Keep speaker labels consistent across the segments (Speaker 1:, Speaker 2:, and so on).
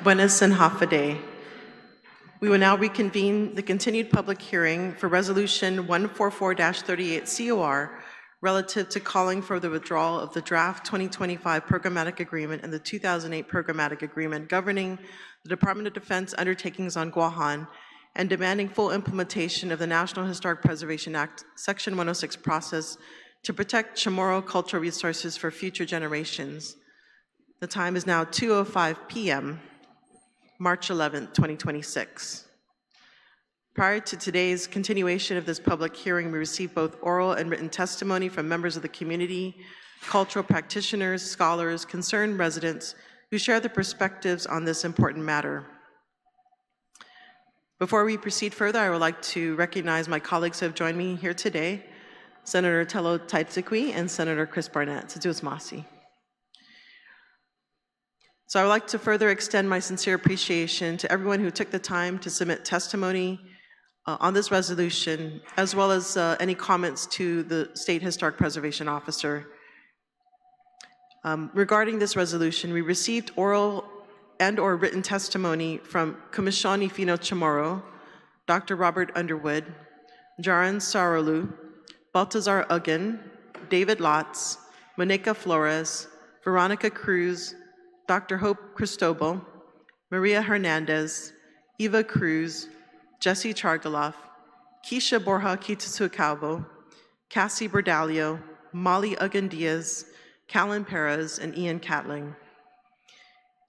Speaker 1: Buenas and half a day. We will now reconvene the continued public hearing for Resolution 144-38 COR relative to calling for the withdrawal of the draft 2025 Programmatic Agreement and the 2008 Programmatic Agreement governing the Department of Defense undertakings on Guahan and demanding full implementation of the National Historic Preservation Act Section 106 process to protect CHamoru cultural resources for future generations. The time is now 2:05 p.m., March 11, 2026. Prior to today's continuation of this public hearing, we received both oral and written testimony from members of the community, cultural practitioners, scholars, concerned residents who share their perspectives on this important matter. Before we proceed further, I would like to recognize my colleagues who have joined me here today, Senator Telo Taitague and Senator Chris Barnett. Tzeduas Masi. So I would like to further extend my sincere appreciation to everyone who took the time to submit testimony on this resolution, as well as any comments to the State Historic Preservation Officer. Regarding this resolution, we received oral and/or written testimony from Commissioni Fino CHamoru, Dr. Robert Underwood, Jaran Sarolu, Baltazar Uggen, David Lotz, Monica Flores, Veronica Cruz, Dr. Hope Cristobal, Maria Hernandez, Eva Cruz, Jesse Chargaloff, Keisha Borja Kitasucalvo, Cassie Bordalio, Molly Uggen Diaz, Callan Perez, and Ian Catling.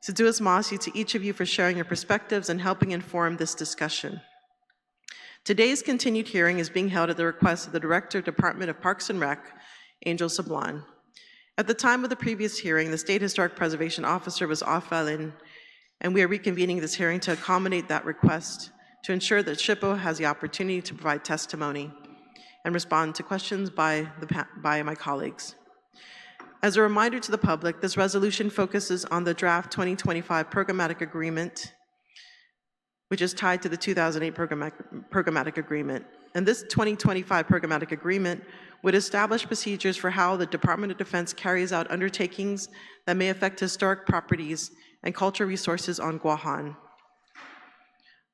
Speaker 1: Tzeduas Masi to each of you for sharing your perspectives and helping inform this discussion. Today's continued hearing is being held at the request of the Director, Department of Parks and Rec, Angel Sablan. At the time of the previous hearing, the State Historic Preservation Officer was off island, and we are reconvening this hearing to accommodate that request to ensure that SHPO has the opportunity to provide testimony and respond to questions by my colleagues. As a reminder to the public, this resolution focuses on the draft 2025 Programmatic Agreement, which is tied to the 2008 Programmatic Agreement. And this 2025 Programmatic Agreement would establish procedures for how the Department of Defense carries out undertakings that may affect historic properties and cultural resources on Guahan.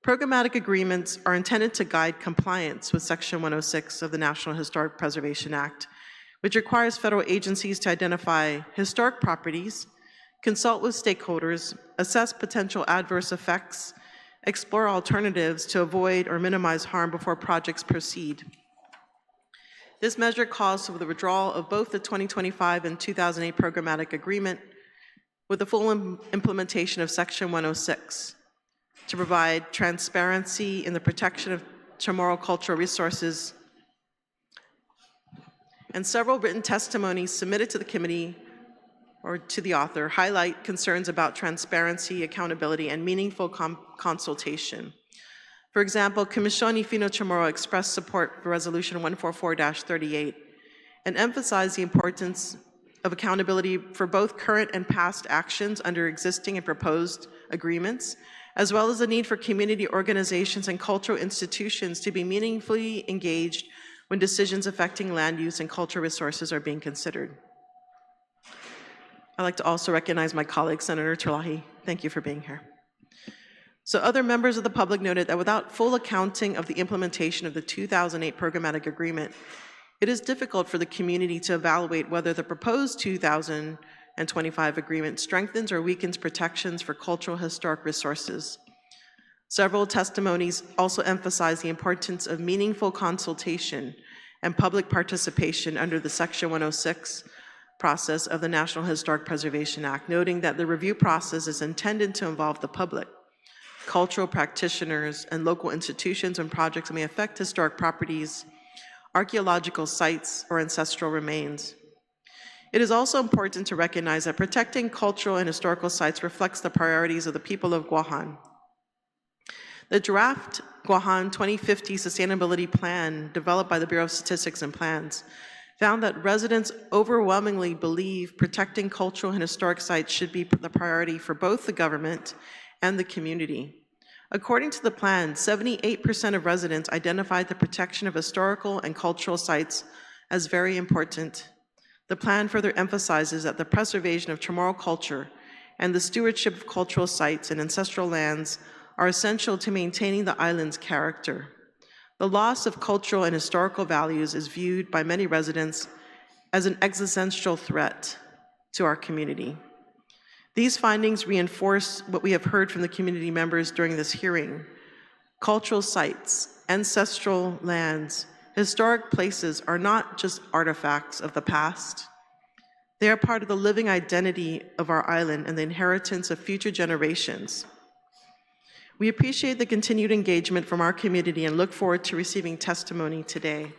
Speaker 1: Programmatic agreements are intended to guide compliance with Section 106 of the National Historic Preservation Act, which requires federal agencies to identify historic properties, consult with stakeholders, assess potential adverse effects, explore alternatives to avoid or minimize harm before projects proceed. This measure calls for the withdrawal of both the 2025 and 2008 Programmatic Agreement with the full implementation of Section 106 to provide transparency in the protection of CHamoru cultural resources. And several written testimonies submitted to the committee or to the author highlight concerns about transparency, accountability, and meaningful consultation. For example, Commissioni Fino CHamoru expressed support for Resolution 144-38 and emphasized the importance of accountability for both current and past actions under existing and proposed agreements, as well as the need for community organizations and cultural institutions to be meaningfully engaged when decisions affecting land use and cultural resources are being considered. I'd like to also recognize my colleague, Senator Terlaje. Thank you for being here. So other members of the public noted that without full accounting of the implementation of the 2008 Programmatic Agreement, it is difficult for the community to evaluate whether the proposed 2025 agreement strengthens or weakens protections for cultural historic resources. Several testimonies also emphasize the importance of meaningful consultation and public participation under the Section 106 process of the National Historic Preservation Act, noting that the review process is intended to involve the public, cultural practitioners, and local institutions and projects that may affect historic properties, archaeological sites, or ancestral remains. It is also important to recognize that protecting cultural and historical sites reflects the priorities of the people of Guahan. The draft Guahan 2050 Sustainability Plan, developed by the Bureau of Statistics and Plans, found that residents overwhelmingly believe protecting cultural and historic sites should be the priority for both the government and the community. According to the plan, 78% of residents identified the protection of historical and cultural sites as very important. The plan further emphasizes that the preservation of CHamoru culture and the stewardship of cultural sites and ancestral lands are essential to maintaining the island's character. The loss of cultural and historical values is viewed by many residents as an existential threat to our community. These findings reinforce what we have heard from the community members during this hearing. Cultural sites, ancestral lands, historic places are not just artifacts of the past. They are part of the living identity of our island and the inheritance of future generations. We appreciate the continued engagement from our community and look forward to receiving testimony today.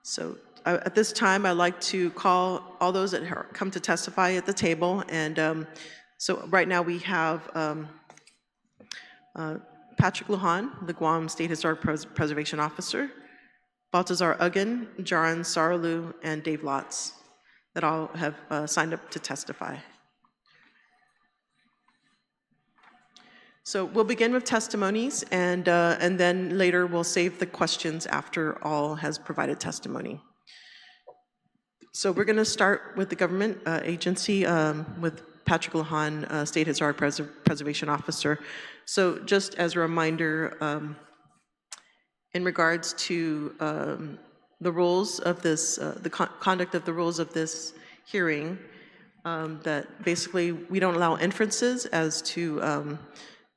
Speaker 1: So at this time, I'd like to call all those that come to testify at the table. And so right now we have Patrick Lujan, the Guam State Historic Preservation Officer, Baltazar Uggan, Jaron Saralu, and Dave Lotz, that all have signed up to testify. So we'll begin with testimonies, and then later we'll save the questions after all has provided testimony. So we're going to start with the government agency with Patrick Lujan, State Historic Preservation Officer. So just as a reminder, in regards to the rules of this, the conduct of the rules of this hearing, that basically we don't allow inferences as to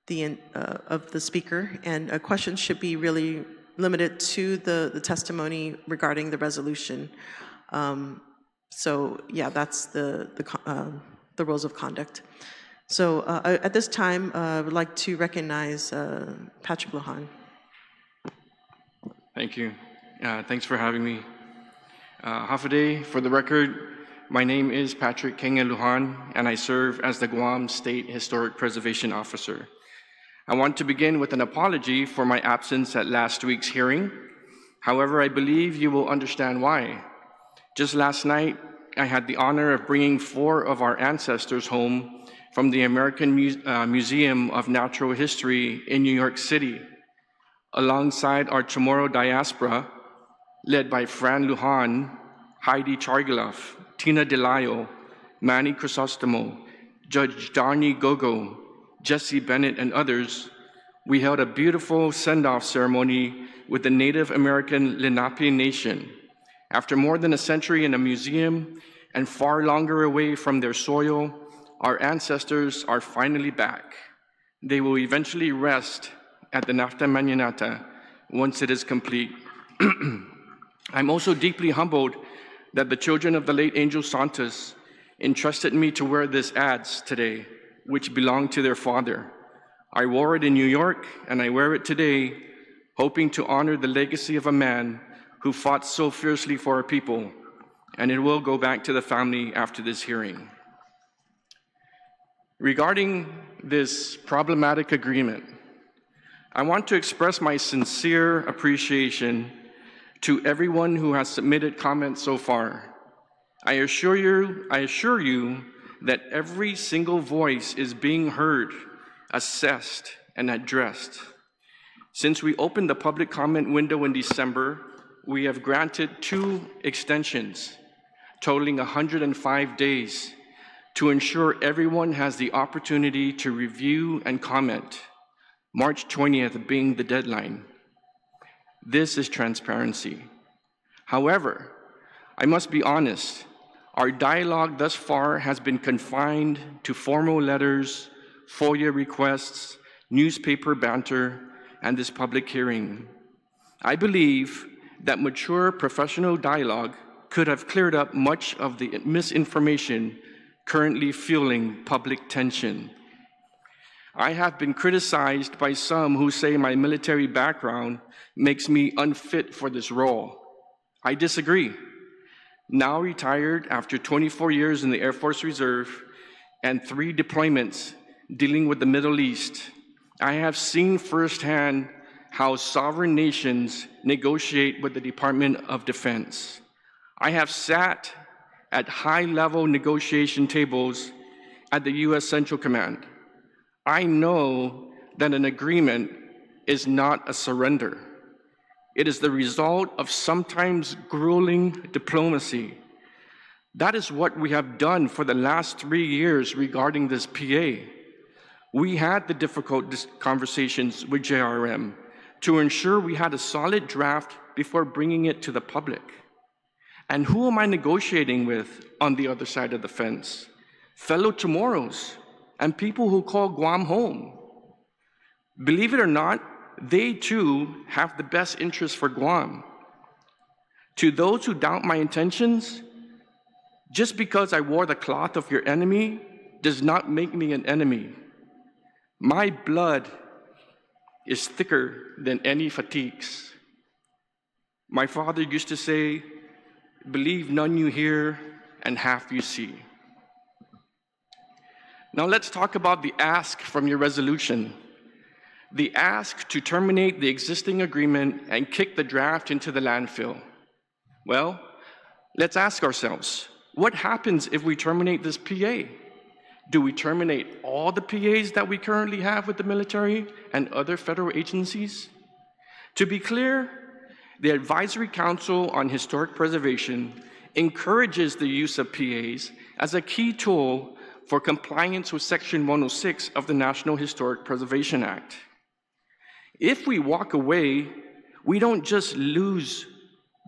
Speaker 1: of the speaker, and questions should be really limited to the testimony regarding the resolution. So yeah, that's the rules of conduct. So at this time, I would like to recognize Patrick Lujan.
Speaker 2: Thank you. Thanks for having me. Hafaday, for the record, my name is Patrick Kenge Lujan, and I serve as the Guam State Historic Preservation Officer. I want to begin with an apology for my absence at last week's hearing. However, I believe you will understand why. Just last night, I had the honor of bringing 4 of our ancestors home from the American Museum of Natural History in New York City, alongside our CHamoru diaspora, led by Fran Lujan, Heidi Chargiloff, Tina DeLayo, Manny Crisostomo, Judge Darnie Gogo, Jesse Bennett, and others. We held a beautiful send-off ceremony with the Native American Lenape Nation. After more than a century in a museum and far longer away from their soil, our ancestors are finally back. They will eventually rest at the Nafta Manyanata once it is complete. I'm also deeply humbled that the children of the late Angel Santos entrusted me to wear this adze today, which belonged to their father. I wore it in New York, and I wear it today, hoping to honor the legacy of a man who fought so fiercely for our people, and it will go back to the family after this hearing. Regarding this problematic agreement, I want to express my sincere appreciation to everyone who has submitted comments so far. I assure you that every single voice is being heard, assessed, and addressed. Since we opened the public comment window in December, we have granted 2 extensions, totaling 105 days, to ensure everyone has the opportunity to review and comment, March 20th being the deadline. This is transparency. However, I must be honest, our dialogue thus far has been confined to formal letters, FOIA requests, newspaper banter, and this public hearing. I believe that mature professional dialogue could have cleared up much of the misinformation currently fueling public tension. I have been criticized by some who say my military background makes me unfit for this role. I disagree. Now retired after 24 years in the Air Force Reserve and 3 deployments dealing with the Middle East, I have seen firsthand how sovereign nations negotiate with the Department of Defense. I have sat at high-level negotiation tables at the U.S. Central Command. I know that an agreement is not a surrender. It is the result of sometimes grueling diplomacy. That is what we have done for the last 3 years regarding this PA. We had the difficult conversations with JRM to ensure we had a solid draft before bringing it to the public. And who am I negotiating with on the other side of the fence? Fellow CHamoros and people who call Guam home. Believe it or not, they too have the best interest for Guam. To those who doubt my intentions, just because I wore the cloth of your enemy does not make me an enemy. My blood is thicker than any fatigues. My father used to say, believe none you hear and half you see. Now let's talk about the ask from your resolution. The ask to terminate the existing agreement and kick the draft into the landfill. Well, let's ask ourselves, what happens if we terminate this PA? Do we terminate all the PAs that we currently have with the military and other federal agencies? To be clear, the Advisory Council on Historic Preservation encourages the use of PAs as a key tool for compliance with Section 106 of the National Historic Preservation Act. If we walk away, we don't just lose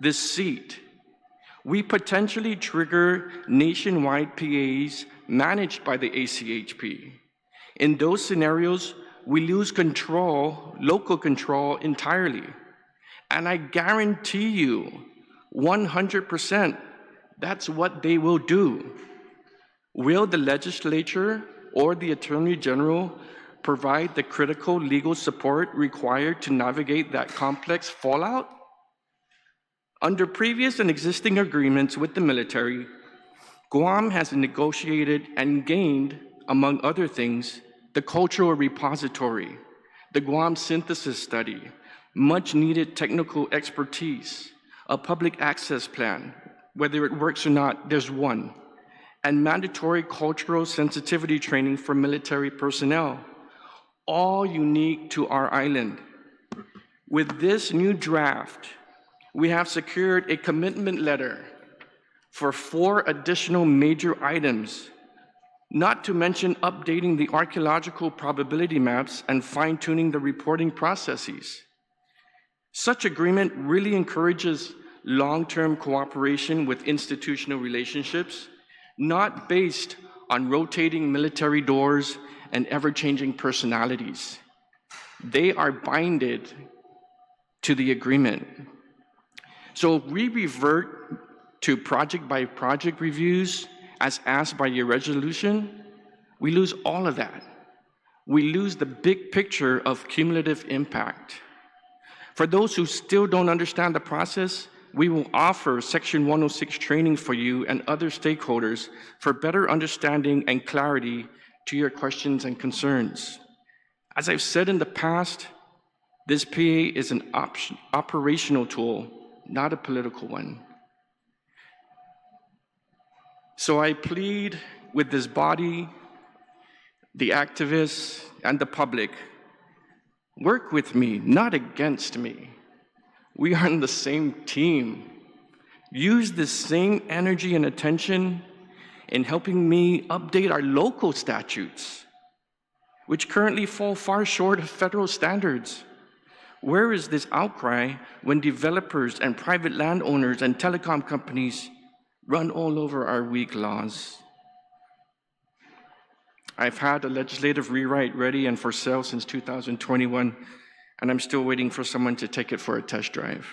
Speaker 2: this seat. We potentially trigger nationwide PAs managed by the ACHP. In those scenarios, we lose control, local control entirely. And I guarantee you, 100%, that's what they will do. Will the legislature or the Attorney General provide the critical legal support required to navigate that complex fallout? Under previous and existing agreements with the military, Guam has negotiated and gained, among other things, the cultural repository, the Guam synthesis study, much needed technical expertise, a public access plan, whether it works or not, there's one, and mandatory cultural sensitivity training for military personnel, all unique to our island. With this new draft, we have secured a commitment letter for 4 additional major items, not to mention updating the archaeological probability maps and fine-tuning the reporting processes. Such agreement really encourages long-term cooperation with institutional relationships, not based on rotating military doors and ever-changing personalities. They are binded to the agreement. So if we revert to project-by-project reviews as asked by your resolution, we lose all of that. We lose the big picture of cumulative impact. For those who still don't understand the process, we will offer Section 106 training for you and other stakeholders for better understanding and clarity to your questions and concerns. As I've said in the past, this PA is an operational tool, not a political one. So I plead with this body, the activists, and the public, work with me, not against me. We are on the same team. Use the same energy and attention in helping me update our local statutes, which currently fall far short of federal standards. Where is this outcry when developers and private landowners and telecom companies run all over our weak laws? I've had a legislative rewrite ready and for sale since 2021, and I'm still waiting for someone to take it for a test drive.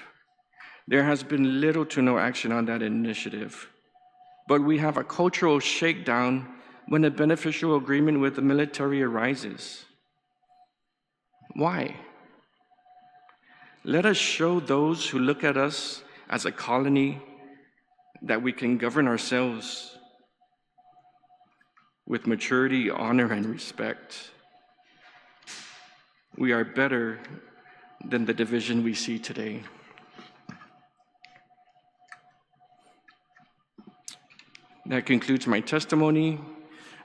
Speaker 2: There has been little to no action on that initiative, but we have a cultural shakedown when a beneficial agreement with the military arises. Why? Let us show those who look at us as a colony that we can govern ourselves with maturity, honor, and respect. We are better than the division we see today. That concludes my testimony.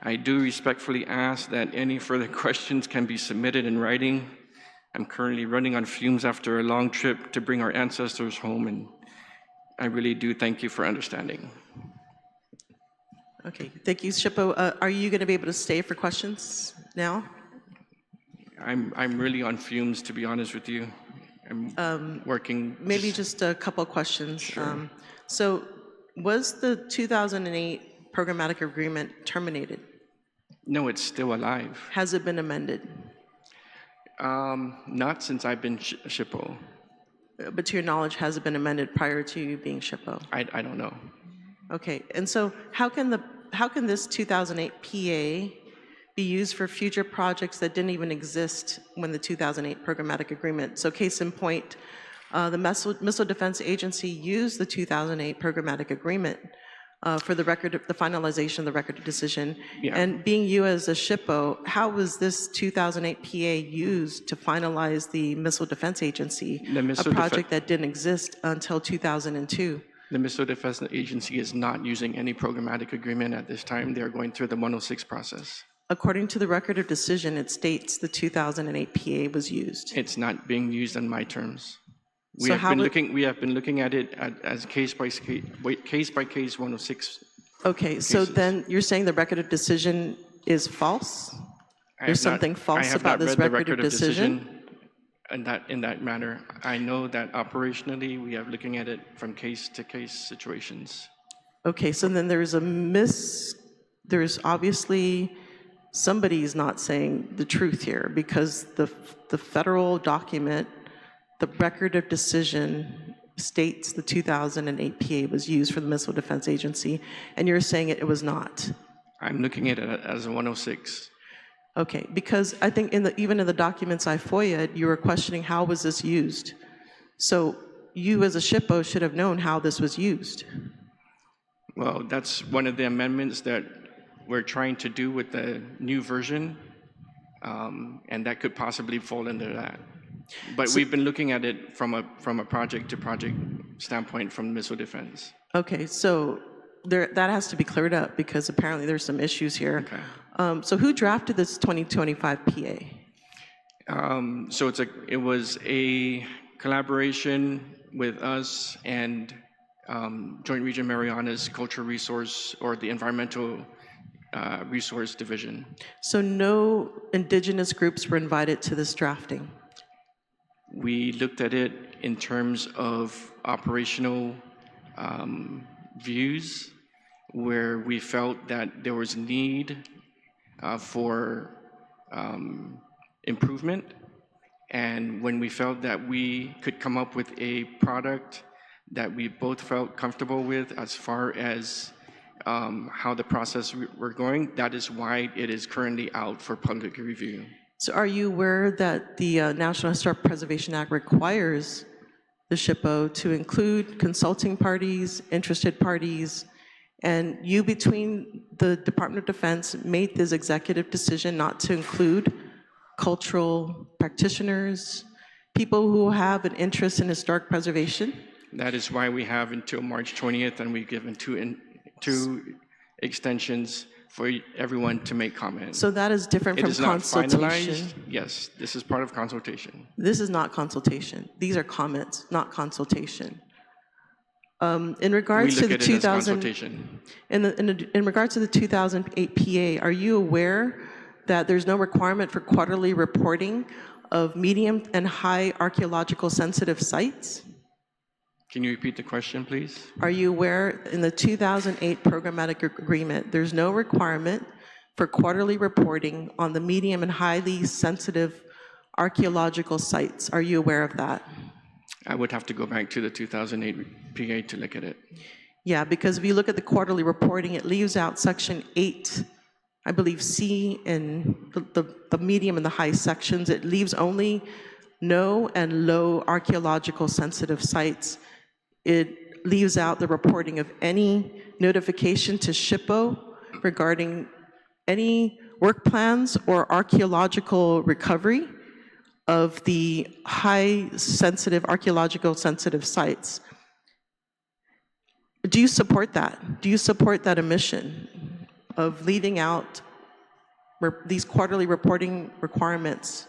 Speaker 2: I do respectfully ask that any further questions can be submitted in writing. I'm currently running on fumes after a long trip to bring our ancestors home, and I really do thank you for understanding.
Speaker 1: Okay, thank you, SHPO. Are you going to be able to stay for questions now?
Speaker 2: I'm really on fumes, to be honest with you. I'm working.
Speaker 1: Maybe just a couple of questions.
Speaker 2: Sure.
Speaker 1: So was the 2008 programmatic agreement terminated?
Speaker 2: No, it's still alive.
Speaker 1: Has it been amended?
Speaker 2: Not since I've been SHPO.
Speaker 1: But to your knowledge, has it been amended prior to you being SHPO?
Speaker 2: I don't know.
Speaker 1: Okay, and so how can this 2008 PA be used for future projects that didn't even exist when the 2008 programmatic agreement? So case in point, the Missile Defense Agency used the 2008 programmatic agreement for the finalization of the record of decision.
Speaker 2: Yeah.
Speaker 1: And being you as a SHPO, how was this 2008 PA used to finalize the Missile Defense Agency, a project that didn't exist until 2002?
Speaker 2: The Missile Defense Agency is not using any programmatic agreement at this time. They're going through the 106 process.
Speaker 1: According to the record of decision, it states the 2008 PA was used.
Speaker 2: It's not being used on my terms. We
Speaker 1: So
Speaker 2: have
Speaker 1: how
Speaker 2: been
Speaker 1: would-
Speaker 2: looking. We have been looking at it as case by case 106.
Speaker 1: Okay, so
Speaker 2: cases.
Speaker 1: then you're saying the record of decision is false? There's something false about this record of decision?
Speaker 2: In that matter, I know that operationally we are looking at it from case to case situations.
Speaker 1: Okay, so then there's obviously, somebody's not saying the truth here, because the federal document, the record of decision states the 2008 PA was used for the Missile Defense Agency, and you're saying it was not.
Speaker 2: I'm looking at it as a 106.
Speaker 1: Okay, because I think even in the documents I FOIA'd, you were questioning how was this used. So you as a SHPO should have known how this was used.
Speaker 2: Well, that's one of the amendments that we're trying to do with the new version, and that could possibly fall into that. But we've been looking at it from a project to project standpoint from missile defense.
Speaker 1: Okay, so that has to be cleared up because apparently there's some issues here.
Speaker 2: Okay.
Speaker 1: So who drafted this 2025 PA?
Speaker 2: So it was a collaboration with us and Joint Region Marianas Cultural Resource or the Environmental Resource Division.
Speaker 1: So no indigenous groups were invited to this drafting?
Speaker 2: We looked at it in terms of operational views where we felt that there was need for improvement, and when we felt that we could come up with a product that we both felt comfortable with as far as how the process we're going, that is why it is currently out for public review.
Speaker 1: So are you aware that the National Historic Preservation Act requires the SHPO to include consulting parties, interested parties, and you between the Department of Defense made this executive decision not to include cultural practitioners, people who have an interest in historic preservation?
Speaker 2: That is why we have until March 20th, and we've given two extensions for everyone to make comments.
Speaker 1: So that is different from consultation?
Speaker 2: It is not finalized. Yes, this is part of consultation.
Speaker 1: This is not consultation. These are comments, not consultation. In regards to the 2000, in regards to the 2008 PA, are you aware that there's no requirement for quarterly reporting of medium and high archaeological sensitive sites?
Speaker 2: Can you repeat the question, please?
Speaker 1: Are you aware in the 2008 Programmatic Agreement, there's no requirement for quarterly reporting on the medium and highly sensitive archaeological sites? Are you aware of that?
Speaker 2: I would have to go back to the 2008 PA to look at it.
Speaker 1: Yeah, because if you look at the quarterly reporting, it leaves out section 8, I believe C, in the medium and the high sections. It leaves only no and low archaeological sensitive sites. It leaves out the reporting of any notification to SHPO regarding any work plans or archaeological recovery of the high sensitive, archaeological sensitive sites. Do you support that? Do you support that omission of leaving out these quarterly reporting requirements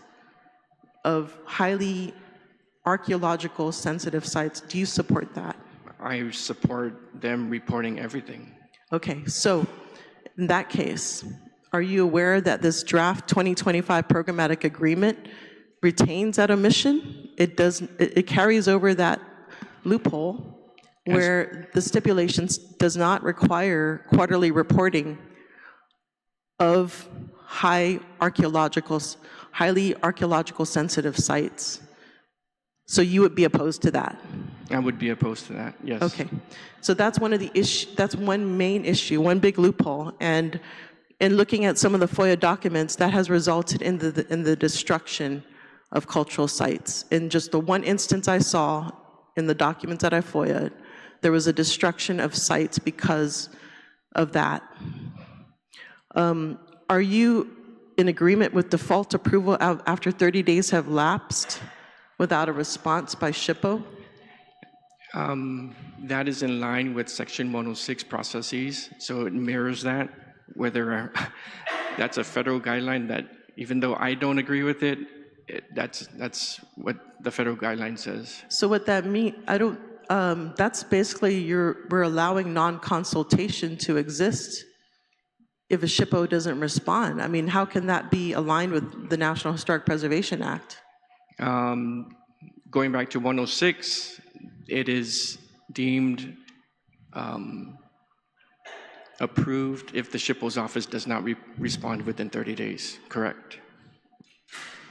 Speaker 1: of highly archaeological sensitive sites? Do you support that?
Speaker 2: I support them reporting everything.
Speaker 1: Okay, so In that case, are you aware that this draft 2025 programmatic agreement retains that omission? It carries over that loophole where the stipulations does not require quarterly reporting of highly archaeological sensitive sites. So you would be opposed to that?
Speaker 2: I would be opposed to that, yes.
Speaker 1: Okay, so that's one of the that's one main issue, one big loophole. And in looking at some of the FOIA documents, that has resulted in the destruction of cultural sites. In just the one instance I saw in the documents that I FOIA'd, there was a destruction of sites because of that. Are you in agreement with default approval after 30 days have lapsed without a response by SHPO?
Speaker 2: That is in line with Section 106 processes, so it mirrors that. Whether that's a federal guideline that, even though I don't agree with it, that's what the federal guideline says.
Speaker 1: So what that means, that's basically we're allowing non-consultation to exist if a SHPO doesn't respond. I mean, how can that be aligned with the National Historic Preservation Act?
Speaker 2: Going back to 106, it is deemed approved if the SHPO's office does not respond within 30 days, correct?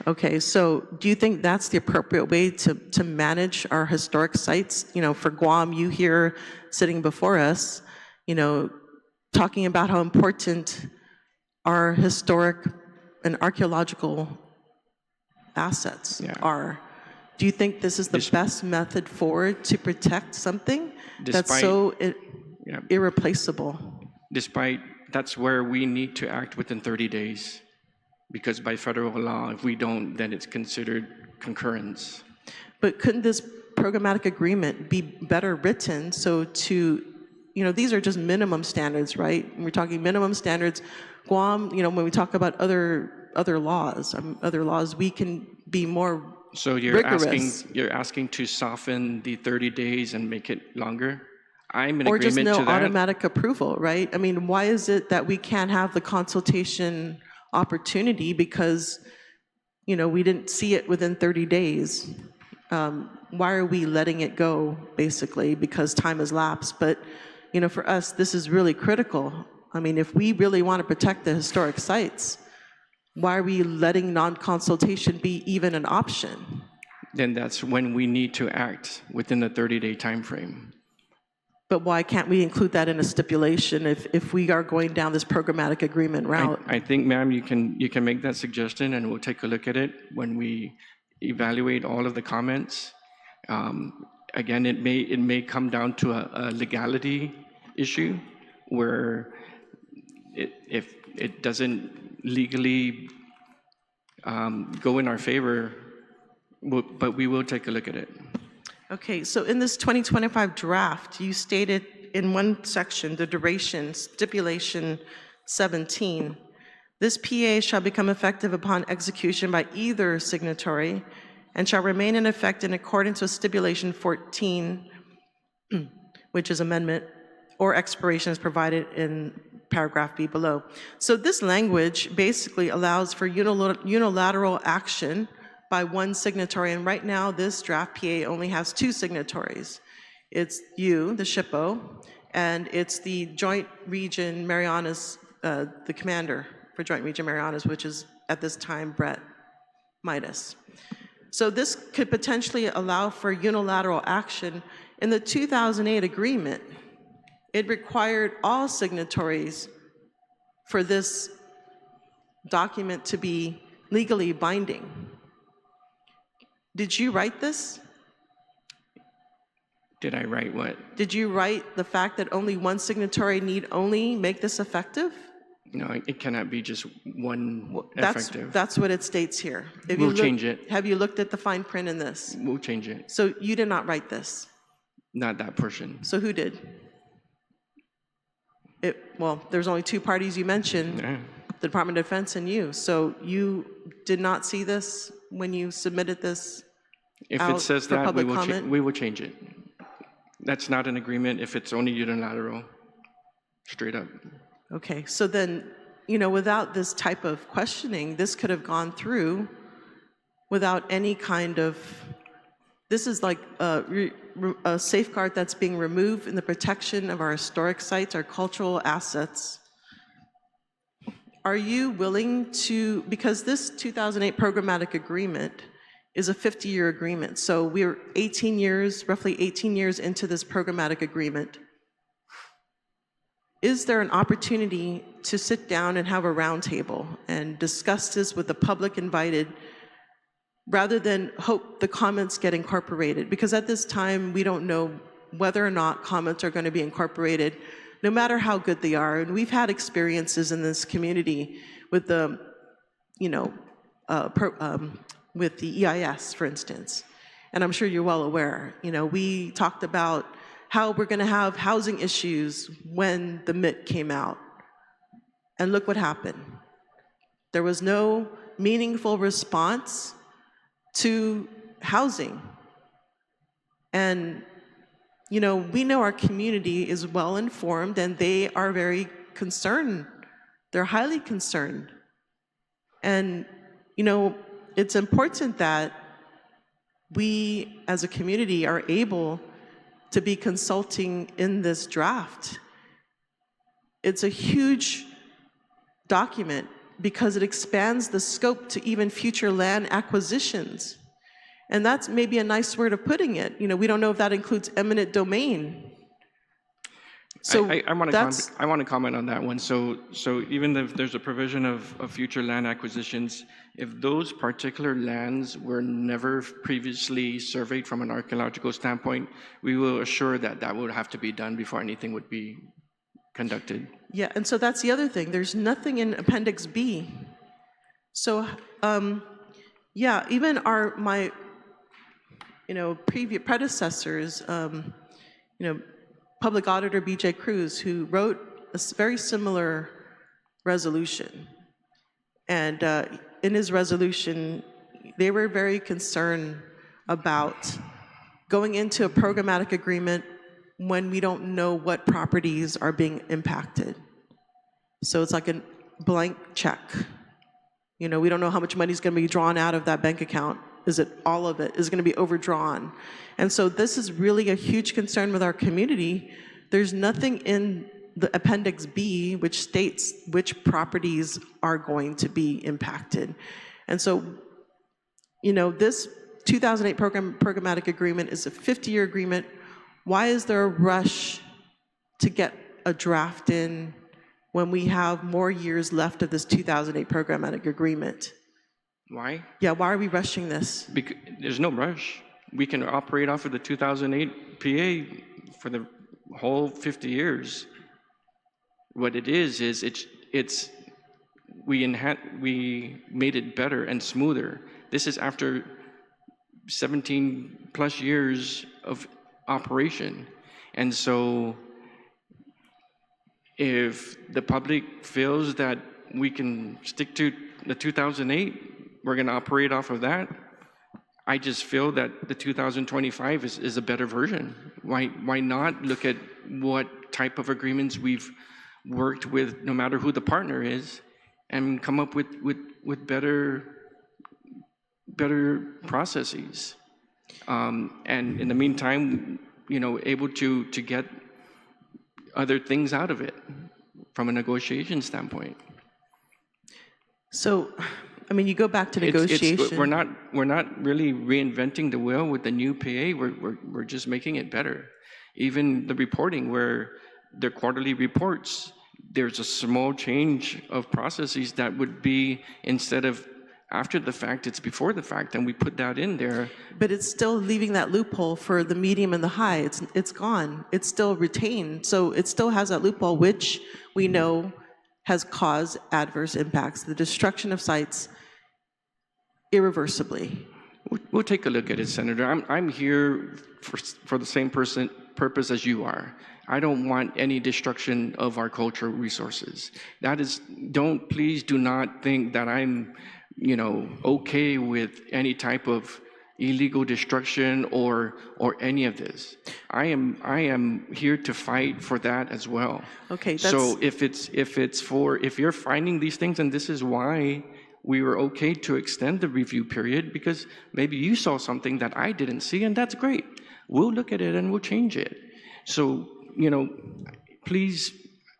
Speaker 1: Okay, so do you think that's the appropriate way to manage our historic sites? You know, for Guam, you here sitting before us, you know, talking about how important our historic and archaeological assets are. Do you think this is the best method forward to protect something that's so irreplaceable?
Speaker 2: Despite, that's where we need to act within 30 days. Because by federal law, if we don't, then it's considered concurrence.
Speaker 1: But couldn't this programmatic agreement be better written so to, you know, these are just minimum standards, right? We're talking minimum standards. Guam, you know, when we talk about other laws, we can be more
Speaker 2: So you're
Speaker 1: rigorous.
Speaker 2: asking to soften the 30 days and make it longer? I'm in
Speaker 1: Or just
Speaker 2: agreement
Speaker 1: no
Speaker 2: to that.
Speaker 1: automatic approval, right? I mean, why is it that we can't have the consultation opportunity because, you know, we didn't see it within 30 days? Why are we letting it go, basically, because time has lapsed? But, you know, for us, this is really critical. I mean, if we really want to protect the historic sites, why are we letting non-consultation be even an option?
Speaker 2: Then that's when we need to act within the 30-day time frame.
Speaker 1: But why can't we include that in a stipulation if we are going down this programmatic agreement route?
Speaker 2: I think, ma'am, you can make that suggestion, and we'll take a look at it when we evaluate all of the comments. Again, it may come down to a legality issue where if it doesn't legally go in our favor, but we will take a look at it.
Speaker 1: Okay, so in this 2025 draft, you stated in one section, the duration, stipulation 17, this PA shall become effective upon execution by either signatory and shall remain in effect in accordance with stipulation 14, which is amendment, or expiration as provided in paragraph B below. So this language basically allows for unilateral action by one signatory, and right now this draft PA only has two signatories. It's you, the SHPO, and it's the Joint Region Marianas, the commander for Joint Region Marianas, which is at this time Brett Midas. So this could potentially allow for unilateral action. In the 2008 agreement, it required all signatories for this document to be legally binding. Did you write this?
Speaker 2: Did I write what?
Speaker 1: Did you write the fact that only one signatory need only make this effective?
Speaker 2: No, it cannot be just one effective.
Speaker 1: That's what it states here.
Speaker 2: We'll change it.
Speaker 1: Have you looked at the fine print in this?
Speaker 2: We'll change it.
Speaker 1: So you did not write this?
Speaker 2: Not that portion.
Speaker 1: So who did? Well, there's only two parties you mentioned, the Department of Defense and you. So you did not see this when you submitted this?
Speaker 2: If it says that, we will change it. That's not an agreement if it's only unilateral, straight up.
Speaker 1: Okay, so then, without this type of questioning, this could have gone through without any kind of, this is like a safeguard that's being removed in the protection of our historic sites, our cultural assets. Are you willing to, because this 2008 Programmatic Agreement is a 50-year agreement, so we're 18 years, roughly 18 years into this Programmatic Agreement. Is there an opportunity to sit down and have a roundtable and discuss this with the public invited, rather than hope the comments get incorporated? Because at this time, we don't know whether or not comments are going to be incorporated, no matter how good they are. And we've had experiences in this community with the, with the EIS, for instance. And I'm sure you're well aware. We talked about how we're going to have housing issues when the MIT came out. And look what happened. There was no meaningful response to housing. And, we know our community is well informed and they are very concerned. They're highly concerned. And, it's important that we as a community are able to be consulting in this draft. It's a huge document because it expands the scope to even future land acquisitions. And that's maybe a nice word of putting it. We don't know if that includes eminent domain. So
Speaker 2: I want to comment on that one. So even if there's a provision of future land acquisitions, if those particular lands were never previously surveyed from an archaeological standpoint, we will assure that that would have to be done before anything would be conducted.
Speaker 1: Yeah, and so that's the other thing. There's nothing in Appendix B. So, yeah, even my previous predecessors, Public Auditor B.J. Cruz, who wrote a very similar resolution. And in his resolution, they were very concerned about going into a programmatic agreement when we don't know what properties are being impacted. So it's like a blank check. We don't know how much money is going to be drawn out of that bank account. Is it all of it? Is it going to be overdrawn? And so this is really a huge concern with our community. There's nothing in the Appendix B which states which properties are going to be impacted. And so, this 2008 Programmatic Agreement is a 50-year agreement. Why is there a rush to get a draft in when we have more years left of this 2008 Programmatic Agreement?
Speaker 2: Why?
Speaker 1: Yeah, why are we rushing this?
Speaker 2: Because there's no rush. We can operate off of the 2008 PA for the whole 50 years. What it is it's we made it better and smoother. This is after 17 plus years of operation. And so if the public feels that we can stick to the 2008, we're going to operate off of that. I just feel that the 2025 is a better version. Why not look at what type of agreements we've worked with, no matter who the partner is, and come up with better processes. And in the meantime, able to get other things out of it from a negotiation standpoint.
Speaker 1: So, you go back to negotiation.
Speaker 2: We're not really reinventing the wheel with the new PA. We're just making it better. Even the reporting, where their quarterly reports, there's a small change of processes that would be, instead of after the fact, it's before the fact, and we put that in there.
Speaker 1: But it's still leaving that loophole for the medium and the high. It's gone. It's still retained. So it still has that loophole, which we know has caused adverse impacts, the destruction of sites irreversibly.
Speaker 2: We'll take a look at it, Senator. I'm here for the same purpose as you are. I don't want any destruction of our cultural resources. Please do not think that I'm, okay with any type of illegal destruction or any of this. I am here to fight for that as well.
Speaker 1: Okay,
Speaker 2: So if you're finding these things, and this is why we were okay to extend the review period, because maybe you saw something that I didn't see, and that's great. We'll look at it and we'll change it. So, please,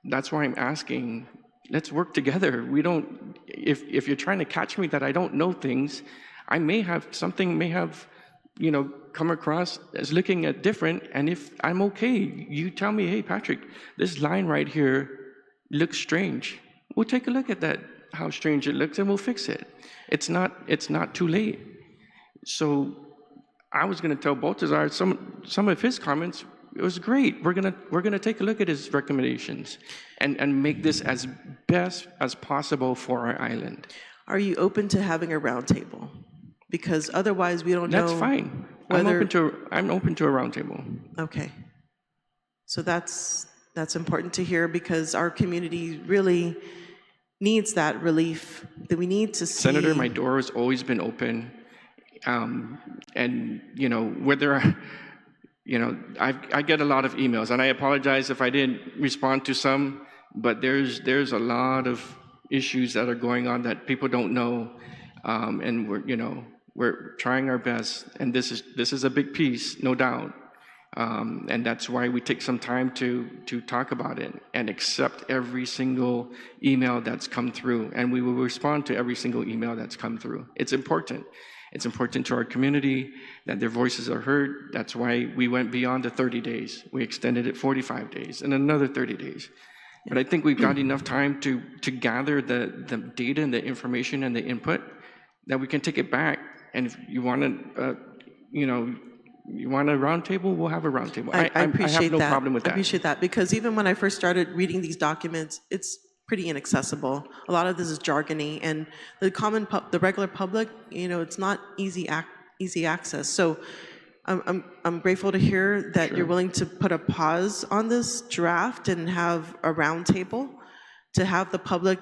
Speaker 2: that's why I'm asking, let's work together. We don't, if you're trying to catch me that I don't know things, I may have, come across as looking at different, and if I'm okay, you tell me, hey, Patrick, this line right here looks strange. We'll take a look at that, how strange it looks, and we'll fix it. It's not too late. So I was going to tell Baltazar some of his comments. It was great. We're gonna take a look at his recommendations and make this as best as possible for our island.
Speaker 1: Are you open to having a roundtable? Because otherwise, we don't know.
Speaker 2: That's fine. I'm open to a roundtable.
Speaker 1: Okay. So that's important to hear, because our community really needs that relief, that we need to see.
Speaker 2: Senator, my door has always been open. And whether I get a lot of emails, and I apologize if I didn't respond to some, but there's a lot of issues that are going on that people don't know, and we're trying our best, and this is a big piece, no doubt, and that's why we take some time to talk about it and accept every single email that's come through, and we will respond to every single email that's come through. It's important. It's important to our community that their voices are heard. That's why we went beyond the 30 days. We extended it 45 days and another 30 days. But I think we've got enough time to gather the data and the information and the input that we can take it back. And if you want to, you want a roundtable, we'll have a roundtable.
Speaker 1: I appreciate
Speaker 2: I have no
Speaker 1: that.
Speaker 2: problem with that.
Speaker 1: I appreciate that, because even when I first started reading these documents, it's pretty inaccessible. A lot of this is jargony, and the regular public, it's not easy access. So I'm grateful to hear that you're willing to put a pause on this draft and have a roundtable to have the public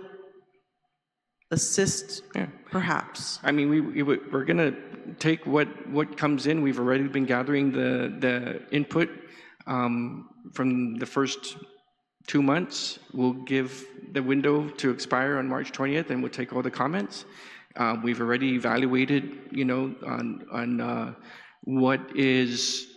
Speaker 1: assist, perhaps.
Speaker 2: I mean, we're going to take what comes in. We've already been gathering the input from the first 2 months. We'll give the window to expire on March 20th, and we'll take all the comments. We've already evaluated, on what is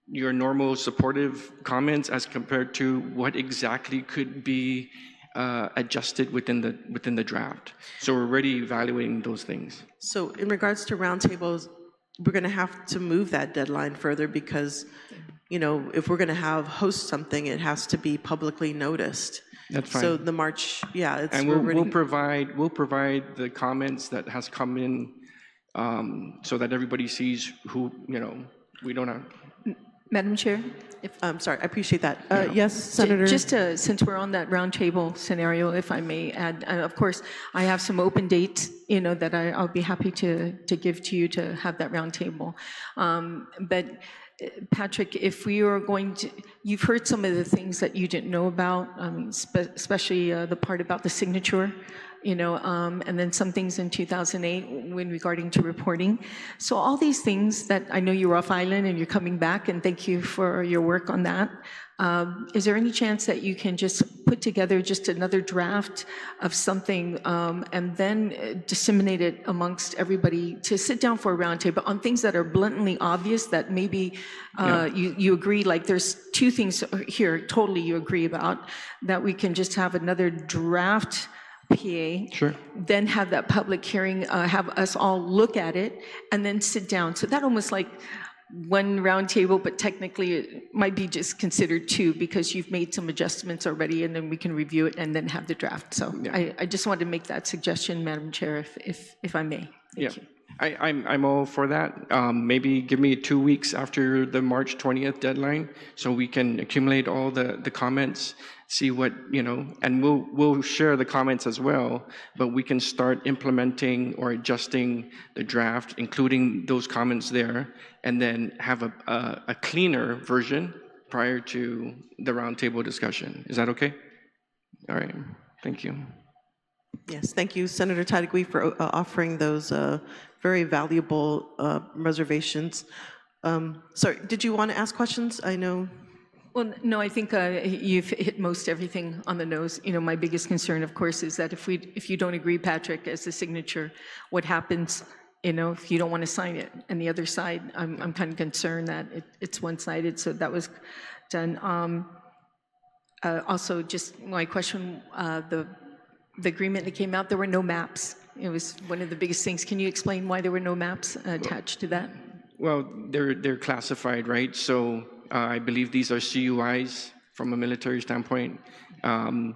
Speaker 2: your normal supportive comments as compared to what exactly could be adjusted within the draft. So we're already evaluating those things.
Speaker 1: So in regards to roundtables, we're going to have to move that deadline further, because if we're going to host something, it has to be publicly noticed.
Speaker 2: That's fine.
Speaker 1: So the March,
Speaker 2: and we'll provide the comments that has come in, so that everybody sees who we don't have.
Speaker 3: Madam Chair,
Speaker 1: I'm sorry, I appreciate that. Yes, Senator.
Speaker 3: Just since we're on that roundtable scenario, if I may add, of course, I have some open dates, that I'll be happy to give to you to have that roundtable. But Patrick, if we are going to, you've heard some of the things that you didn't know about, especially the part about the signature, and then some things in 2008 when regarding to reporting. So all these things that I know you're off island and you're coming back, and thank you for your work on that. Is there any chance that you can just put together just another draft of something and then disseminate it amongst everybody to sit down for a roundtable on things that are blatantly obvious that maybe you agree, like there's two things here totally you agree about, that we can just have another draft PA,
Speaker 2: sure,
Speaker 3: then have that public hearing, have us all look at it, and then sit down. So that almost like one roundtable, but technically it might be just considered two, because you've made some adjustments already, and then we can review it and then have the draft. So I just wanted to make that suggestion, Madam Chair, if I may. Thank you.
Speaker 2: I'm all for that. Maybe give me 2 weeks after the March 20th deadline, so we can accumulate all the comments, see what, and we'll share the comments as well, but we can start implementing or adjusting the draft, including those comments there, and then have a cleaner version prior to the roundtable discussion. Is that okay? All right, thank you.
Speaker 1: Yes, thank you, Senator Taitague, for offering those very valuable reservations. Sorry, did you want to ask questions? I know.
Speaker 3: Well, no, I think you've hit most everything on the nose. You know, my biggest concern, of course, is that if you don't agree, Patrick, as the signature, what happens? You know, if you don't want to sign it, and the other side, I'm kind of concerned that it's one-sided. So that was done. Also, just my question: the agreement that came out, there were no maps. It was one of the biggest things. Can you explain why there were no maps attached to that?
Speaker 2: Well, they're classified, right? So I believe these are CUIs from a military standpoint. And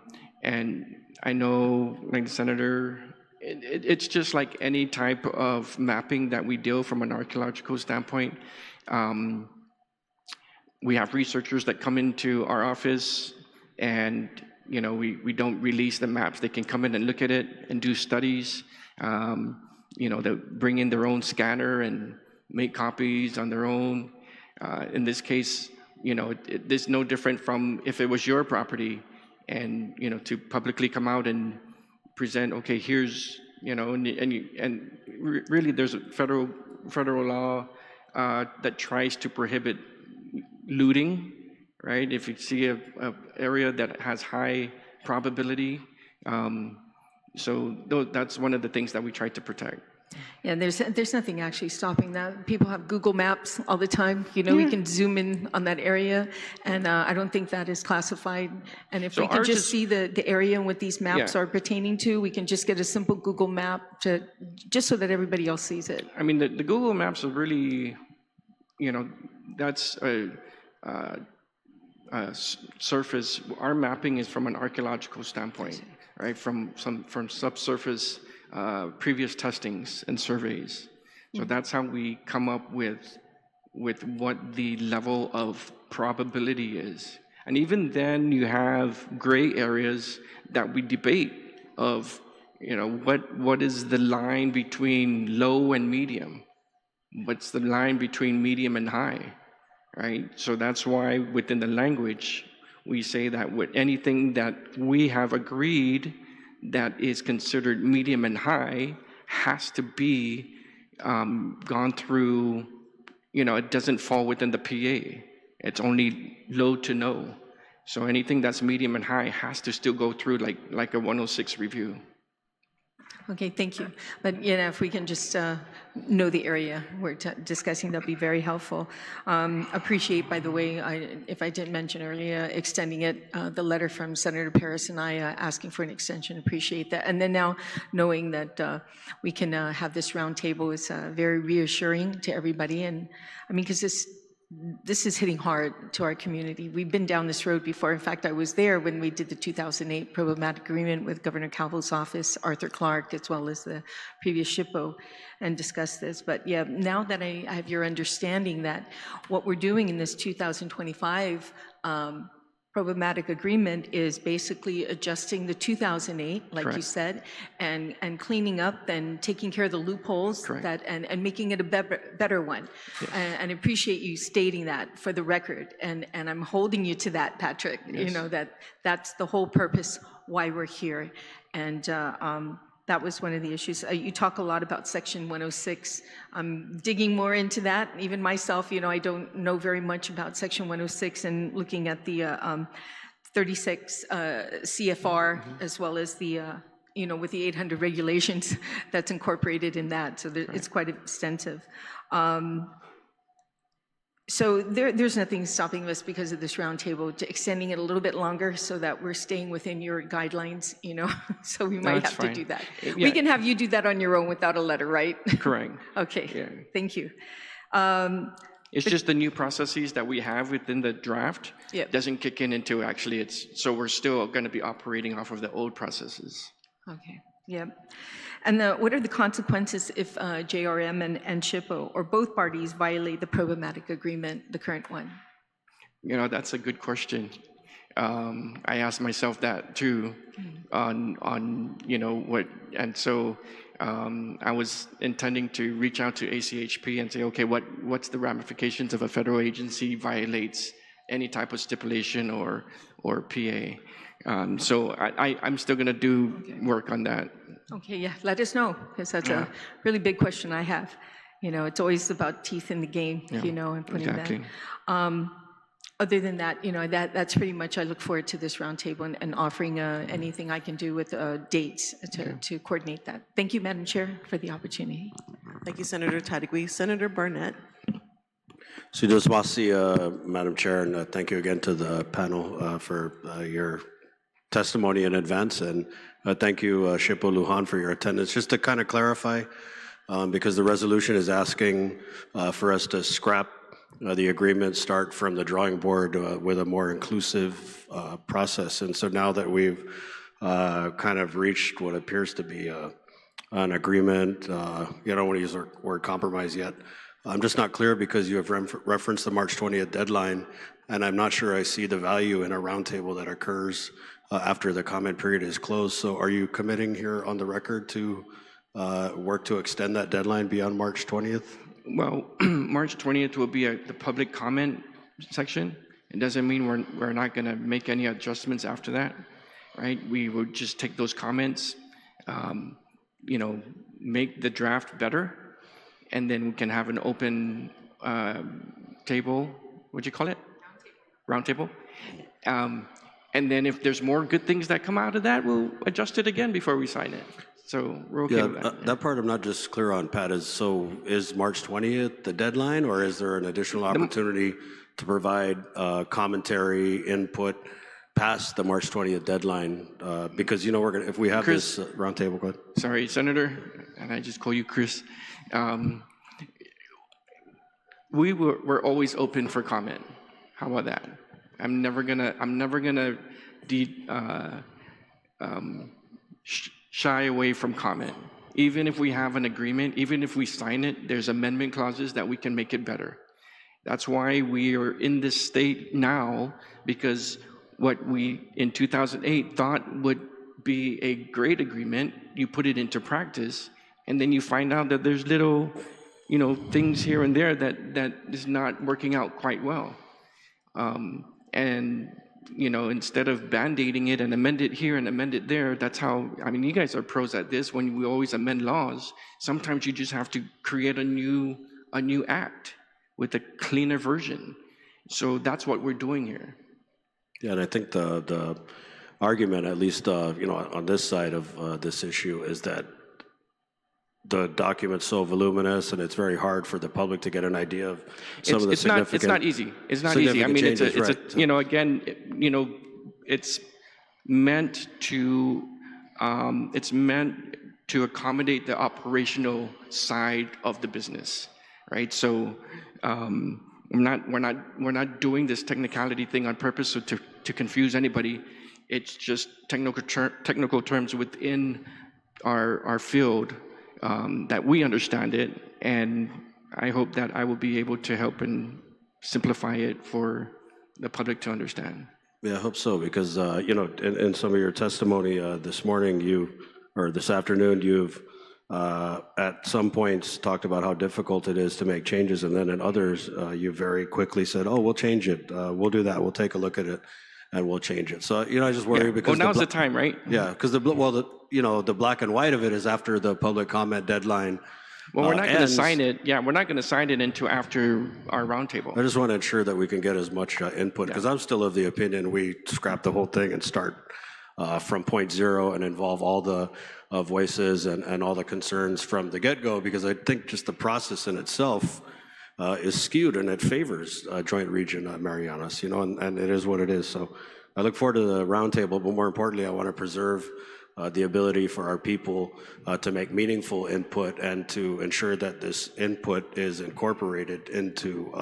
Speaker 2: I know, like the Senator, it's just like any type of mapping that we do from an archaeological standpoint. We have researchers that come into our office and we don't release the maps. They can come in and look at it and do studies. They bring in their own scanner and make copies on their own. In this case, it's no different from if it was your property and, to publicly come out and present, okay, here's, really there's a federal law that tries to prohibit looting, right? If you see a area that has high probability, so that's one of the things that we try to protect.
Speaker 3: Yeah, there's nothing actually stopping that. People have Google Maps all the time. We can zoom in on that area, and I don't think that is classified. And if we can just see the area and what these maps are pertaining to, we can just get a simple Google map just so that everybody else sees it.
Speaker 2: I mean, the Google Maps are really, that's surface. Our mapping is from an archaeological standpoint, right? From subsurface previous testings and surveys. So that's how we come up with what the level of probability is. And even then you have gray areas that we debate of, what is the line between low and medium? What's the line between medium and high, right? So that's why within the language, we say that with anything that we have agreed that is considered medium and high has to be gone through, it doesn't fall within the PA. It's only low to no. So anything that's medium and high has to still go through like a 106 review.
Speaker 3: Okay, thank you. But if we can just know the area we're discussing, that'd be very helpful. Appreciate, by the way, if I didn't mention earlier, extending it, the letter from Senator Perez and I asking for an extension. Appreciate that. And then now knowing that we can have this roundtable is very reassuring to everybody. And I mean, because this is hitting hard to our community. We've been down this road before. In fact, I was there when we did the 2008 Programmatic Agreement with Governor Calvo's office, Arthur Clark, as well as the previous SHPO, and discussed this. But yeah, now that I have your understanding that what we're doing in this 2025 Programmatic Agreement is basically adjusting the 2008, like
Speaker 2: Correct.
Speaker 3: You said, and cleaning up and taking care of the loopholes.
Speaker 2: Correct.
Speaker 3: And making it a better one. Yes. And I appreciate you stating that for the record. And I'm holding you to that, Patrick.
Speaker 2: Yes.
Speaker 3: That's the whole purpose why we're here. And that was one of the issues. You talk a lot about Section 106. I'm digging more into that. Even myself, I don't know very much about Section 106 and looking at the 36 CFR as well as the, with the 800 regulations that's incorporated in that. So it's quite extensive. So there's nothing stopping us because of this roundtable to extending it a little bit longer so that we're staying within your guidelines, so we might have to do that. Yeah. We can have you do that on your own without a letter, right?
Speaker 2: Correct.
Speaker 3: Okay, yeah. Thank you.
Speaker 2: It's just the new processes that we have within the draft doesn't kick in until actually so we're still going to be operating off of the old processes.
Speaker 3: Okay, yeah. And what are the consequences if JRM and SHPO or both parties violate the Programmatic Agreement, the current one?
Speaker 2: That's a good question. I asked myself that too on what, and so I was intending to reach out to ACHP and say, okay, what's the ramifications if a federal agency violates any type of stipulation or or PA. So I'm still going to do work on that.
Speaker 3: Okay, yeah, let us know, because that's
Speaker 2: Yeah.
Speaker 3: a really big question I have. You know, it's always about teeth in the game,
Speaker 2: Yeah,
Speaker 3: you know, and putting
Speaker 2: exactly.
Speaker 3: that. Other than that, you know, that's pretty much, I look forward to this roundtable and offering anything I can do with dates to coordinate that. Thank you, Madam Chair, for the opportunity.
Speaker 1: Thank you, Senator Taitague. Senator Barnett.
Speaker 4: Madam Chair, and thank you again to the panel for your testimony in advance, and thank you, Shippo Lujan, for your attendance. Just to kind of clarify, because the resolution is asking for us to scrap the agreement, start from the drawing board with a more inclusive process. And so now that we've kind of reached what appears to be an agreement, you don't want to use the word compromise yet. I'm just not clear because you have referenced the March 20th deadline, and I'm not sure I see the value in a roundtable that occurs after the comment period is closed. So are you committing here on the record to work to extend that deadline beyond March 20th?
Speaker 2: Well, March 20th will be the public comment section. It doesn't mean we're not going to make any adjustments after that, right? We will just take those comments, you know, make the draft better, and then we can have an open table. What'd you call it? Roundtable. And then if there's more good things that come out of that, we'll adjust it again before we sign it. So we're okay with that.
Speaker 4: That part I'm not just clear on, Pat, is March 20th the deadline, or is there an additional opportunity to provide commentary, input past the March 20th deadline? Because, you know, if we have
Speaker 2: Chris,
Speaker 4: this roundtable, go ahead.
Speaker 2: Sorry, Senator, and I just call you Chris. We're always open for comment. How about that? I'm never gonna shy away from comment. Even if we have an agreement, even if we sign it, there's amendment clauses that we can make it better. That's why we are in this state now, because what we in 2008 thought would be a great agreement, you put it into practice, and then you find out that there's little, you know, things here and there that is not working out quite well. And, you know, instead of band-aiding it and amend it here and amend it there, that's how, I mean, you guys are pros at this. When we always amend laws, sometimes you just have to create a new act with a cleaner version. So that's what we're doing here.
Speaker 4: Yeah, and I think the argument, at least, you know, on this side of this issue, is that the document's so voluminous and it's very hard for the public to get an idea of some of the significant.
Speaker 2: It's not easy. It's not easy. I mean,
Speaker 4: changes,
Speaker 2: you know, again, you know, it's meant to accommodate the operational side of the business, right? So we're not doing this technicality thing on purpose to confuse anybody. It's just technical terms within our field. That we understand it, and I hope that I will be able to help and simplify it for the public to understand.
Speaker 4: Yeah, I hope so, because, you know, in some of your testimony this morning, this afternoon, you've at some points talked about how difficult it is to make changes, and then in others, you very quickly said, oh, we'll change it, we'll do that, we'll take a look at it, and we'll change it. So, you know, I just worry because...
Speaker 2: Well, now's the time, right?
Speaker 4: Yeah, because you know, the black and white of it is after the public comment deadline.
Speaker 2: Well, we're not going to sign it. Yeah, we're not going to sign it until after our roundtable.
Speaker 4: I just want to ensure that we can get as much input, because I'm still of the opinion we scrap the whole thing and start from point zero and involve all the voices and all the concerns from the get-go, because I think just the process in itself is skewed and it favors Joint Region Marianas, you know, and it is what it is. So I look forward to the roundtable, but more importantly, I want to preserve the ability for our people to make meaningful input and to ensure that this input is incorporated into,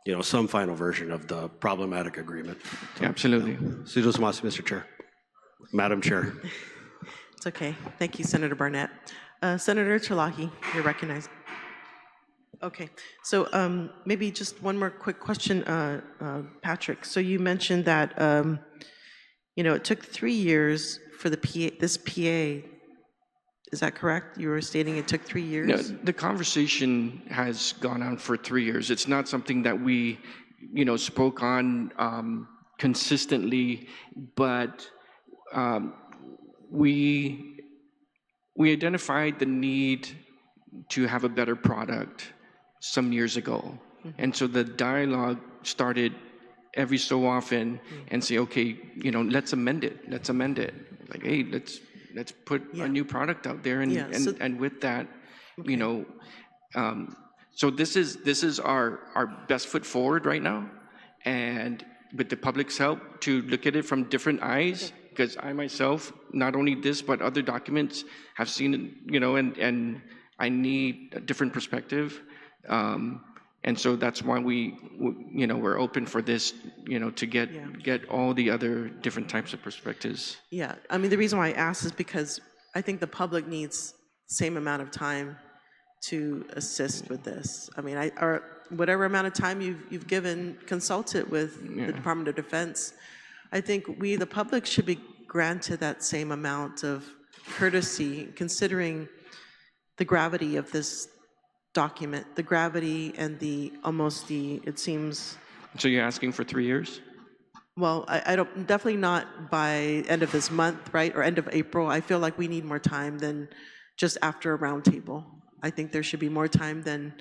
Speaker 4: you know, some final version of the problematic agreement. So,
Speaker 2: absolutely.
Speaker 4: Mr. Chair. Madam Chair.
Speaker 1: It's okay. Thank you, Senator Barnett. Senator Terlaje, you're recognized. Okay, so maybe just one more quick question, Patrick. So you mentioned that, you know, it took 3 years for this PA. Is that correct? You were stating it took 3 years?
Speaker 2: No, the conversation has gone on for 3 years. It's not something that we, you know, spoke on consistently, but we identified the need to have a better product some years ago. And so the dialogue started every so often and say, okay, let's amend it. Like, hey, let's put a new product out there. And with that, so this is our best foot forward right now. And with the public's help to look at it from different eyes, because I myself, not only this, but other documents have seen it, and I need a different perspective. And so that's why we're open for this, to get all the other different types of perspectives.
Speaker 1: Yeah, I mean, the reason why I asked is because I think the public needs the same amount of time to assist with this. I mean, or whatever amount of time you've given, consulted with the Department of Defense. I think we, the public, should be granted that same amount of courtesy, considering the gravity of this document, the gravity and it seems.
Speaker 2: So you're asking for 3 years?
Speaker 1: Well, I don't, definitely not by end of this month, right, or end of April. I feel like we need more time than just after a roundtable. I think there should be more time than,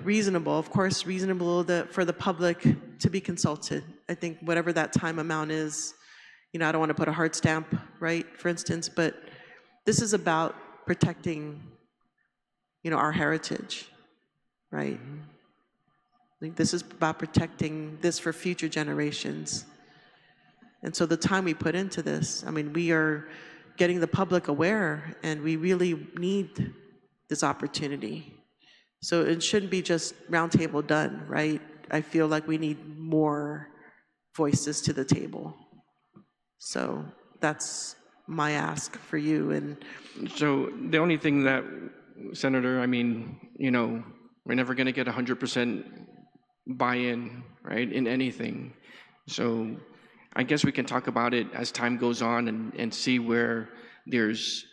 Speaker 1: reasonable, of course, reasonable for the public to be consulted. I think whatever that time amount is, I don't want to put a hard stamp, right, for instance, but this is about protecting, our heritage, right? I think this is about protecting this for future generations. And so the time we put into this, I mean, we are getting the public aware, and we really need this opportunity. So it shouldn't be just roundtable done, right? I feel like we need more voices to the table. So that's my ask for you. And
Speaker 2: so the only thing that, Senator, I mean, we're never going to get 100% buy-in, right, in anything. So I guess we can talk about it as time goes on and see where there's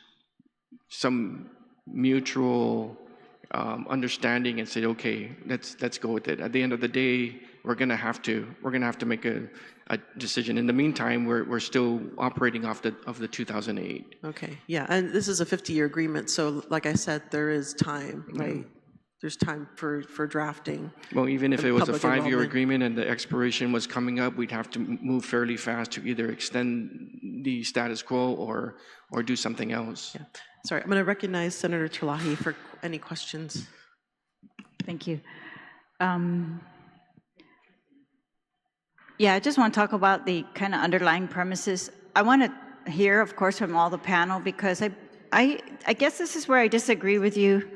Speaker 2: some mutual understanding and say, okay, let's go with it. At the end of the day, we're gonna have to make a decision. In the meantime, we're still operating off of the 2008.
Speaker 1: okay, yeah, and this is a 50-year agreement, so like I said, there is time, right? There's time for drafting.
Speaker 2: Well, even if it was a
Speaker 1: public
Speaker 2: 5-year
Speaker 1: involvement.
Speaker 2: agreement and the expiration was coming up, we'd have to move fairly fast to either extend the status quo or do something else.
Speaker 1: Yeah. Sorry, I'm going to recognize Senator Terlaje for any questions.
Speaker 5: Thank you. Yeah, I just want to talk about the kind of underlying premises. I want to hear, of course, from all the panel, because I guess this is where I disagree with you.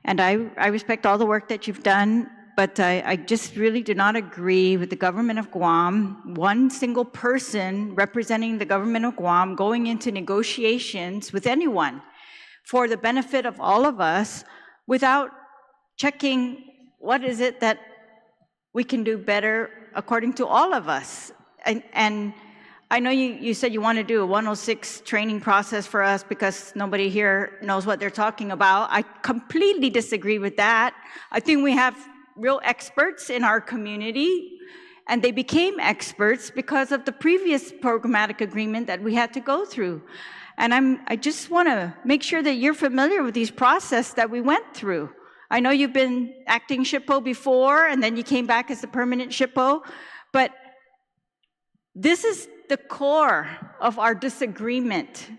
Speaker 5: And I respect all the work that you've done, but I just really do not agree with the government of Guam, one single person representing the government of Guam going into negotiations with anyone for the benefit of all of us without checking what is it that we can do better according to all of us. And I know you said you want to do a 106 training process for us because nobody here knows what they're talking about. I completely disagree with that. I think we have real experts in our community, and they became experts because of the previous programmatic agreement that we had to go through. And I just want to make sure that you're familiar with these processes that we went through. I know you've been acting SHPO before, and then you came back as a permanent SHPO, but this is the core of our disagreement.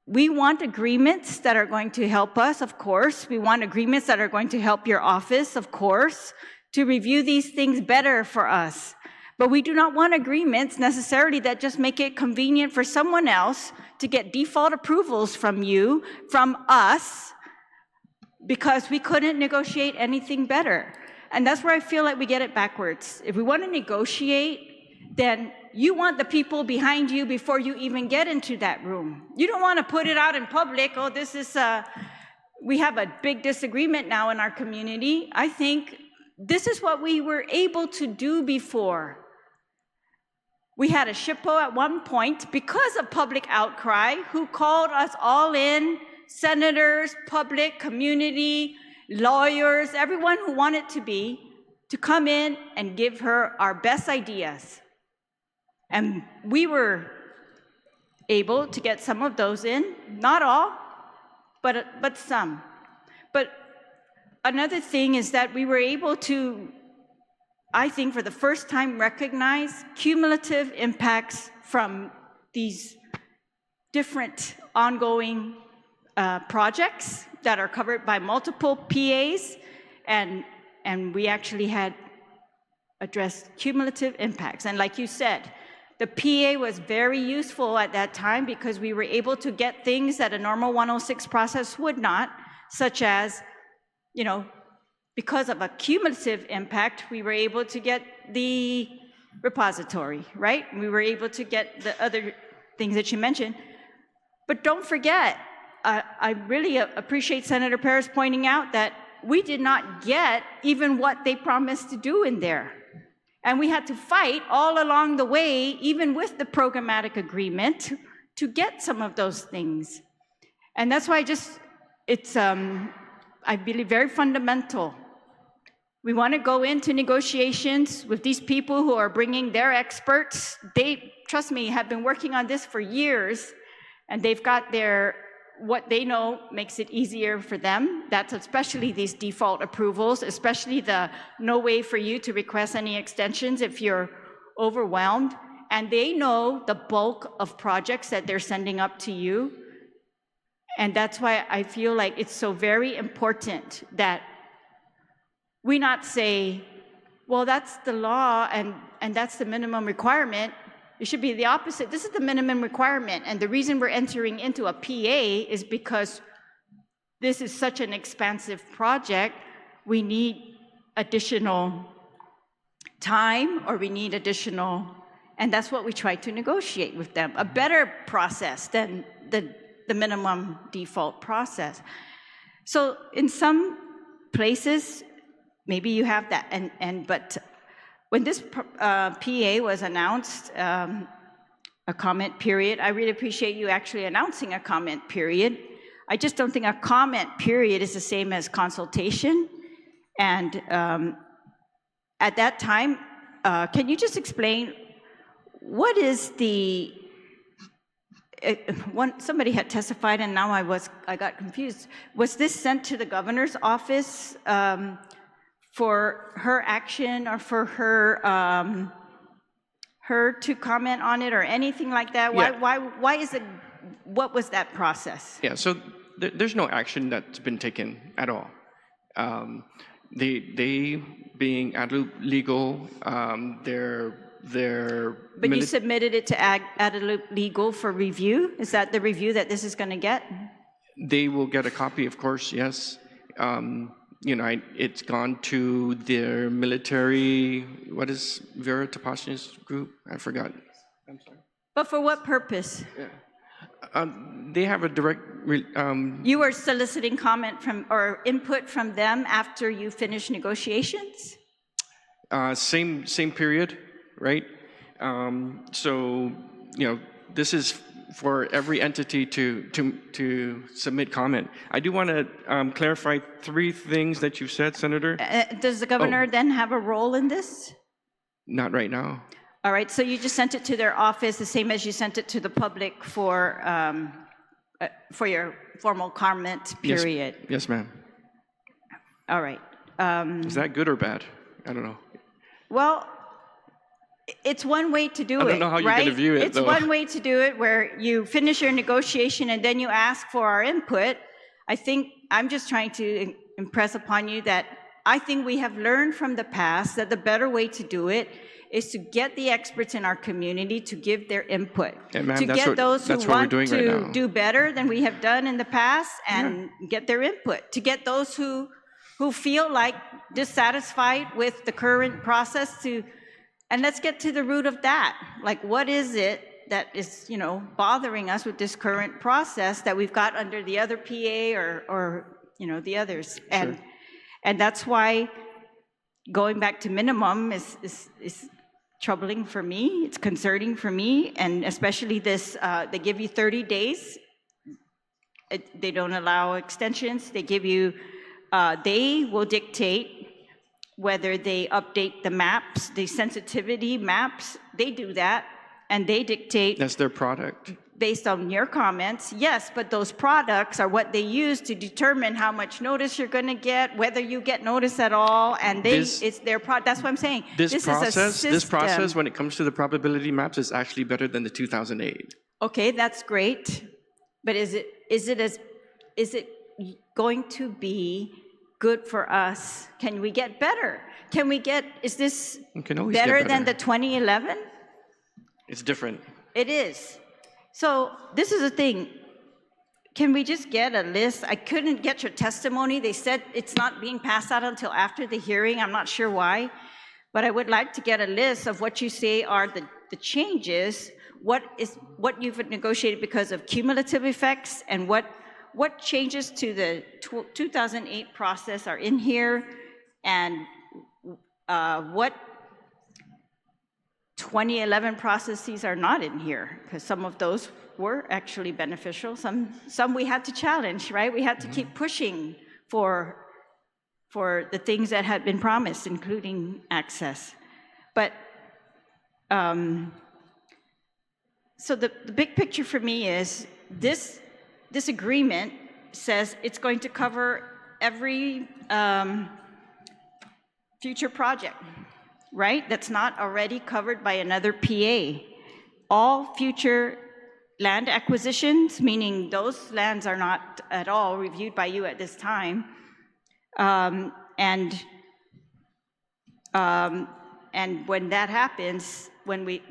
Speaker 5: We want agreements that are going to help us, of course. We want agreements that are going to help your office, of course, to review these things better for us. But we do not want agreements necessarily that just make it convenient for someone else to get default approvals from you, from us, because we couldn't negotiate anything better. And that's where I feel like we get it backwards. If we want to negotiate, then you want the people behind you before you even get into that room. You don't want to put it out in public, oh, this is, we have a big disagreement now in our community. I think this is what we were able to do before. We had a SHPO at one point because of public outcry who called us all in, senators, public, community, lawyers, everyone who wanted to be, to come in and give her our best ideas. And we were able to get some of those in, not all, but some. But another thing is that we were able to, I think for the first time, recognize cumulative impacts from these different ongoing projects that are covered by multiple PAs, and we actually had addressed cumulative impacts. And like you said, the PA was very useful at that time because we were able to get things that a normal 106 process would not, such as, you know, because of a cumulative impact, we were able to get the repository, right? We were able to get the other things that you mentioned. But don't forget, I really appreciate Senator Perez pointing out that we did not get even what they promised to do in there. And we had to fight all along the way, even with the programmatic agreement, to get some of those things. And that's why it's, I believe, very fundamental. We want to go into negotiations with these people who are bringing their experts. They, trust me, have been working on this for years, and they've got what they know makes it easier for them. That's especially these default approvals, especially the no way for you to request any extensions if you're overwhelmed. And they know the bulk of projects that they're sending up to you. And that's why I feel like it's so very important that we not say, well, that's the law and that's the minimum requirement. It should be the opposite. This is the minimum requirement. And the reason we're entering into a PA is because this is such an expansive project. We need additional time, or we need additional, and that's what we try to negotiate with them, a better process than the minimum default process. So in some places, maybe you have that, but when this PA was announced, a comment period, I really appreciate you actually announcing a comment period. I just don't think a comment period is the same as consultation. And at that time, can you just explain what is the, somebody had testified and now I got confused. Was this sent to the governor's office for her action or for her to comment on it or anything like that?
Speaker 2: Yeah.
Speaker 5: Why is it, what was that process?
Speaker 2: Yeah, so there's no action that's been taken at all. They being Adelup Legal,
Speaker 5: But you submitted it to Adelup Legal for review? Is that the review that this is going to get?
Speaker 2: They will get a copy, of course, yes. You know, it's gone to their military, what is Vera Tapashni's group? I forgot. I'm sorry.
Speaker 5: But for what purpose?
Speaker 2: Yeah. They have a direct...
Speaker 5: You were soliciting comment from, or input from them after you finished negotiations?
Speaker 2: Same period, right? So, you know, this is for every entity to submit comment. I do want to clarify 3 things that you said, Senator.
Speaker 5: Does the governor then have a role in this?
Speaker 2: Not right now.
Speaker 5: All right, so you just sent it to their office, the same as you sent it to the public for your formal comment period?
Speaker 2: Yes, ma'am.
Speaker 5: All right.
Speaker 2: Is that good or bad? I don't know.
Speaker 5: Well, it's one way to do it,
Speaker 2: I don't know how you're going to view it,
Speaker 5: It's
Speaker 2: though.
Speaker 5: one way to do it where you finish your negotiation and then you ask for our input. I think I'm just trying to impress upon you that I think we have learned from the past that the better way to do it is to get the experts in our community to give their input.
Speaker 2: Yeah, ma'am,
Speaker 5: to
Speaker 2: that's
Speaker 5: get
Speaker 2: what-
Speaker 5: those who
Speaker 2: that's what we're
Speaker 5: want
Speaker 2: doing right
Speaker 5: to
Speaker 2: now.
Speaker 5: do better than we have done in the past and get their input. To get those who feel like dissatisfied with the current process and let's get to the root of that. Like, what is it that is, you know, bothering us with this current process that we've got under the other PA or you know, the others?
Speaker 2: Sure.
Speaker 5: And that's why going back to minimum is troubling for me. It's concerning for me, and especially this, they give you 30 days. They don't allow extensions. They give you, they will dictate whether they update the maps, the sensitivity maps, they do that, and they dictate
Speaker 2: That's their product.
Speaker 5: based on your comments, yes, but those products are what they use to determine how much notice you're going to get, whether you get notice at all, and it's their product. That's what I'm saying.
Speaker 2: This
Speaker 5: is a
Speaker 2: process,
Speaker 5: system.
Speaker 2: when it comes to the probability maps, is actually better than the 2008.
Speaker 5: Okay, that's great, but is it going to be good for us? Can we get better? Is this
Speaker 2: You can always get
Speaker 5: better than the 2011?
Speaker 2: It's different.
Speaker 5: It is. So this is the thing. Can we just get a list? I couldn't get your testimony. They said it's not being passed out until after the hearing. I'm not sure why, but I would like to get a list of what you say are the changes, what you've negotiated because of cumulative effects, and what changes to the 2008 process are in here, and what 2011 processes are not in here, because some of those were actually beneficial. Some we had to challenge, right? We had to keep pushing for the things that had been promised, including access. But so the big picture for me is this agreement says it's going to cover every future project, right? That's not already covered by another PA. All future land acquisitions, meaning those lands are not at all reviewed by you at this time, and when that happens,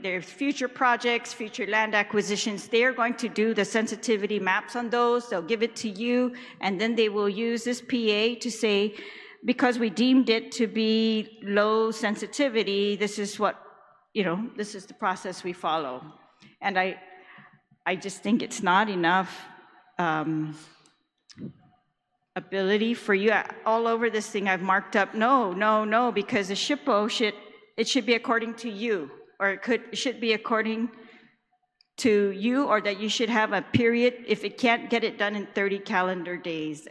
Speaker 5: there's future projects, future land acquisitions, they're going to do the sensitivity maps on those, they'll give it to you, and then they will use this PA to say, because we deemed it to be low sensitivity, this is this is the process we follow. And I just think it's not enough ability for you. All over this thing I've marked up, no, because the SHPO should be according to you, or it should be according to you, or that you should have a period if it can't get it done in 30 calendar days.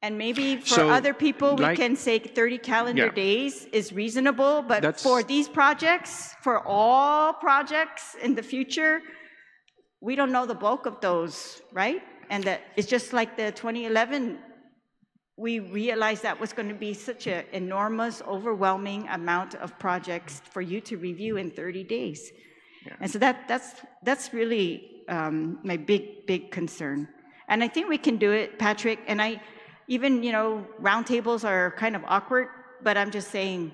Speaker 5: And maybe for other people, we can say 30 calendar days is reasonable, but for these projects, for all projects in the future, we don't know the bulk of those, right? And that it's just like the 2011, we realized that was going to be such an enormous, overwhelming amount of projects for you to review in 30 days. Yeah. And so that's really my big concern. And I think we can do it, Patrick, and even, roundtables are kind of awkward, but I'm just saying,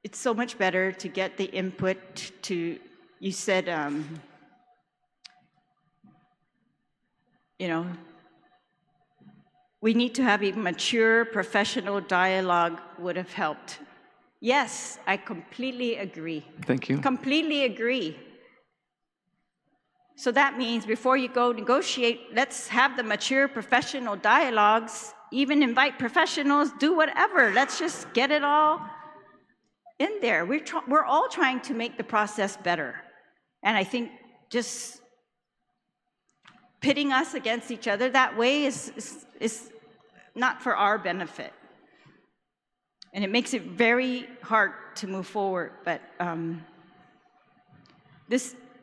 Speaker 5: it's so much better to get the input to, you said, we need to have a mature professional dialogue would have helped. Yes, I completely agree.
Speaker 2: Thank you.
Speaker 5: Completely agree. So that means before you go negotiate, let's have the mature professional dialogues, even invite professionals, do whatever. Let's just get it all in there. We're all trying to make the process better. And I think just pitting us against each other that way is not for our benefit. And it makes it very hard to move forward. But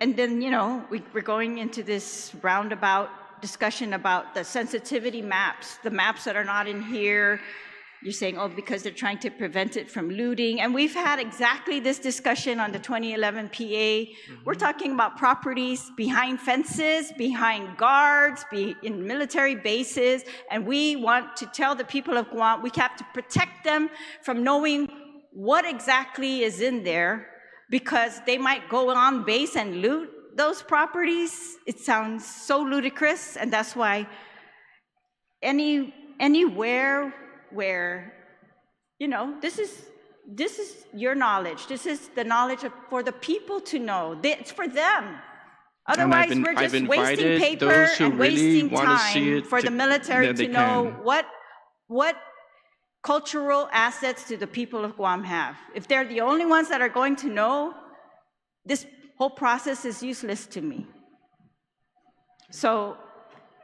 Speaker 5: and then, we're going into this roundabout discussion about the sensitivity maps, the maps that are not in here. You're saying, because they're trying to prevent it from looting. And we've had exactly this discussion on the 2011 PA. Mm-hmm. We're talking about properties behind fences, behind guards, in military bases. And we want to tell the people of Guam, we have to protect them from knowing what exactly is in there, because they might go on base and loot those properties. It sounds so ludicrous, and that's why anywhere where, this is your knowledge. This is the knowledge for the people to know. It's for them. Otherwise, we're just wasting paper and wasting time for the military to know what cultural assets do the people of Guam have. If they're the only ones that are going to know, this whole process is useless to me. So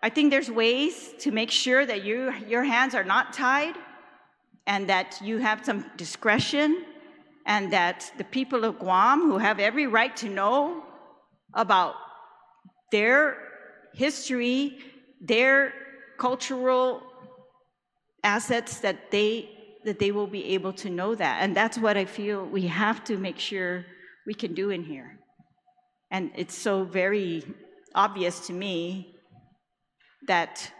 Speaker 5: I think there's ways to make sure that your hands are not tied and that you have some discretion, and that the people of Guam, who have every right to know about their history, their cultural assets, that they will be able to know that. And that's what I feel we have to make sure we can do in here. And it's so very obvious to me that,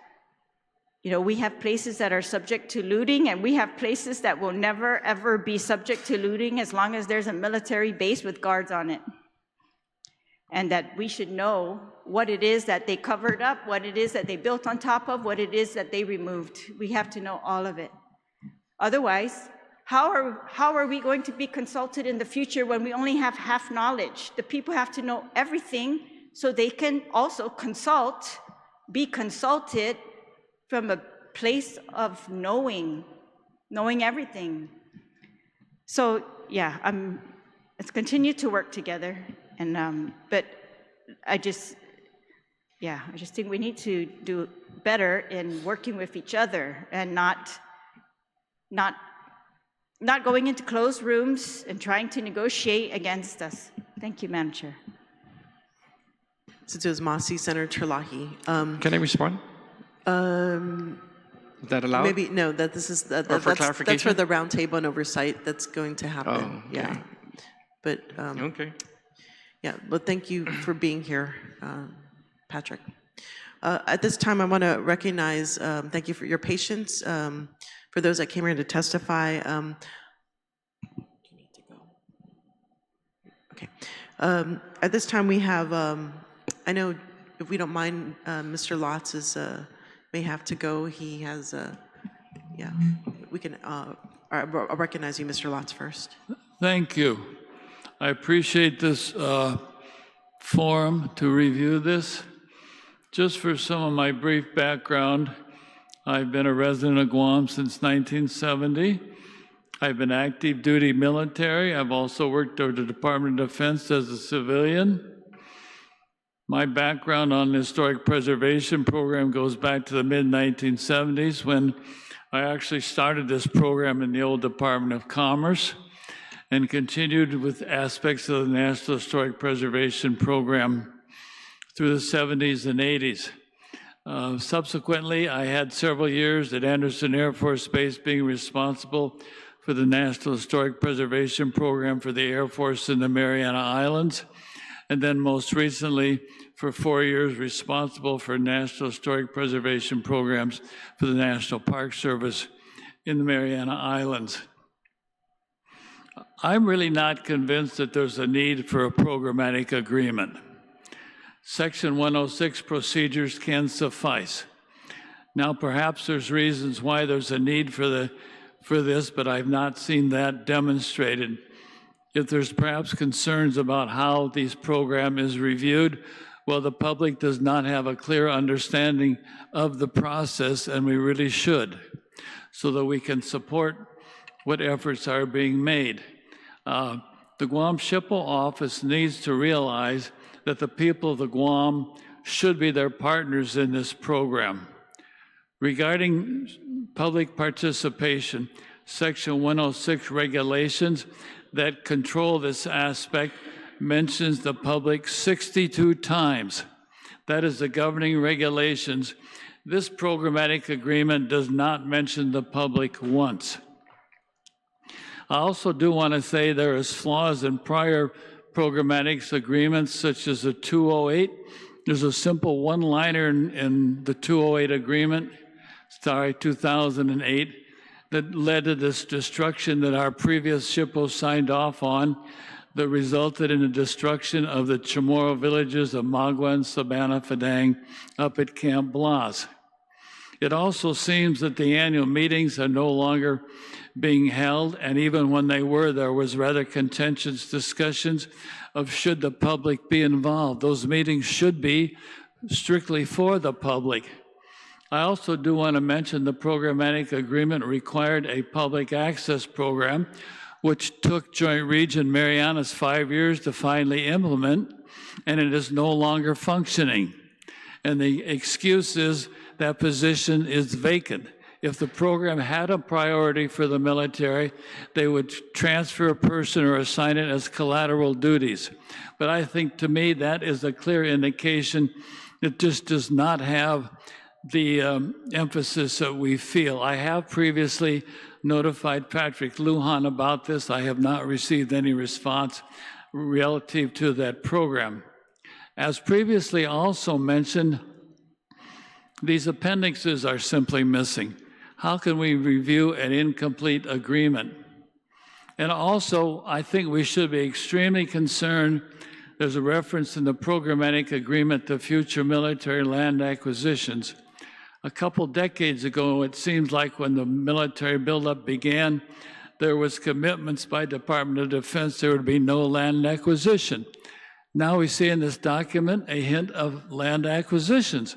Speaker 5: you know, we have places that are subject to looting, and we have places that will never, ever be subject to looting as long as there's a military base with guards on it. And that we should know what it is that they covered up, what it is that they built on top of, what it is that they removed. We have to know all of it. Otherwise, how are we going to be consulted in the future when we only have half knowledge? The people have to know everything so they can also be consulted from a place of knowing everything. So yeah, let's continue to work together. And but I just think we need to do better in working with each other and not going into closed rooms and trying to negotiate against us. Thank you, Madam Chair.
Speaker 1: Since it was Masi, Senator Terlaje.
Speaker 2: Can I respond? Is that allowed?
Speaker 1: Maybe, no, that this is,
Speaker 2: for
Speaker 1: that's
Speaker 2: clarification?
Speaker 1: for the roundtable and oversight that's going to happen.
Speaker 2: Oh, okay.
Speaker 1: Yeah. But,
Speaker 2: Okay.
Speaker 1: yeah, well, thank you for being here, Patrick. At this time, I want to recognize, thank you for your patience. For those that came here to testify, you need to go. Okay. At this time, we have, I know if we don't mind, Mr. Lotz may have to go. He has, yeah, we can, I'll recognize you, Mr. Lotz, first.
Speaker 6: Thank you. I appreciate this forum to review this. Just for some of my brief background, I've been a resident of Guam since 1970. I've been active duty military. I've also worked for the Department of Defense as a civilian. My background on the historic preservation program goes back to the mid-1970s when I actually started this program in the old Department of Commerce and continued with aspects of the National Historic Preservation Program through the 70s and 80s. Subsequently, I had several years at Anderson Air Force Base being responsible for the National Historic Preservation Program for the Air Force in the Mariana Islands, and then most recently for 4 years responsible for National Historic Preservation Programs for the National Park Service in the Mariana Islands. I'm really not convinced that there's a need for a programmatic agreement. Section 106 procedures can suffice. Now, perhaps there's reasons why there's a need for this, but I've not seen that demonstrated. If there's perhaps concerns about how this program is reviewed, well, the public does not have a clear understanding of the process, and we really should, so that we can support what efforts are being made. The Guam SHPO office needs to realize that the people of the Guam should be their partners in this program. Regarding public participation, Section 106 regulations that control this aspect mentions the public 62 times. That is the governing regulations. This programmatic agreement does not mention the public once. I also do want to say there is flaws in prior programmatic agreements, such as the 208. There's a simple one-liner in the 208 agreement, 2008, that led to this destruction that our previous SHPO signed off on, that resulted in the destruction of the CHamoru villages of Magua and Sabina Flores up at Camp Blas. It also seems that the annual meetings are no longer being held, and even when they were, there was rather contentious discussions of should the public be involved. Those meetings should be strictly for the public. I also do want to mention the programmatic agreement required a public access program, which took Joint Region Marianas 5 years to finally implement, and it is no longer functioning. And the excuse is that position is vacant. If the program had a priority for the military, they would transfer a person or assign it as collateral duties. But I think, to me, that is a clear indication it just does not have the emphasis that we feel. I have previously notified Patrick Lujan about this. I have not received any response relative to that program. As previously also mentioned, these appendixes are simply missing. How can we review an incomplete agreement? And also, I think we should be extremely concerned. There's a reference in the Programmatic Agreement to future military land acquisitions. A couple decades ago, it seems like when the military buildup began, there was commitments by Department of Defense there would be no land acquisition. Now we see in this document a hint of land acquisitions.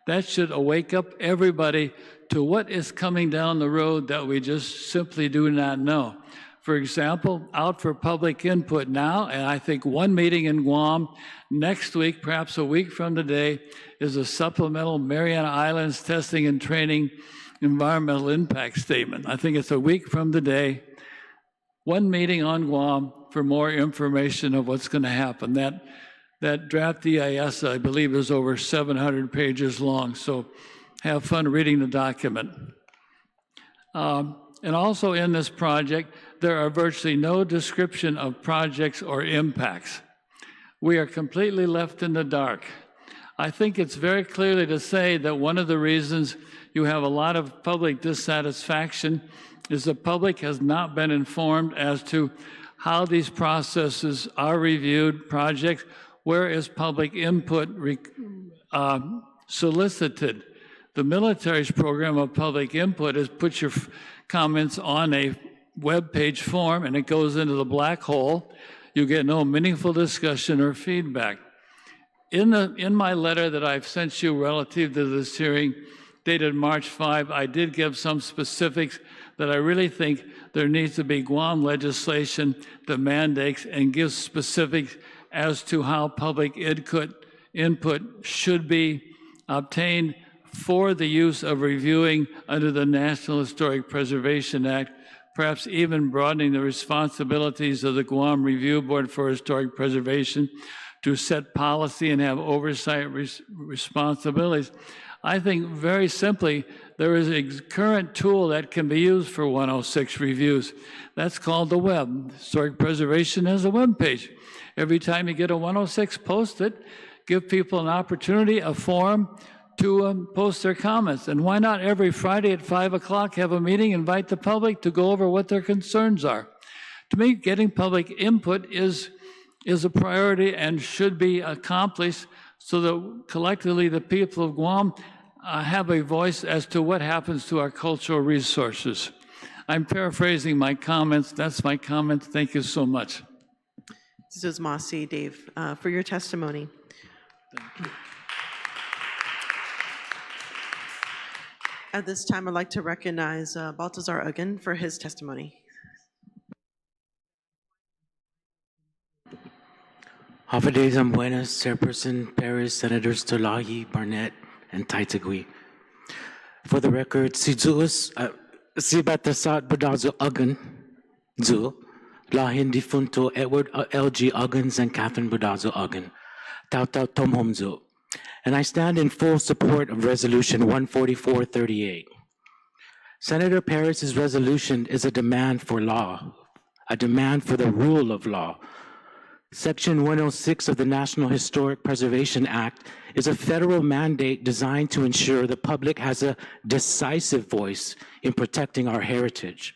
Speaker 6: That should wake up everybody to what is coming down the road that we just simply do not know. For example, out for public input now, and I think one meeting in Guam next week, perhaps a week from today, is a supplemental Mariana Islands testing and training environmental impact statement. I think it's a week from today. One meeting on Guam for more information of what's going to happen. That draft EIS, I believe, is over 700 pages long, so have fun reading the document. And also in this project, there are virtually no description of projects or impacts. We are completely left in the dark. I think it's very clearly to say that one of the reasons you have a lot of public dissatisfaction is the public has not been informed as to how these processes are reviewed, projects, where is public input solicited. The military's program of public input is put your comments on a web page form and it goes into the black hole. You get no meaningful discussion or feedback. In my letter that I've sent you relative to this hearing, dated March 5, I did give some specifics that I really think there needs to be Guam legislation that mandates and gives specifics as to how public input should be obtained for the use of reviewing under the National Historic Preservation Act, perhaps even broadening the responsibilities of the Guam Review Board for Historic Preservation to set policy and have oversight responsibilities. I think very simply, there is a current tool that can be used for 106 reviews. That's called the web. Historic Preservation has a web page. Every time you get a 106, post it, give people an opportunity, a forum to post their comments. And why not every Friday at 5 o'clock have a meeting, invite the public to go over what their concerns are? To me, getting public input is a priority and should be accomplished so that collectively the people of Guam have a voice as to what happens to our cultural resources. I'm paraphrasing my comments. That's my comment. Thank you so much.
Speaker 1: This is Mossy, Dave, for your testimony.
Speaker 6: Thank you.
Speaker 1: At this time, I'd like to recognize Baltazar Uggan for his testimony.
Speaker 7: Holidays and buenas, Chairperson Perez, Senators Terlaje, Barnett, and Taitague. For the record, si Batasat Badazo Uggan, Zu, Lahin Difunto Edward L.G. Uggans and Catherine Badazo Uggan, Tautau Tomhomzu. And I stand in full support of Resolution 14438. Senator Perez's resolution is a demand for law, a demand for the rule of law. Section 106 of the National Historic Preservation Act is a federal mandate designed to ensure the public has a decisive voice in protecting our heritage.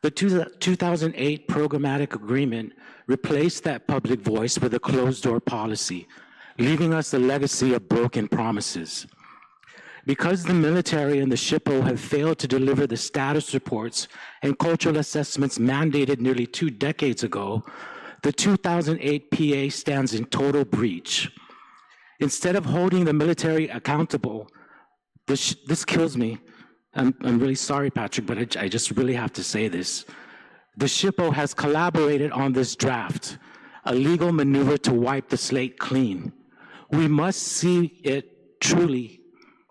Speaker 7: The 2008 Programmatic Agreement replaced that public voice with a closed-door policy, leaving us a legacy of broken promises. Because the military and the SHPO have failed to deliver the status reports and cultural assessments mandated nearly 2 decades ago, the 2008 PA stands in total breach. Instead of holding the military accountable, this kills me. I'm really sorry, Patrick, but I just really have to say this. The SHPO has collaborated on this draft, a legal maneuver to wipe the slate clean. We must see it truly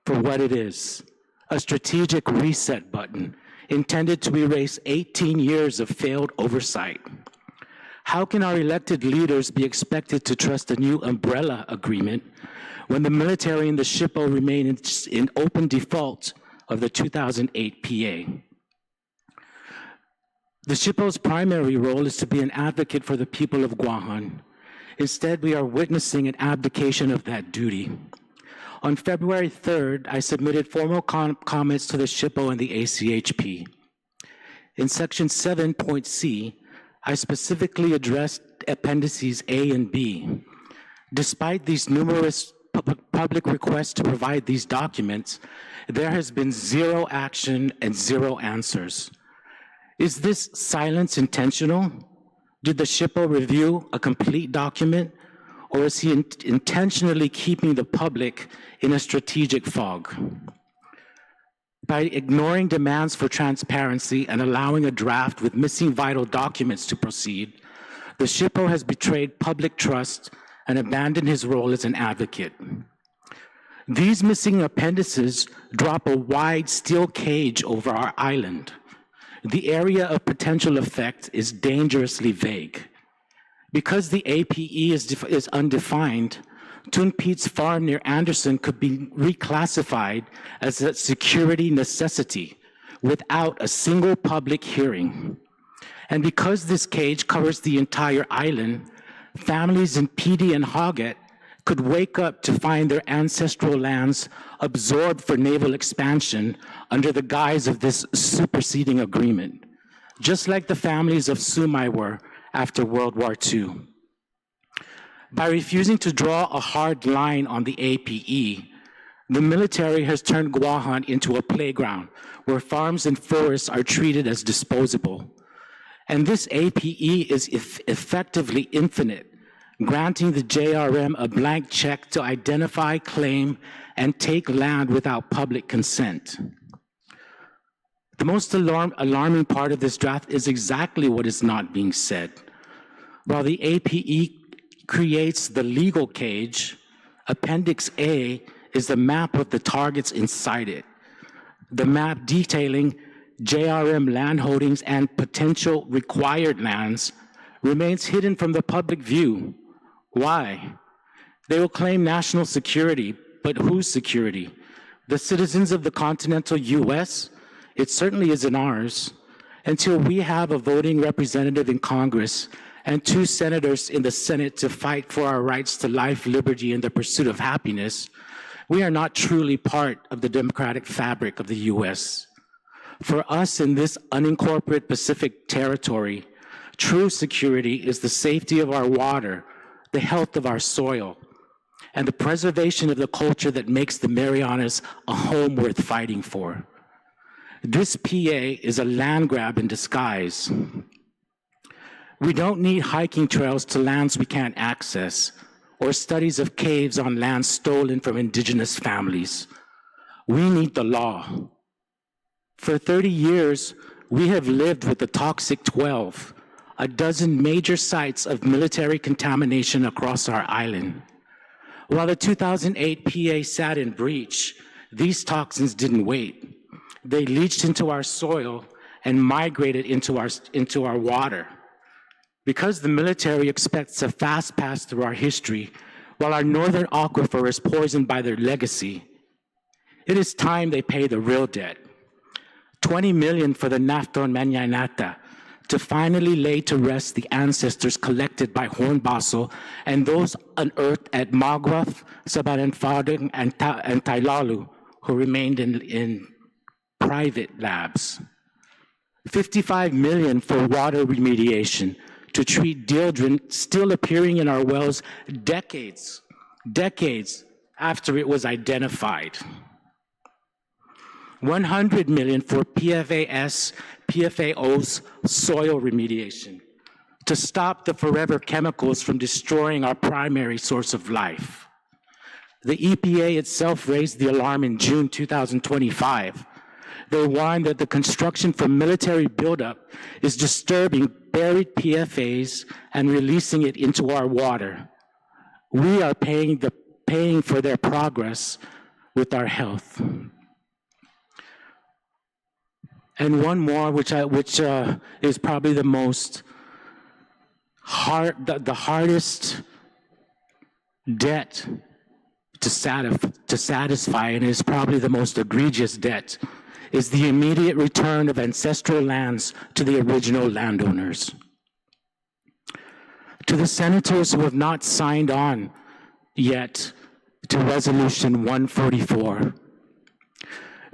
Speaker 7: for what it is, a strategic reset button intended to erase 18 years of failed oversight. How can our elected leaders be expected to trust a new umbrella agreement when the military and the SHPO remain in open default of the 2008 PA? The SHPO's primary role is to be an advocate for the people of Guahan. Instead, we are witnessing an abdication of that duty. On February 3rd, I submitted formal comments to the SHPO and the ACHP. In Section 7.c, I specifically addressed Appendices A and B. Despite these numerous public requests to provide these documents, there has been zero action and zero answers. Is this silence intentional? Did the SHPO review a complete document, or is he intentionally keeping the public in a strategic fog? By ignoring demands for transparency and allowing a draft with missing vital documents to proceed, the SHPO has betrayed public trust and abandoned his role as an advocate. These missing appendices drop a wide steel cage over our island. The area of potential effect is dangerously vague. Because the APE is undefined, Tun Pete's farm near Anderson could be reclassified as a security necessity without a single public hearing. And because this cage covers the entire island, families in PD and Hoggett could wake up to find their ancestral lands absorbed for naval expansion under the guise of this superseding agreement, just like the families of Sumai were after World War II. By refusing to draw a hard line on the APE, the military has turned Guahan into a playground where farms and forests are treated as disposable. And this APE is effectively infinite, granting the JRM a blank check to identify, claim, and take land without public consent. The most alarming part of this draft is exactly what is not being said. While the APE creates the legal cage, Appendix A is the map of the targets inside it. The map detailing JRM land holdings and potential required lands remains hidden from the public view. Why? They will claim national security, but whose security? The citizens of the continental US? It certainly isn't ours. Until we have a voting representative in Congress and 2 senators in the Senate to fight for our rights to life, liberty, and the pursuit of happiness, we are not truly part of the democratic fabric of the US. For us in this unincorporated Pacific territory, true security is the safety of our water, the health of our soil, and the preservation of the culture that makes the Marianas a home worth fighting for. This PA is a land grab in disguise. We don't need hiking trails to lands we can't access, or studies of caves on lands stolen from indigenous families. We need the law. For 30 years, we have lived with the Toxic 12, a dozen major sites of military contamination across our island. While the 2008 PA sat in breach, these toxins didn't wait. They leached into our soil and migrated into our water. Because the military expects a fast pass through our history, while our northern aquifer is poisoned by their legacy, it is time they pay the real debt. $20 million for the Nafton Manyanata to finally lay to rest the ancestors collected by Hornbasso and those unearthed at Magwaf, Sabaranfading, and Tailalu, who remained in private labs. $55 million for water remediation to treat dieldrin still appearing in our wells decades after it was identified. $100 million for PFAO's soil remediation to stop the forever chemicals from destroying our primary source of life. The EPA itself raised the alarm in June 2025. They warned that the construction for military buildup is disturbing buried PFAs and releasing it into our water. We are paying for their progress with our health. And one more, which is probably the most the hardest debt to satisfy, and is probably the most egregious debt, is the immediate return of ancestral lands to the original landowners. To the senators who have not signed on yet to Resolution 144,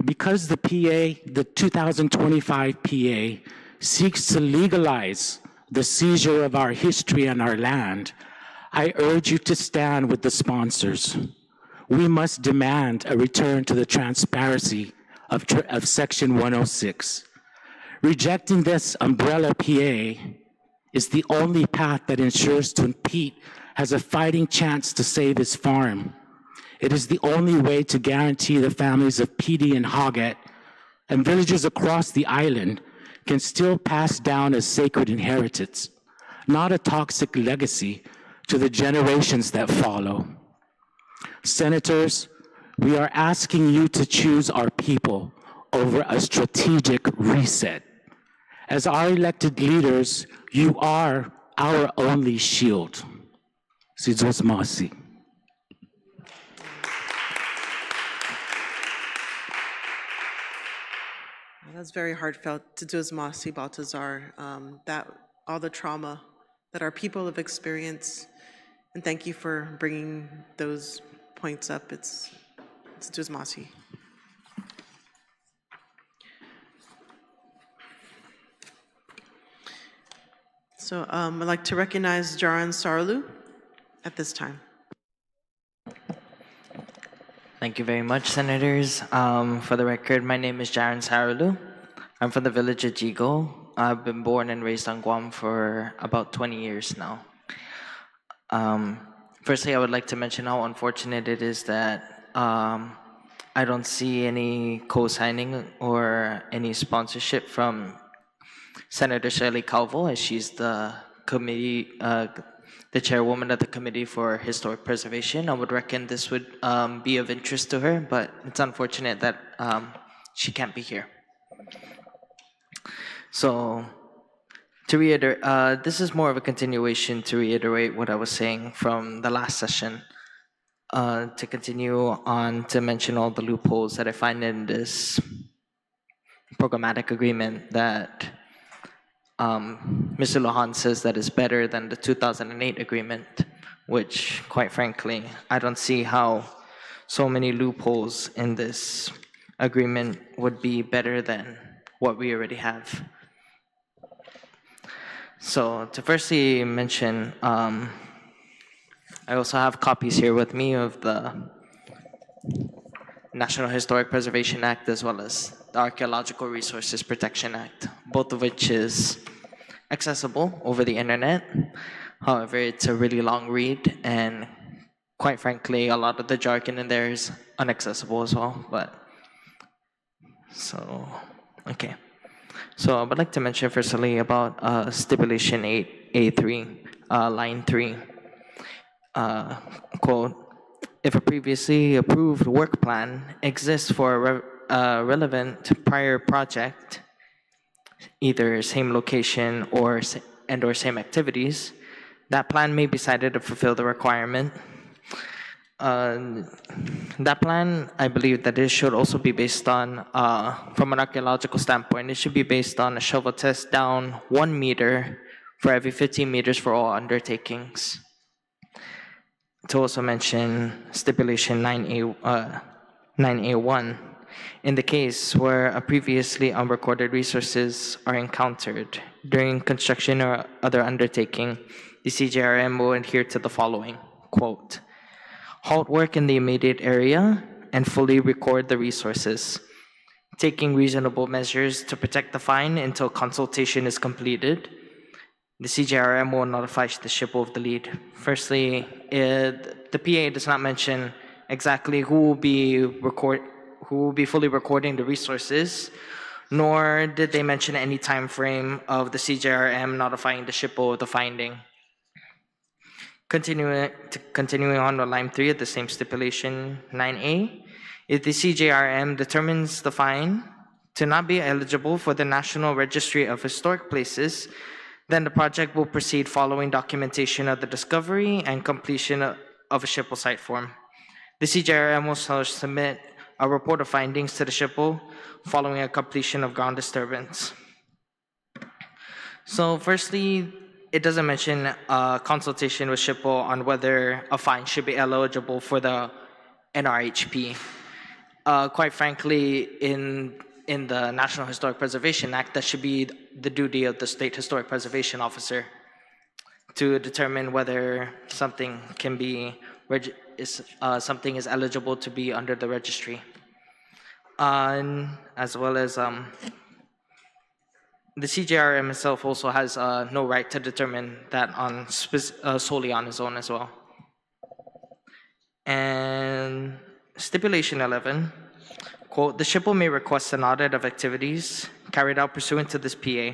Speaker 7: because the PA, the 2025 PA, seeks to legalize the seizure of our history and our land, I urge you to stand with the sponsors. We must demand a return to the transparency of Section 106. Rejecting this umbrella PA is the only path that ensures Twin Pete has a fighting chance to save his farm. It is the only way to guarantee the families of Petey and Hoggett and villages across the island can still pass down a sacred inheritance, not a toxic legacy to the generations that follow. Senators, we are asking you to choose our people over a strategic reset. As our elected leaders, you are our only shield. Sidros Masi.
Speaker 1: That's very heartfelt to Masi Baltazar, that all the trauma that our people have experienced, and thank you for bringing those points up. It's Masi. So I'd like to recognize Jaran Sarlu at this time.
Speaker 8: Thank you very much, Senators. For the record, my name is Jaran Sarulu. I'm from the village of Jigo. I've been born and raised on Guam for about 20 years now. Firstly, I would like to mention how unfortunate it is that I don't see any co-signing or any sponsorship from Senator Shirley Calvo, as she's the committee, the chairwoman of the Committee for Historic Preservation. I would reckon this would be of interest to her, but it's unfortunate that she can't be here. So, to reiterate, this is more of a continuation to reiterate what I was saying from the last session. To continue on to mention all the loopholes that I find in this programmatic agreement that Mr. Lujan says that is better than the 2008 agreement, which, quite frankly, I don't see how so many loopholes in this agreement would be better than what we already have. So, to firstly mention, I also have copies here with me of the National Historic Preservation Act as well as the Archaeological Resources Protection Act, both of which is accessible over the internet. However, it's a really long read, and quite frankly, a lot of the jargon in there is inaccessible as well. But so, okay. So I would like to mention firstly about stipulation 8A3, line 3. Quote, if a previously approved work plan exists for a relevant prior project, either same location or same activities, that plan may be cited to fulfill the requirement. That plan, I believe that it should also be based on, from an archaeological standpoint, it should be based on a shovel test down 1 meter for every 15 meters for all undertakings. To also mention stipulation 9A1, in the case where a previously unrecorded resources are encountered during construction or other undertaking, the CJRM will adhere to the following, quote, halt work in the immediate area and fully record the resources, taking reasonable measures to protect the find until consultation is completed. The CJRM will notify the SHPO of the lead. Firstly, the PA does not mention exactly who will be fully recording the resources, nor did they mention any time frame of the CJRM notifying the SHPO of the finding. Continuing on to line 3 of the same stipulation 9A, if the CJRM determines the fine to not be eligible for the National Registry of Historic Places, then the project will proceed following documentation of the discovery and completion of a SHPO site form. The CJRM will submit a report of findings to the SHPO following a completion of ground disturbance. So firstly, it doesn't mention consultation with SHPO on whether a fine should be eligible for the NRHP. Quite frankly, in the National Historic Preservation Act, that should be the duty of the State Historic Preservation Officer to determine whether something can be something is eligible to be under the registry, as well as the CJRM itself also has no right to determine that solely on its own as well. And stipulation 11, quote, the SHPO may request an audit of activities carried out pursuant to this PA.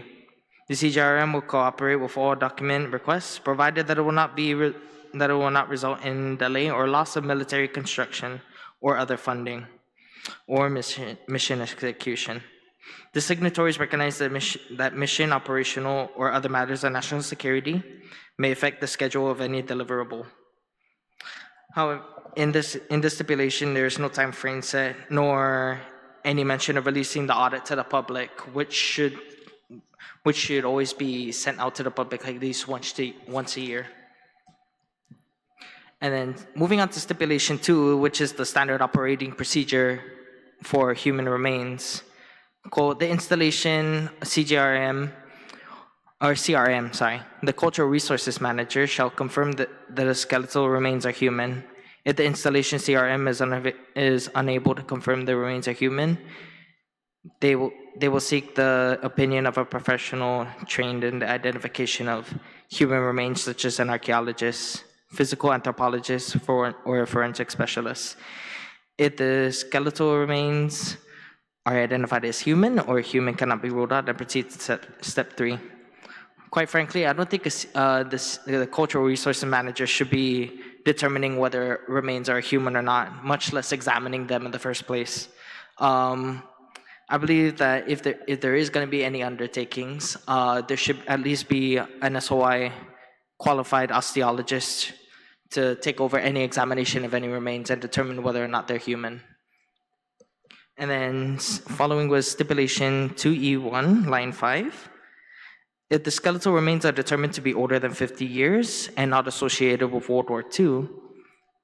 Speaker 8: The CJRM will cooperate with all document requests, provided that it will not result in delay or loss of military construction or other funding or mission execution. The signatories recognize that mission, operational, or other matters of national security may affect the schedule of any deliverable. However, in this stipulation, there is no time frame set, nor any mention of releasing the audit to the public, which should always be sent out to the public at least once a year. And then moving on to stipulation 2, which is the standard operating procedure for human remains. Quote, the installation CRM, the Cultural Resources Manager shall confirm that the skeletal remains are human. If the installation CRM is unable to confirm the remains are human, they will seek the opinion of a professional trained in the identification of human remains, such as an archaeologist, physical anthropologist, or a forensic specialist. If the skeletal remains are identified as human or human cannot be ruled out, then proceed to step 3. Quite frankly, I don't think the Cultural Resources Manager should be determining whether remains are human or not, much less examining them in the first place. I believe that if there is going to be any undertakings, there should at least be an SOI qualified osteologist to take over any examination of any remains and determine whether or not they're human. And then following was stipulation 2E1, line 5. If the skeletal remains are determined to be older than 50 years and not associated with World War II,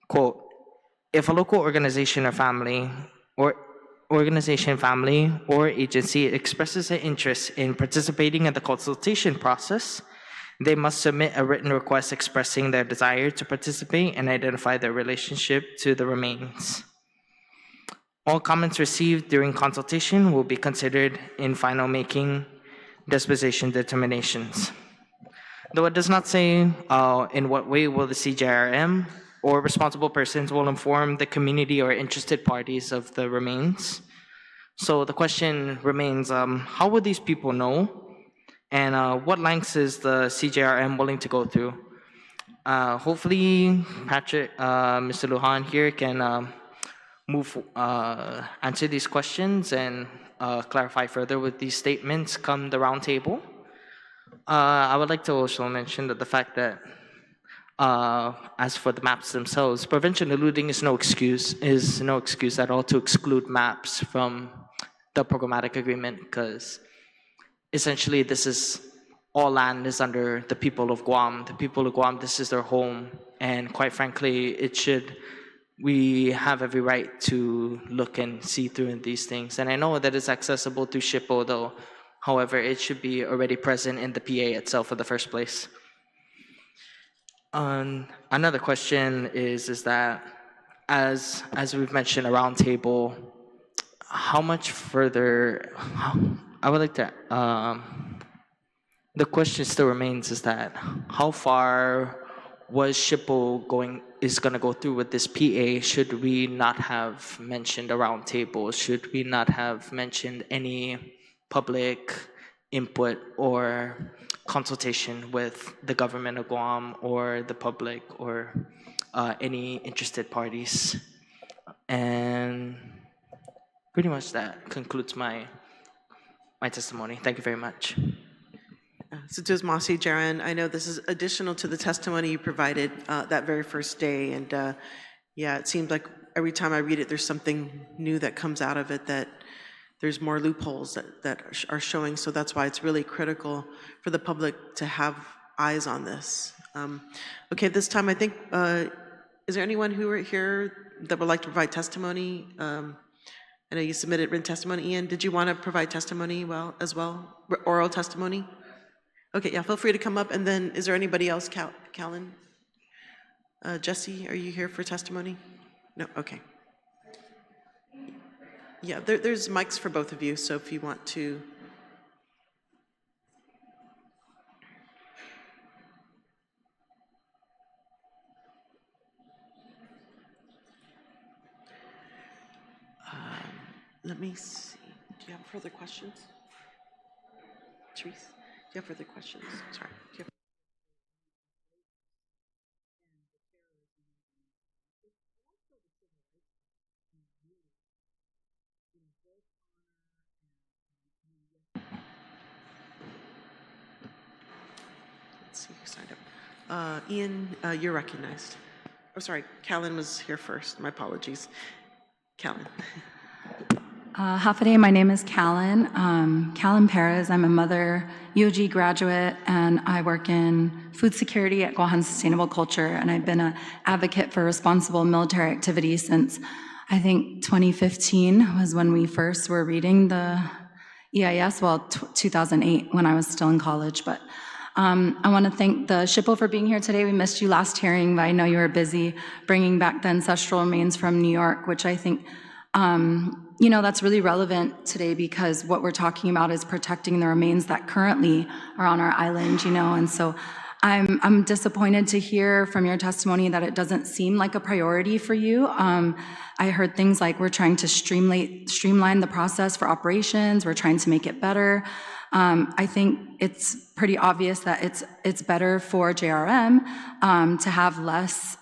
Speaker 8: quote, if a local organization or family or agency expresses an interest in participating in the consultation process, they must submit a written request expressing their desire to participate and identify their relationship to the remains. All comments received during consultation will be considered in final making disposition determinations. Though it does not say in what way will the CJRM or responsible persons will inform the community or interested parties of the remains. So the question remains, how would these people know? And what lengths is the CJRM willing to go through? Hopefully, Patrick, Mr. Lujan here can answer these questions and clarify further with these statements come the round table. I would like to also mention that the fact that as for the maps themselves, prevention eluding is no excuse at all to exclude maps from the programmatic agreement, because essentially this is all land is under the people of Guam. The people of Guam, this is their home, and quite frankly, we have every right to look and see through these things. And I know that it's accessible through SHPO though. However, it should be already present in the PA itself in the first place. Another question is that, as we've mentioned, a round table, how much further, I would like to, the question still remains is that, how far was SHPO is going to go through with this PA? Should we not have mentioned a round table? Should we not have mentioned any public input or consultation with the government of Guam or the public or any interested parties. And pretty much that concludes my testimony. Thank you very much.
Speaker 1: So Masi Jaran, I know this is additional to the testimony you provided that very first day, and yeah, it seems like every time I read it, there's something new that comes out of it, that there's more loopholes that are showing, so that's why it's really critical for the public to have eyes on this. Okay, this time I think, is there anyone who are here that would like to provide testimony? I know you submitted written testimony. Ian, did you want to provide testimony as well? Oral testimony? Okay, yeah, feel free to come up. And then is there anybody else, Callan? Jesse, are you here for testimony? No, okay. Yeah, there's mics for both of you, so if you want to. Let me see. Do you have further questions? Therese, do you have further questions? Sorry. Do you have Let's see who signed up. Ian, you're recognized. Oh, sorry, Callan was here first. My apologies. Callan.
Speaker 9: Hafaday, my name is Callan. Callan Perez. I'm a mother, UOG graduate, and I work in food security at Guahan Sustainable Culture, and I've been an advocate for responsible military activities since, I think, 2015 was when we first were reading the EIS, well, 2008 when I was still in college, but I want to thank the SHPO for being here today. We missed you last hearing, but I know you were busy bringing back the ancestral remains from New York, which I think that's really relevant today because what we're talking about is protecting the remains that currently are on our island, and so I'm disappointed to hear from your testimony that it doesn't seem like a priority for you. I heard things like we're trying to streamline the process for operations, we're trying to make it better. I think it's pretty obvious that it's better for JRM to have less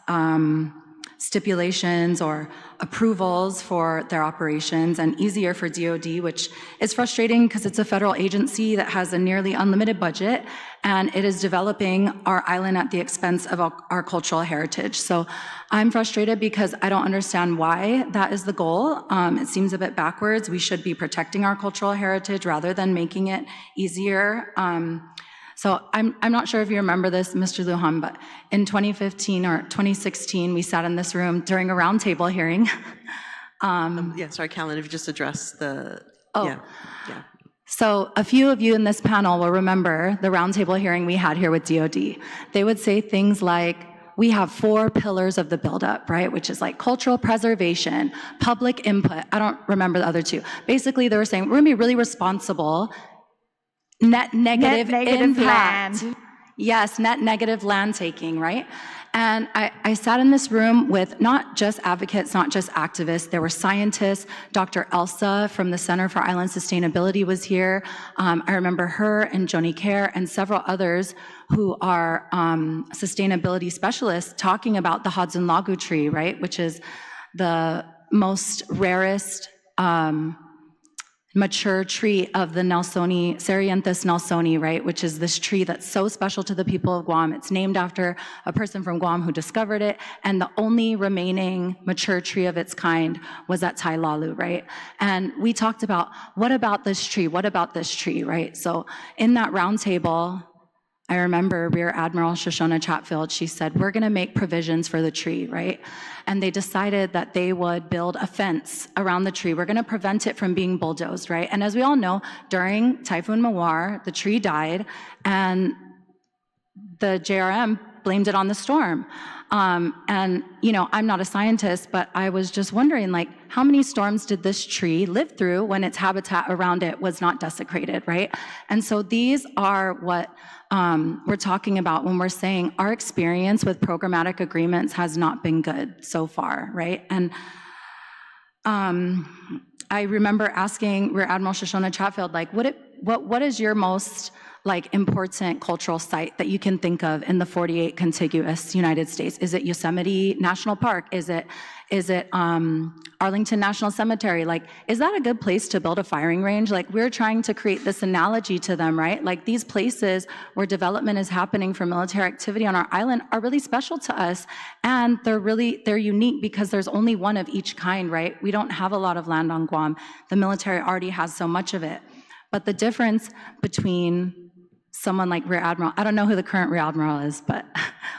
Speaker 9: stipulations or approvals for their operations and easier for DoD, which is frustrating because it's a federal agency that has a nearly unlimited budget and it is developing our island at the expense of our cultural heritage. So I'm frustrated because I don't understand why that is the goal. It seems a bit backwards. We should be protecting our cultural heritage rather than making it easier. So I'm not sure if you remember this, Mr. Lujan, but in 2015 or 2016, we sat in this room during a roundtable hearing.
Speaker 1: Yeah, sorry, Callan, if you just address the, yeah.
Speaker 9: So a few of you in this panel will remember the roundtable hearing we had here with DoD. They would say things like, we have 4 pillars of the buildup, right? Which is like cultural preservation, public input. I don't remember the other 2. Basically, they were saying, we're gonna be really responsible. Net negative impact.
Speaker 5: Land.
Speaker 9: Yes, net negative land taking, right? And I sat in this room with not just advocates, not just activists, there were scientists. Dr. Elsa from the Center for Island Sustainability was here. I remember her and Joni Kerr and several others who are sustainability specialists talking about the Hudson Lagu tree, right? Which is the most rarest mature tree of the Nelsoni, Cerianthus nelsoni, right, which is this tree that's so special to the people of Guam. It's named after a person from Guam who discovered it, and the only remaining mature tree of its kind was at Taitague, right? And we talked about, what about this tree? What about this tree, right? So in that roundtable, I remember Rear Admiral Shoshona Chatfield, she said, we're gonna make provisions for the tree, right? And they decided that they would build a fence around the tree. We're gonna prevent it from being bulldozed, right? And as we all know, during Typhoon Mawar, the tree died and the JRM blamed it on the storm. And I'm not a scientist, but I was just wondering, like, how many storms did this tree live through when its habitat around it was not desecrated, right? And so these are what we're talking about when we're saying our experience with programmatic agreements has not been good so far, right? And I remember asking Rear Admiral Shoshona Chatfield, like, would it what is your most like important cultural site that you can think of in the 48 contiguous United States? Is it Yosemite National Park? Is it Arlington National Cemetery? Like, is that a good place to build a firing range? Like, we're trying to create this analogy to them, right? Like, these places where development is happening for military activity on our island are really special to us, and they're unique because there's only one of each kind, right? We don't have a lot of land on Guam. The military already has so much of it. But the difference between someone like Rear Admiral, I don't know who the current Rear Admiral is, but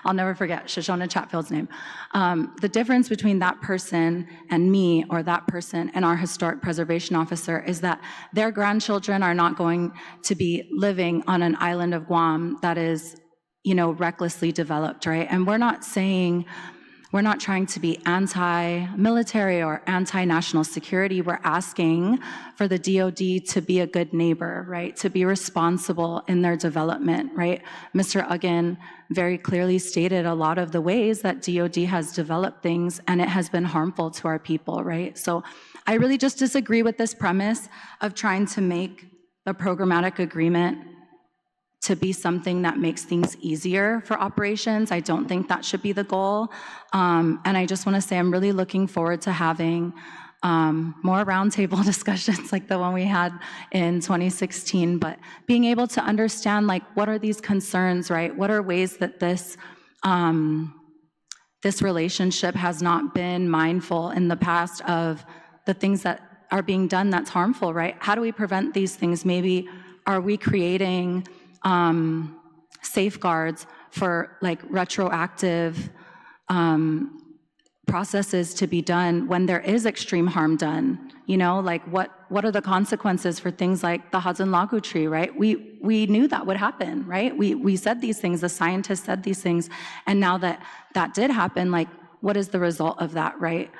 Speaker 9: I'll never forget Shoshona Chatfield's name. The difference between that person and me, or that person and our historic preservation officer, is that their grandchildren are not going to be living on an island of Guam that is, recklessly developed, right? And we're not trying to be anti-military or anti-national security. We're asking for the DoD to be a good neighbor, right? To be responsible in their development, right? Mr. Uggan very clearly stated a lot of the ways that DoD has developed things, and it has been harmful to our people, right? So I really just disagree with this premise of trying to make the programmatic agreement to be something that makes things easier for operations. I don't think that should be the goal. And I just want to say I'm really looking forward to having more roundtable discussions like the one we had in 2016, but being able to understand, like, what are these concerns, right? What are ways that this relationship has not been mindful in the past of the things that are being done that's harmful, right? How do we prevent these things? Maybe are we creating safeguards for like retroactive processes to be done when there is extreme harm done? Like what are the consequences for things like the Hudson Lagu tree, right? We knew that would happen, right? We said these things, the scientists said these things, and now that did happen, like, what is the result of that, right?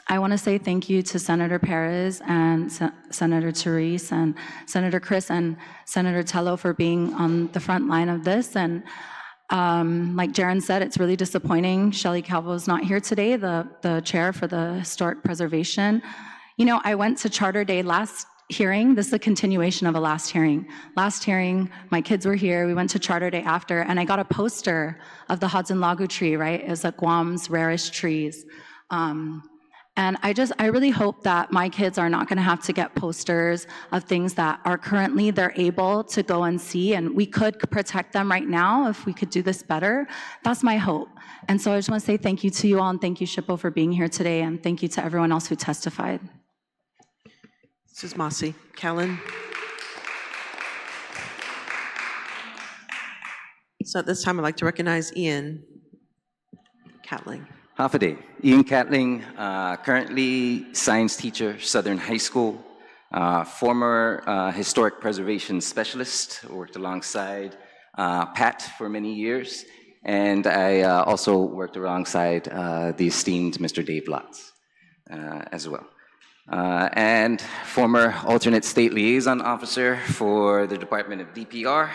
Speaker 9: I want to say thank you to Senator Perez and Senator Therese and Senator Chris and Senator Telo for being on the front line of this. And like Jaron said, it's really disappointing Shelley Calvo's not here today, the chair for the Historic Preservation. I went to Charter Day last hearing. This is a continuation of a last hearing. Last hearing, my kids were here. We went to Charter Day after, and I got a poster of the Hudson Lagu tree, right? It's like Guam's rarest trees. And I really hope that my kids are not going to have to get posters of things that are currently they're able to go and see, and we could protect them right now if we could do this better. That's my hope. And so I just want to say thank you to you all, and thank you, Shippo, for being here today, and thank you to everyone else who testified.
Speaker 1: This is Mossy. Callan. So at this time, I'd like to recognize Ian Catling.
Speaker 10: Half a day. Ian Catling, currently science teacher, Southern High School, former historic preservation specialist, worked alongside Pat for many years, and I also worked alongside the esteemed Mr. Dave Lotz as well. And former alternate state liaison officer for the Department of DPR,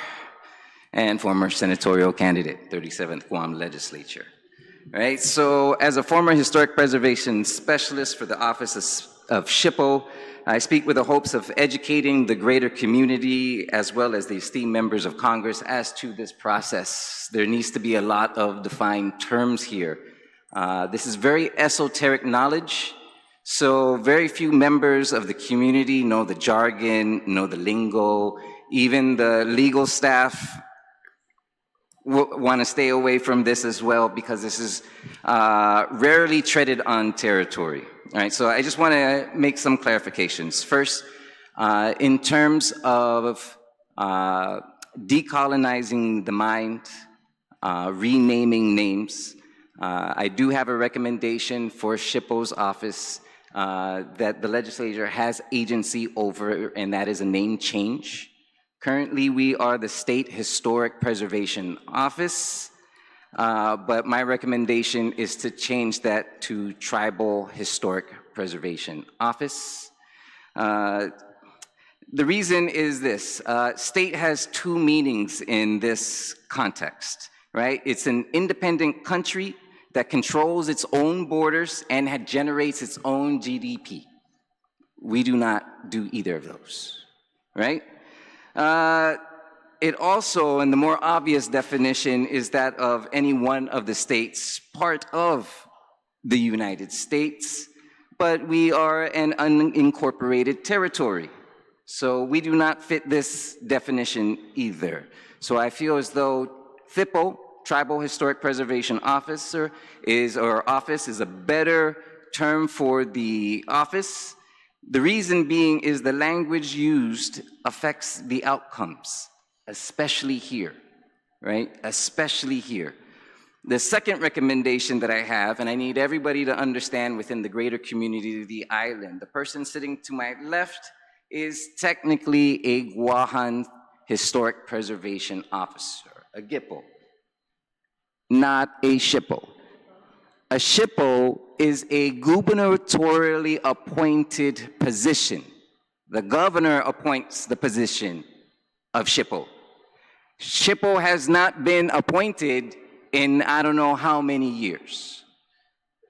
Speaker 10: and former senatorial candidate, 37th Guam Legislature. Right, so as a former historic preservation specialist for the office of SHPO, I speak with the hopes of educating the greater community as well as the esteemed members of Congress as to this process. There needs to be a lot of defined terms here. This is very esoteric knowledge, so very few members of the community know the jargon, know the lingo. Even the legal staff want to stay away from this as well, because this is rarely treaded on territory. All right, so I just want to make some clarifications. First, in terms of decolonizing the mind, renaming names, I do have a recommendation for SHPO's office that the legislature has agency over, and that is a name change. Currently, we are the State Historic Preservation Office, but my recommendation is to change that to Tribal Historic Preservation Office. The reason is this: state has two meanings in this context, right? It's an independent country that controls its own borders and generates its own GDP. We do not do either of those, right? It also, and the more obvious definition, is that of any one of the states part of the United States, but we are an unincorporated territory. So we do not fit this definition either. So I feel as though THPO, Tribal Historic Preservation Officer, is a better term for the office. The reason being is the language used affects the outcomes, especially here, right? Especially here. The second recommendation that I have, and I need everybody to understand within the greater community of the island, the person sitting to my left is technically a Guahan Historic Preservation Officer, a GIPO, not a SHPO. A SHPO is a gubernatorially appointed position. The governor appoints the position of SHPO. SHPO has not been appointed in I don't know how many years.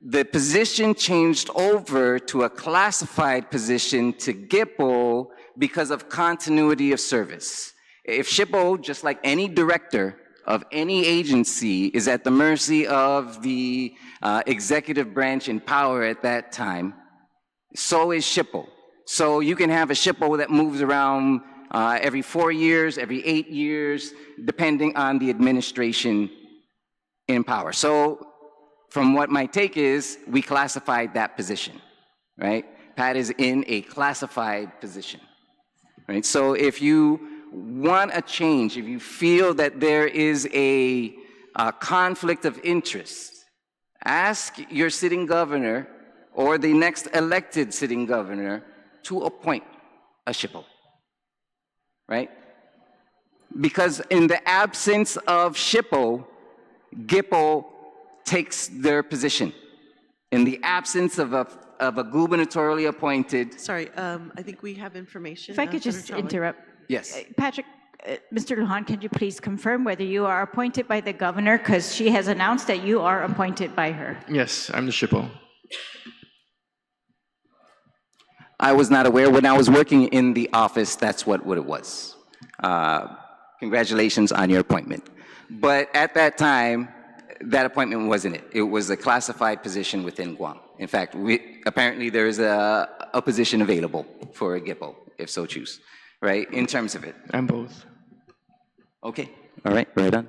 Speaker 10: The position changed over to a classified position to GIPO because of continuity of service. If SHPO, just like any director of any agency, is at the mercy of the executive branch in power at that time, so is SHPO. So you can have a SHPO that moves around every 4 years, every 8 years, depending on the administration in power. So from what my take is, we classified that position, right? Pat is in a classified position, right? So if you want a change, if you feel that there is a conflict of interest, ask your sitting governor or the next elected sitting governor to appoint a SHPO, right? Because in the absence of SHPO, GIPO takes their position. In the absence of a gubernatorially appointed...
Speaker 1: Sorry, I think we have information.
Speaker 5: If I could just
Speaker 1: Senator Terlaje.
Speaker 5: interrupt.
Speaker 10: Yes.
Speaker 5: Patrick, Mr. Lujan, can you please confirm whether you are appointed by the governor? Because she has announced that you are appointed by her.
Speaker 2: Yes, I'm the SHPO.
Speaker 10: I was not aware. When I was working in the office, that's what it was. Congratulations on your appointment. But at that time, that appointment wasn't it. It was a classified position within Guam. In fact, apparently there is a position available for a GIPO, if so choose, right, in terms of it.
Speaker 2: I'm both.
Speaker 10: Okay, all right, right on.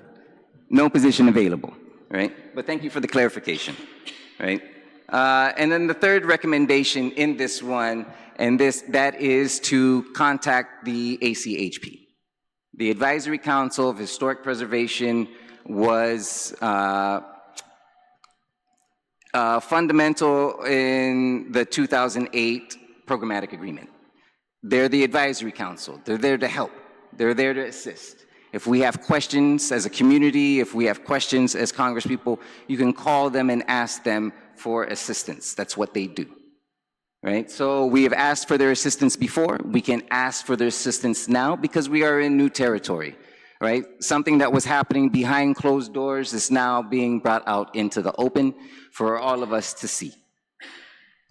Speaker 10: No position available, right? But thank you for the clarification, right? And then the third recommendation in this one, and that is to contact the ACHP. The Advisory Council of Historic Preservation was fundamental in the 2008 Programmatic Agreement. They're the Advisory Council. They're there to help. They're there to assist. If we have questions as a community, if we have questions as congresspeople, you can call them and ask them for assistance. That's what they do, right? So we have asked for their assistance before. We can ask for their assistance now because we are in new territory, right? Something that was happening behind closed doors is now being brought out into the open for all of us to see,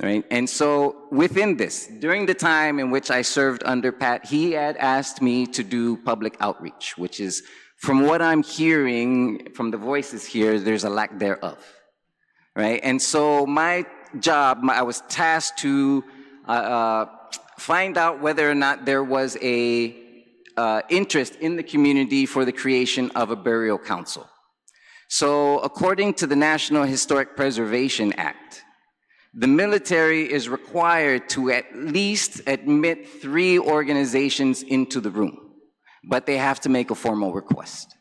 Speaker 10: right? And so within this, during the time in which I served under Pat, he had asked me to do public outreach, which is, from what I'm hearing from the voices here, there's a lack thereof, right? And so my job, I was tasked to find out whether or not there was a interest in the community for the creation of a burial council. So according to the National Historic Preservation Act, the military is required to at least admit 3 organizations into the room, but they have to make a formal request.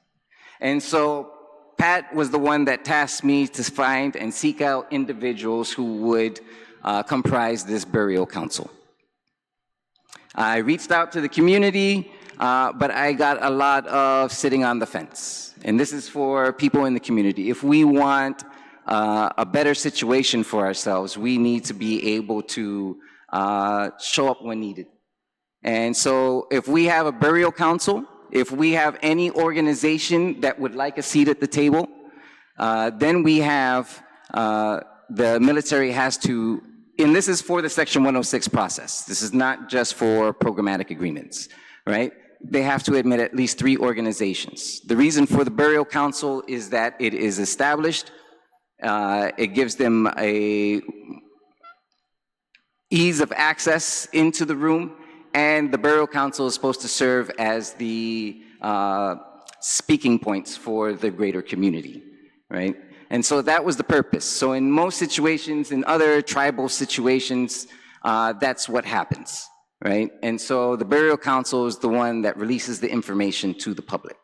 Speaker 10: And so Pat was the one that tasked me to find and seek out individuals who would comprise this burial council. I reached out to the community, but I got a lot of sitting on the fence. And this is for people in the community. If we want a better situation for ourselves, we need to be able to show up when needed. And so if we have a burial council, if we have any organization that would like a seat at the table, then we have, the military has to and this is for the Section 106 process. This is not just for programmatic agreements, right? They have to admit at least 3 organizations. The reason for the Burial Council is that it is established. It gives them a ease of access into the room, and the Burial Council is supposed to serve as the speaking points for the greater community, right? And so that was the purpose. So in most situations, in other tribal situations, that's what happens, right? And so the Burial Council is the one that releases the information to the public,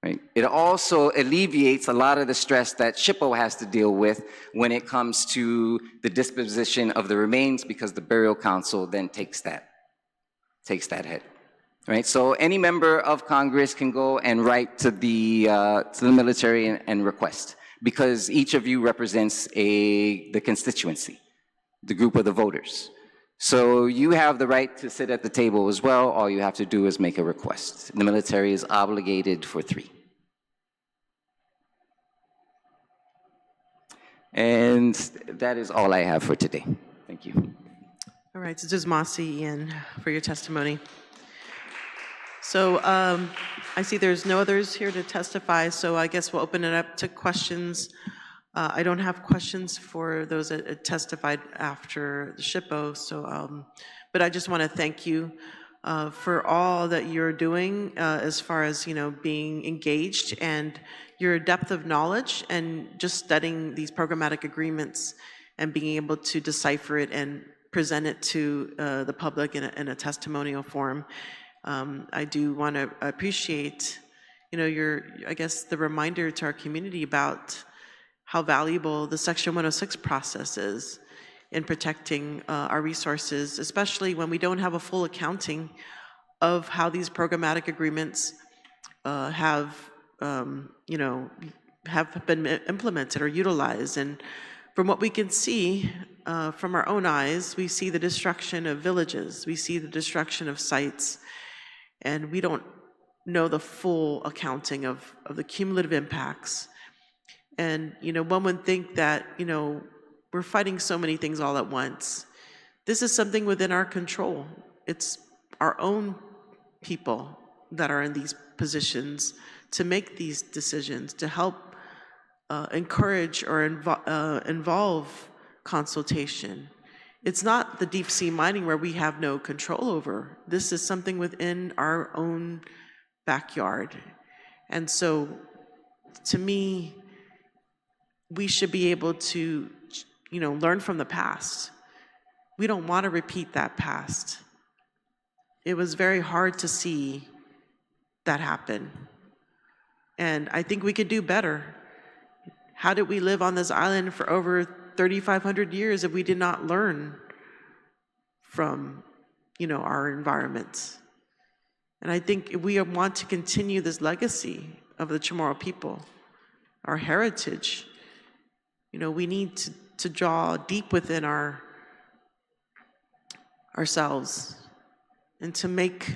Speaker 10: right? It also alleviates a lot of the stress that SHPO has to deal with when it comes to the disposition of the remains, because the Burial Council then takes that hit, right? So any member of Congress can go and write to the military and request, because each of you represents the constituency, the group of the voters. So you have the right to sit at the table as well. All you have to do is make a request. The military is obligated for 3. And that is all I have for today. Thank you.
Speaker 1: All right, so this is Masi Ian for your testimony. So I see there's no others here to testify, so I guess we'll open it up to questions. I don't have questions for those that testified after the SHPO, so, but I just want to thank you for all that you're doing as far as, being engaged and your depth of knowledge and just studying these programmatic agreements and being able to decipher it and present it to the public in a testimonial form. I do want to appreciate, I guess, the reminder to our community about how valuable the Section 106 process is in protecting our resources, especially when we don't have a full accounting of how these programmatic agreements have been implemented or utilized. And from what we can see from our own eyes, we see the destruction of villages, we see the destruction of sites, and we don't know the full accounting of the cumulative impacts. And, one would think that, we're fighting so many things all at once. This is something within our control. It's our own people that are in these positions to make these decisions, to help encourage or involve consultation. It's not the deep sea mining where we have no control over. This is something within our own backyard. And so, to me, we should be able to, learn from the past. We don't want to repeat that past. It was very hard to see that happen. And I think we could do better. How did we live on this island for over 3,500 years if we did not learn from, our environments? And I think if we want to continue this legacy of the Chamorro people, our heritage, we need to draw deep within ourselves and to make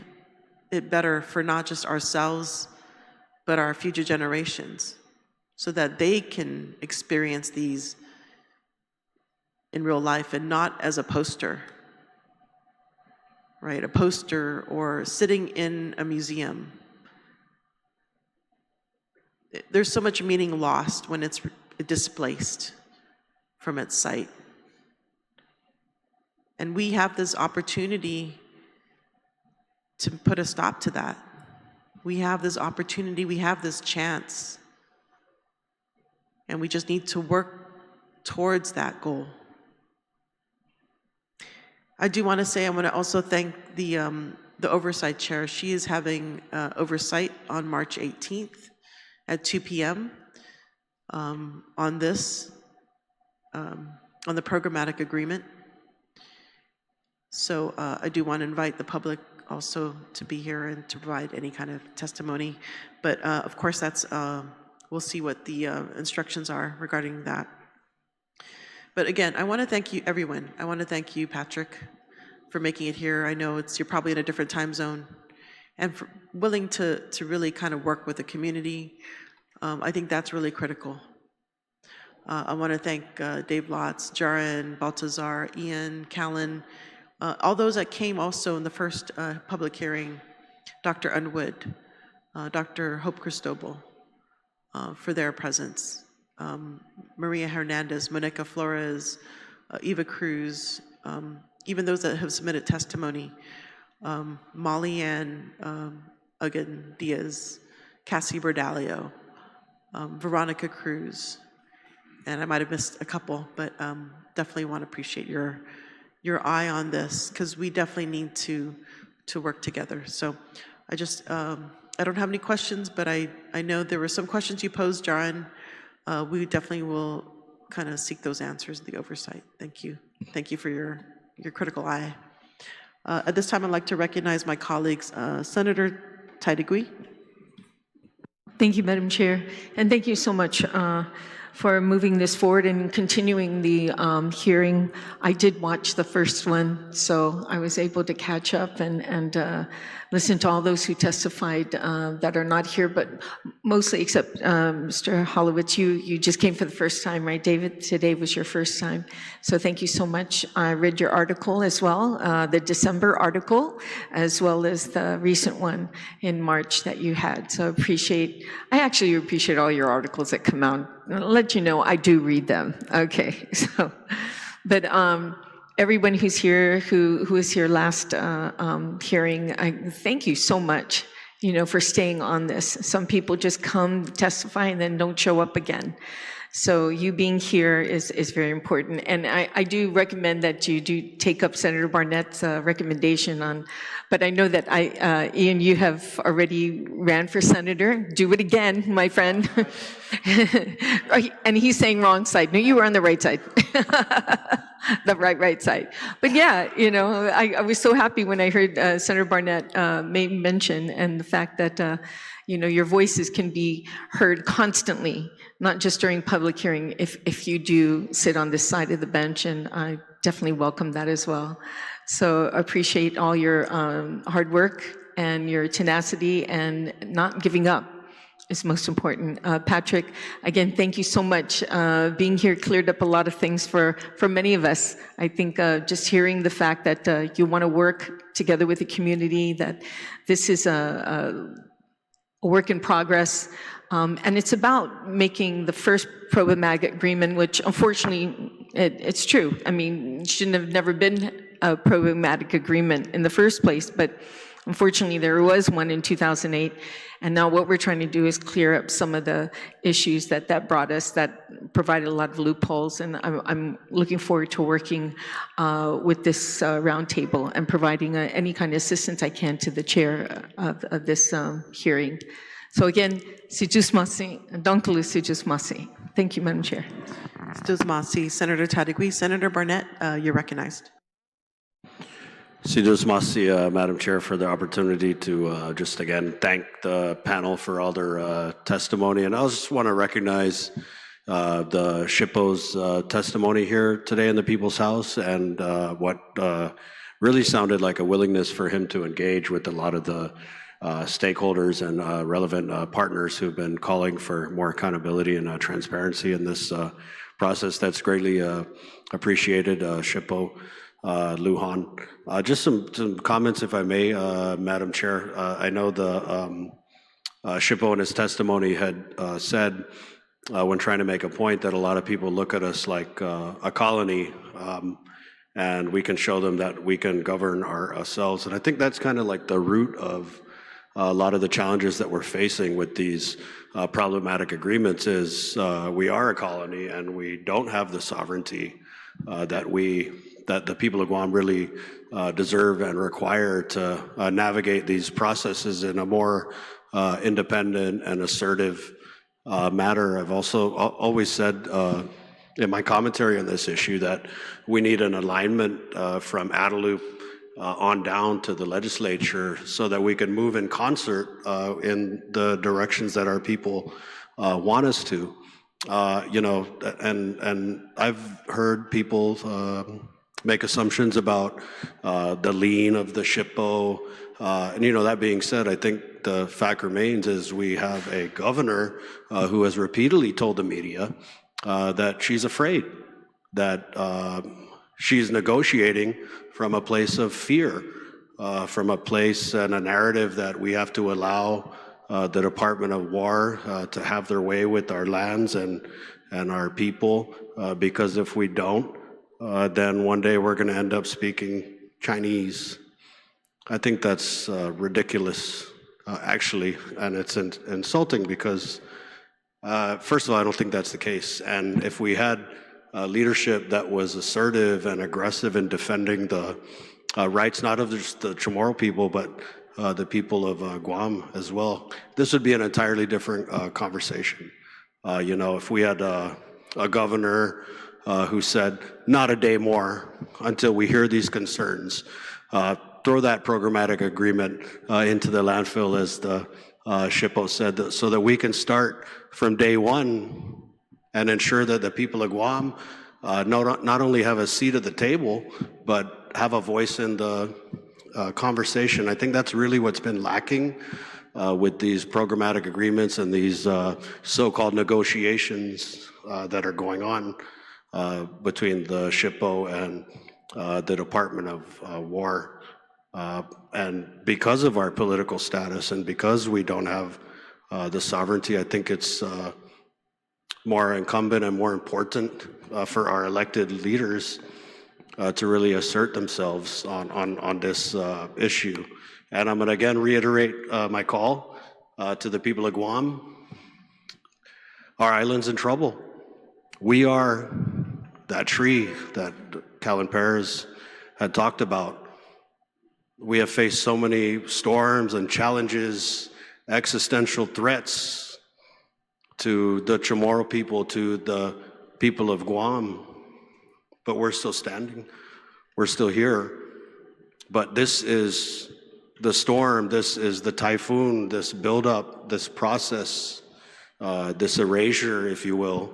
Speaker 1: it better for not just ourselves, but our future generations, so that they can experience these in real life and not as a poster, right? A poster or sitting in a museum. There's so much meaning lost when it's displaced from its site. And we have this opportunity to put a stop to that. We have this opportunity, we have this chance. And we just need to work towards that goal. I do want to say, I want to also thank the oversight chair. She is having oversight on March 18th at 2 p.m. On this, on the programmatic agreement. So I do want to invite the public also to be here and to provide any kind of testimony. But of course, that's we'll see what the instructions are regarding that. But again, I want to thank you, everyone. I want to thank you, Patrick, for making it here. I know you're probably in a different time zone, and for willing to really kind of work with the community. I think that's really critical. I want to thank Dave Lotz, Jaron, Baltazar, Ian, Callan, all those that came also in the first public hearing, Dr. Unwood, Dr. Hope Cristobal, for their presence. Maria Hernandez, Monica Flores, Eva Cruz, even those that have submitted testimony, Molly Ann Ugan Diaz, Cassie Bordalio, Veronica Cruz, and I might have missed a couple, but definitely want to appreciate your eye on this, because we definitely need to work together. So I just, I don't have any questions, but I know there were some questions you posed, Jaron. We definitely will kind of seek those answers in the oversight. Thank you. Thank you for your critical eye. At this time, I'd like to recognize my colleagues, Senator Taitague.
Speaker 3: Thank you, Madam Chair, and thank you so much for moving this forward and continuing the hearing. I did watch the first one, so I was able to catch up and listen to all those who testified that are not here, but mostly except Mr. Holowitz, you just came for the first time, right, David? Today was your first time, so thank you so much. I read your article as well, the December article, as well as the recent one in March that you had, so I actually appreciate all your articles that come out. I'll let you know I do read them, okay, so, but everyone who's here, who was here last hearing, I thank you so much, for staying on this. Some people just come, testify, and then don't show up again. So you being here is very important. And I do recommend that you do take up Senator Barnett's recommendation on, but I know that Ian, you have already ran for senator. Do it again, my friend. And he's saying wrong side. No, you were on the right side. The right side. But yeah, I was so happy when I heard Senator Barnett made mention, and the fact that your voices can be heard constantly, not just during public hearing, if you do sit on this side of the bench, and I definitely welcome that as well. So appreciate all your hard work and your tenacity and not giving up is most important. Patrick, again, thank you so much. Being here cleared up a lot of things for many of us. I think just hearing the fact that you want to work together with the community, that this is a work in progress, and it's about making the first programmatic agreement, which unfortunately, it's true. I mean, it shouldn't have never been a programmatic agreement in the first place, but unfortunately there was one in 2008, and now what we're trying to do is clear up some of the issues that brought us, that provided a lot of loopholes, and I'm looking forward to working with this roundtable and providing any kind of assistance I can to the chair of this hearing. So again, Sijusmasi, Donkulu Sijusmasi. Thank you, Madam Chair.
Speaker 1: Sijusmasi, Senator Taitague. Senator Barnett, you're recognized.
Speaker 4: Sidus Masi, Madam Chair, for the opportunity to just again thank the panel for all their testimony. And I just want to recognize the SHPO's testimony here today in the People's House, and what really sounded like a willingness for him to engage with a lot of the stakeholders and relevant partners who've been calling for more accountability and transparency in this process. That's greatly appreciated, SHPO. Lujan. Just some comments, if I may, Madam Chair. I know the SHPO in his testimony had said, when trying to make a point, that a lot of people look at us like a colony, and we can show them that we can govern ourselves. And I think that's kind of like the root of a lot of the challenges that we're facing with these problematic agreements is we are a colony, and we don't have the sovereignty that the people of Guam really deserve and require to navigate these processes in a more independent and assertive manner. I've also always said in my commentary on this issue that we need an alignment from Adelup on down to the legislature so that we can move in concert in the directions that our people want us to. And I've heard people make assumptions about the lean of the SHPO. And that being said, I think the fact remains is we have a governor who has repeatedly told the media that she's afraid, that she's negotiating from a place of fear, from a place and a narrative that we have to allow the Department of War to have their way with our lands and our people, because if we don't, then one day we're going to end up speaking Chinese. I think that's ridiculous, actually, and it's insulting because, first of all, I don't think that's the case. And if we had leadership that was assertive and aggressive in defending the rights not of just the Chamorro people, but the people of Guam as well, this would be an entirely different conversation. You know, if we had a governor who said, not a day more until we hear these concerns, throw that programmatic agreement into the landfill, as the SHPO said, so that we can start from day one and ensure that the people of Guam not only have a seat at the table, but have a voice in the conversation. I think that's really what's been lacking with these programmatic agreements and these so-called negotiations that are going on between the SHPO and the Department of War. And because of our political status and because we don't have the sovereignty, I think it's more incumbent and more important for our elected leaders to really assert themselves on this issue. And I'm going to again reiterate my call to the people of Guam. Our island's in trouble. We are that tree that Calvin Perez had talked about. We have faced so many storms and challenges, existential threats to the Chamorro people, to the people of Guam, but we're still standing. We're still here. But this is the storm, this is the typhoon, this buildup, this process, this erasure, if you will.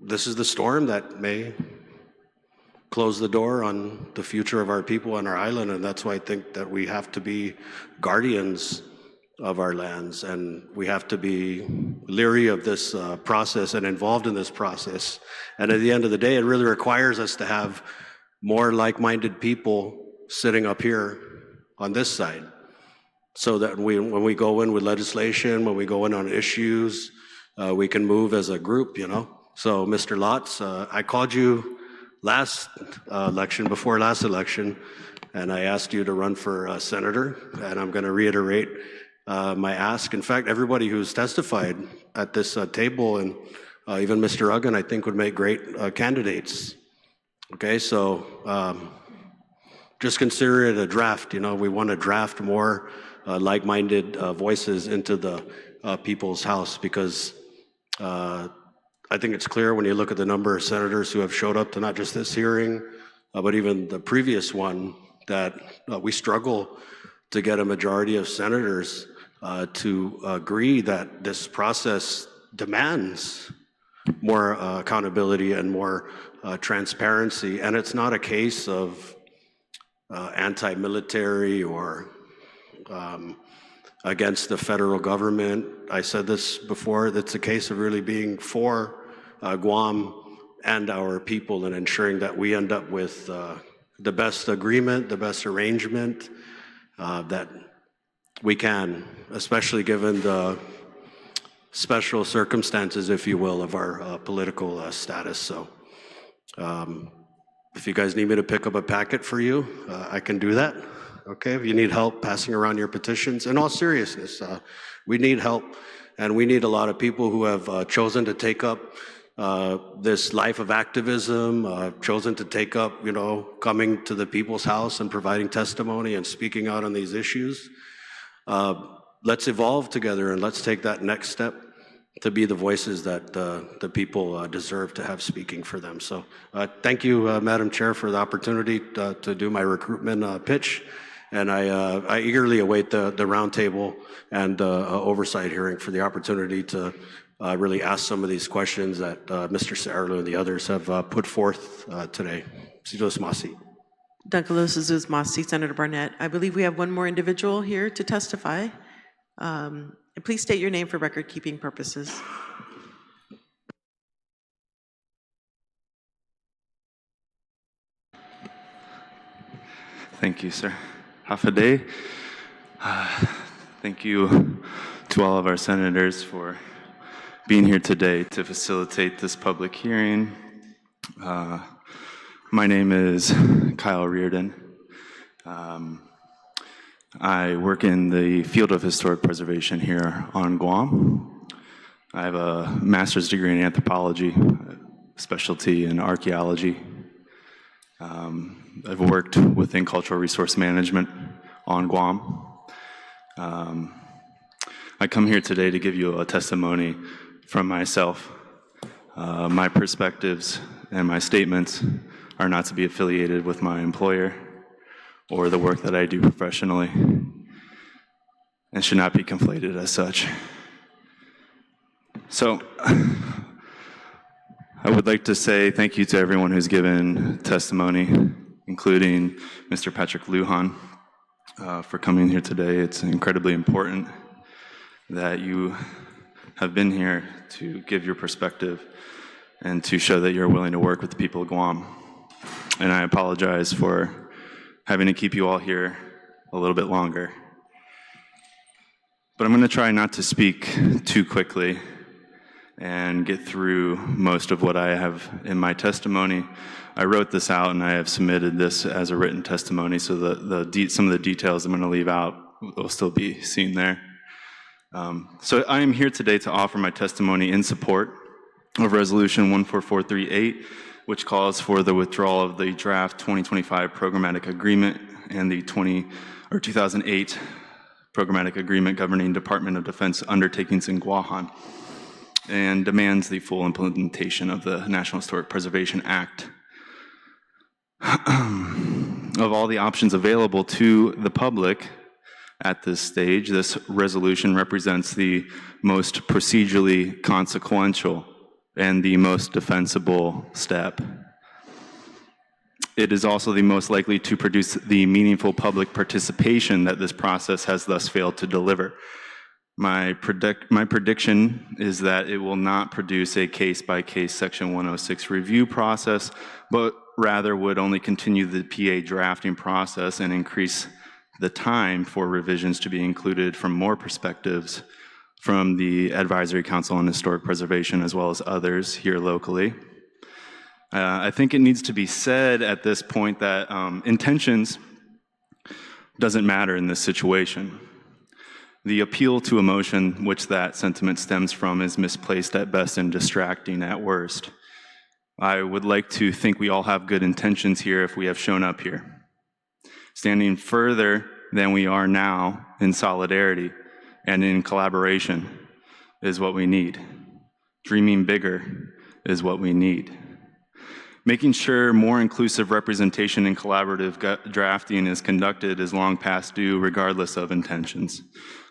Speaker 4: This is the storm that may close the door on the future of our people and our island, and that's why I think that we have to be guardians of our lands, and we have to be leery of this process and involved in this process. And at the end of the day, it really requires us to have more like-minded people sitting up here on this side, so that when we go in with legislation, when we go in on issues, we can move as a group, you know. So, Mr. Lotz, I called you last election, before last election, and I asked you to run for senator, and I'm going to reiterate my ask. In fact, everybody who's testified at this table, and even Mr. Uggan, I think would make great candidates. Okay, so just consider it a draft. You know, we want to draft more like-minded voices into the people's house, because I think it's clear when you look at the number of senators who have showed up to not just this hearing, but even the previous one, that we struggle to get a majority of senators to agree that this process demands more accountability and more transparency. And it's not a case of anti-military or against the federal government. I said this before, it's a case of really being for Guam and our people, and ensuring that we end up with the best agreement, the best arrangement that we can, especially given the special circumstances, if you will, of our political status. So if you guys need me to pick up a packet for you, I can do that. Okay, if you need help passing around your petitions, in all seriousness, we need help, and we need a lot of people who have chosen to take up this life of activism, chosen to take up, you know, coming to the people's house and providing testimony and speaking out on these issues. Let's evolve together, and let's take that next step to be the voices that the people deserve to have speaking for them. So thank you, Madam Chair, for the opportunity to do my recruitment pitch. And I eagerly await the roundtable and oversight hearing for the opportunity to really ask some of these questions that Mr. Sarlo and the others have put forth today. Sidos Masi.
Speaker 1: Dankalos Aziz Masi, Senator Barnett. I believe we have one more individual here to testify. Please state your name for record-keeping purposes.
Speaker 11: Thank you, sir. Hafaday. Thank you to all of our senators for being here today to facilitate this public hearing. My name is Kyle Reardon. I work in the field of historic preservation here on Guam. I have a master's degree in anthropology, specialty in archaeology. I've worked within cultural resource management on Guam. I come here today to give you a testimony from myself. My perspectives and my statements are not to be affiliated with my employer or the work that I do professionally, and should not be conflated as such. So, I would like to say thank you to everyone who's given testimony, including Mr. Patrick Lujan, for coming here today. It's incredibly important that you have been here to give your perspective and to show that you're willing to work with the people of Guam. And I apologize for having to keep you all here a little bit longer. But I'm going to try not to speak too quickly and get through most of what I have in my testimony. I wrote this out and I have submitted this as a written testimony, so some of the details I'm going to leave out will still be seen there. So I am here today to offer my testimony in support of Resolution 14438, which calls for the withdrawal of the draft 2025 Programmatic Agreement and the 2008 Programmatic Agreement governing Department of Defense undertakings in Guam, and demands the full implementation of the National Historic Preservation Act. Of all the options available to the public at this stage, this resolution represents the most procedurally consequential and the most defensible step. It is also the most likely to produce the meaningful public participation that this process has thus failed to deliver. My prediction is that it will not produce a case-by-case Section 106 review process, but rather would only continue the PA drafting process and increase the time for revisions to be included from more perspectives from the Advisory Council on Historic Preservation as well as others here locally. I think it needs to be said at this point that intentions doesn't matter in this situation. The appeal to emotion, which that sentiment stems from, is misplaced at best and distracting at worst. I would like to think we all have good intentions here if we have shown up here. Standing further than we are now in solidarity and in collaboration is what we need. Dreaming bigger is what we need. Making sure more inclusive representation and collaborative drafting is conducted is long past due, regardless of intentions.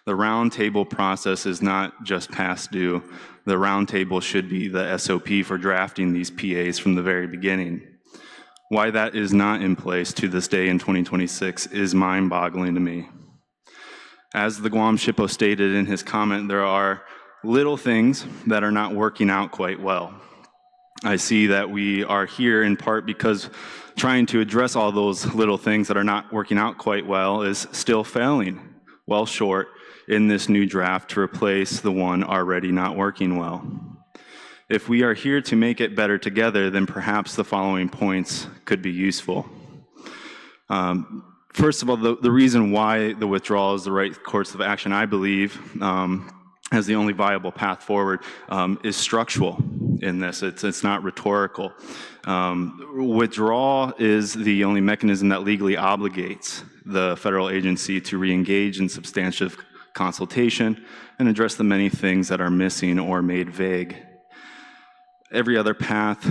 Speaker 11: The roundtable process is not just past due. The roundtable should be the SOP for drafting these PAs from the very beginning. Why that is not in place to this day in 2026 is mind-boggling to me. As the Guam Shippo stated in his comment, there are little things that are not working out quite well. I see that we are here in part because trying to address all those little things that are not working out quite well is still failing well short in this new draft to replace the one already not working well. If we are here to make it better together, then perhaps the following points could be useful. First of all, the reason why the withdrawal is the right course of action, I believe, as the only viable path forward, is structural in this. It's not rhetorical. Withdrawal is the only mechanism that legally obligates the federal agency to re-engage in substantive consultation and address the many things that are missing or made vague. Every other path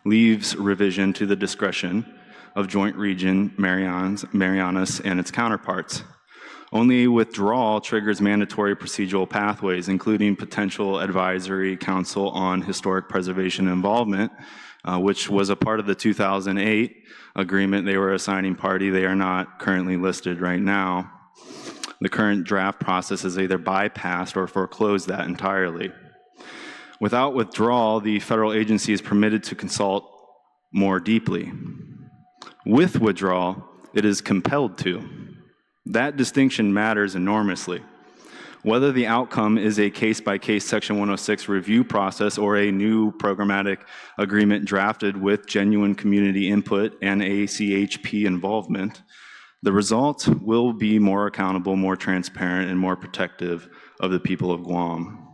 Speaker 11: leaves revision to the discretion of Joint Region Marianas and its counterparts. Only withdrawal triggers mandatory procedural pathways, including potential advisory council on historic preservation involvement, which was a part of the 2008 agreement. They were a signing party. They are not currently listed right now. The current draft process has either bypassed or foreclosed that entirely. Without withdrawal, the federal agency is permitted to consult more deeply. With withdrawal, it is compelled to. That distinction matters enormously. Whether the outcome is a case-by-case Section 106 review process or a new programmatic agreement drafted with genuine community input and ACHP involvement, the result will be more accountable, more transparent, and more protective of the people of Guam.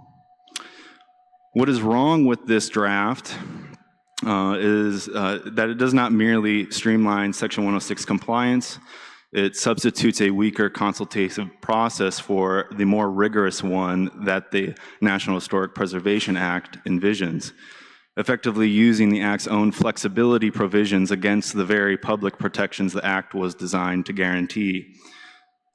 Speaker 11: What is wrong with this draft is that it does not merely streamline Section 106 compliance. It substitutes a weaker consultative process for the more rigorous one that the National Historic Preservation Act envisions, effectively using the Act's own flexibility provisions against the very public protections the Act was designed to guarantee.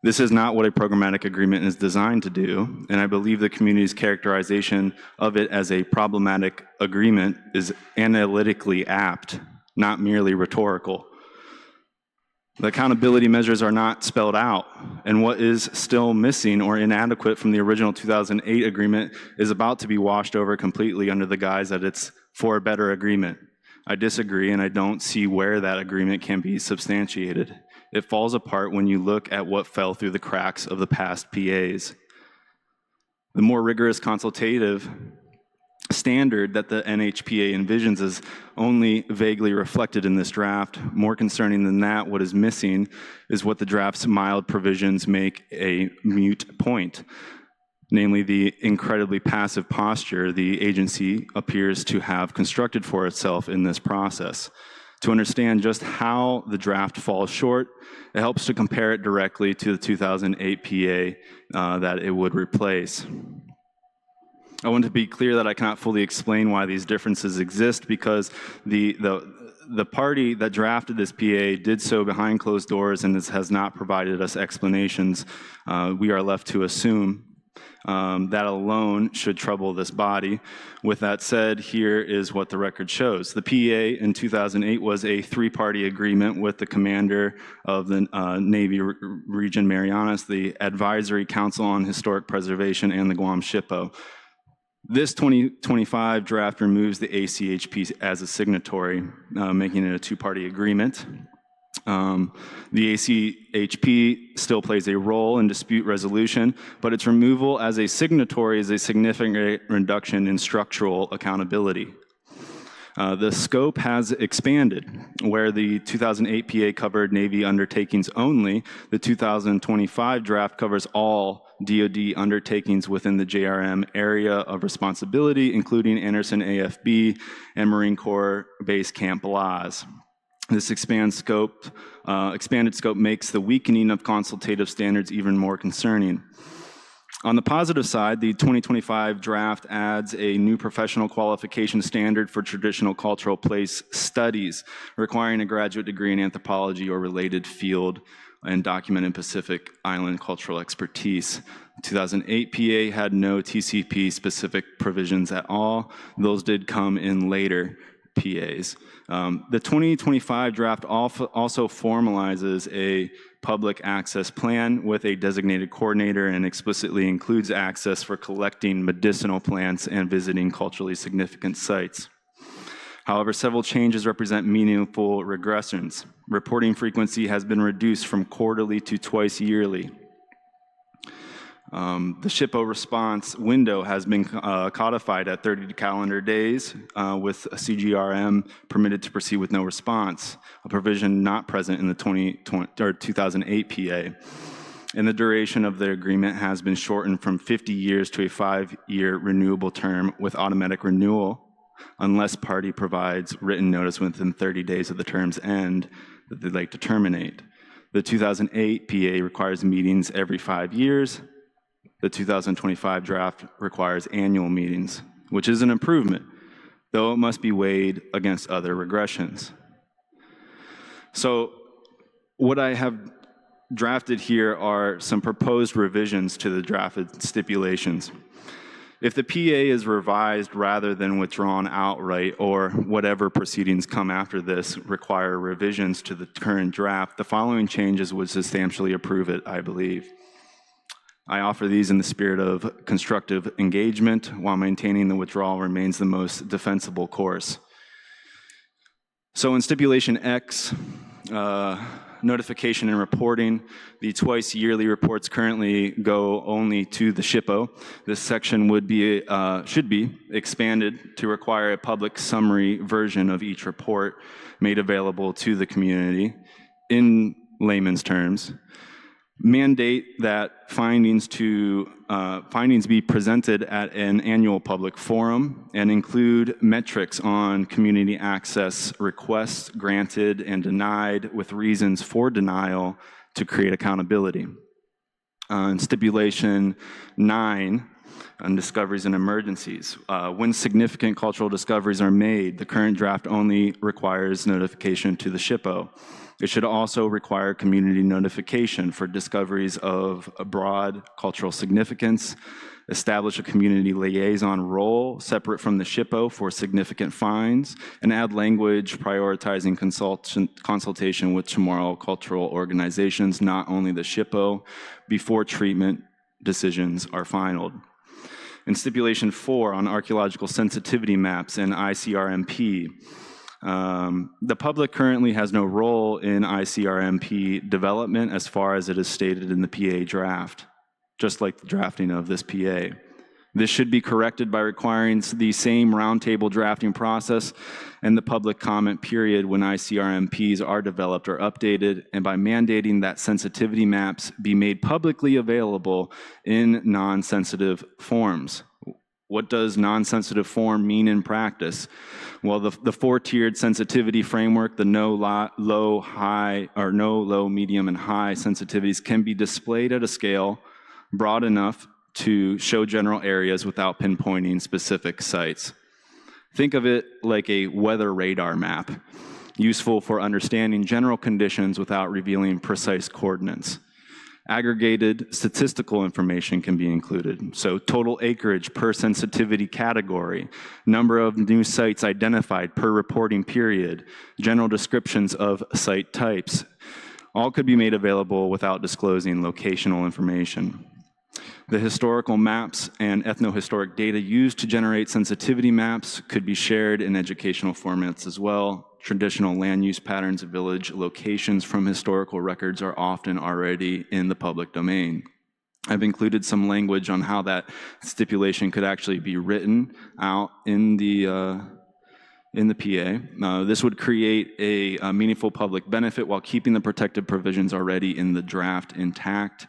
Speaker 11: This is not what a programmatic agreement is designed to do, and I believe the community's characterization of it as a problematic agreement is analytically apt, not merely rhetorical. The accountability measures are not spelled out, and what is still missing or inadequate from the original 2008 agreement is about to be washed over completely under the guise that it's for a better agreement. I disagree, and I don't see where that agreement can be substantiated. It falls apart when you look at what fell through the cracks of the past PAs. The more rigorous consultative standard that the NHPA envisions is only vaguely reflected in this draft. More concerning than that, what is missing is what the draft's mild provisions make a moot point, namely the incredibly passive posture the agency appears to have constructed for itself in this process. To understand just how the draft falls short, it helps to compare it directly to the 2008 PA that it would replace. I want to be clear that I cannot fully explain why these differences exist because the party that drafted this PA did so behind closed doors and has not provided us explanations. We are left to assume that alone should trouble this body. With that said, here is what the record shows. The PA in 2008 was a three-party agreement with the commander of the Navy Region Marianas, the Advisory Council on Historic Preservation, and the Guam SHPO. This 2025 draft removes the ACHP as a signatory, making it a two-party agreement. The ACHP still plays a role in dispute resolution, but its removal as a signatory is a significant reduction in structural accountability. The scope has expanded. Where the 2008 PA covered Navy undertakings only, the 2025 draft covers all DoD undertakings within the JRM area of responsibility, including Anderson AFB and Marine Corps Base Camp Laz. This expanded scope makes the weakening of consultative standards even more concerning. On the positive side, the 2025 draft adds a new professional qualification standard for traditional cultural place studies, requiring a graduate degree in anthropology or related field and documented Pacific Island cultural expertise. The 2008 PA had no TCP-specific provisions at all. Those did come in later PAs. The 2025 draft also formalizes a public access plan with a designated coordinator and explicitly includes access for collecting medicinal plants and visiting culturally significant sites. However, several changes represent meaningful regressions. Reporting frequency has been reduced from quarterly to twice yearly. The SHPO response window has been codified at 30 calendar days with a CGRM permitted to proceed with no response, a provision not present in the 2008 PA. And the duration of the agreement has been shortened from 50 years to a 5-year renewable term with automatic renewal unless party provides written notice within 30 days of the term's end that they'd like to terminate. The 2008 PA requires meetings every 5 years. The 2025 draft requires annual meetings, which is an improvement, though it must be weighed against other regressions. So what I have drafted here are some proposed revisions to the drafted stipulations. If the PA is revised rather than withdrawn outright, or whatever proceedings come after this require revisions to the current draft, the following changes would substantially approve it, I believe. I offer these in the spirit of constructive engagement while maintaining the withdrawal remains the most defensible course. So in stipulation X, notification and reporting. The twice yearly reports currently go only to the SHPO. This section would be, should be expanded to require a public summary version of each report made available to the community in layman's terms. Mandate that findings be presented at an annual public forum and include metrics on community access requests granted and denied with reasons for denial to create accountability. And stipulation 9 on discoveries and emergencies. When significant cultural discoveries are made, the current draft only requires notification to the SHPO. It should also require community notification for discoveries of a broad cultural significance, establish a community liaison role separate from the SHPO for significant finds, and add language prioritizing consultation with CHamoru cultural organizations, not only the SHPO, before treatment decisions are finalized. In stipulation 4 on archaeological sensitivity maps and ICRMP, the public currently has no role in ICRMP development as far as it is stated in the PA draft, just like the drafting of this PA. This should be corrected by requiring the same roundtable drafting process and the public comment period when ICRMPs are developed or updated, and by mandating that sensitivity maps be made publicly available in non-sensitive forms. What does non-sensitive form mean in practice? Well, the four-tiered sensitivity framework, the no, low, medium, and high sensitivities can be displayed at a scale broad enough to show general areas without pinpointing specific sites. Think of it like a weather radar map, useful for understanding general conditions without revealing precise coordinates. Aggregated statistical information can be included. So total acreage per sensitivity category, number of new sites identified per reporting period, general descriptions of site types, all could be made available without disclosing locational information. The historical maps and ethnohistoric data used to generate sensitivity maps could be shared in educational formats as well. Traditional land use patterns of village locations from historical records are often already in the public domain. I've included some language on how that stipulation could actually be written out in the PA. This would create a meaningful public benefit while keeping the protective provisions already in the draft intact.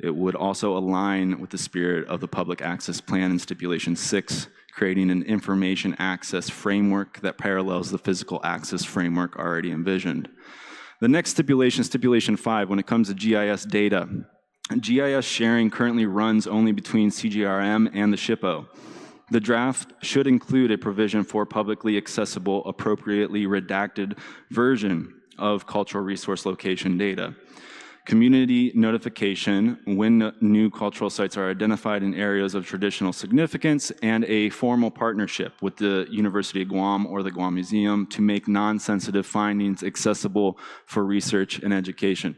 Speaker 11: It would also align with the spirit of the Public Access Plan in Stipulation 6, creating an information access framework that parallels the physical access framework already envisioned. The next stipulation, Stipulation 5, when it comes to GIS data, GIS sharing currently runs only between CGRM and the SHPO. The draft should include a provision for publicly accessible, appropriately redacted version of cultural resource location data. Community notification when new cultural sites are identified in areas of traditional significance, and a formal partnership with the University of Guam or the Guam Museum to make non-sensitive findings accessible for research and education.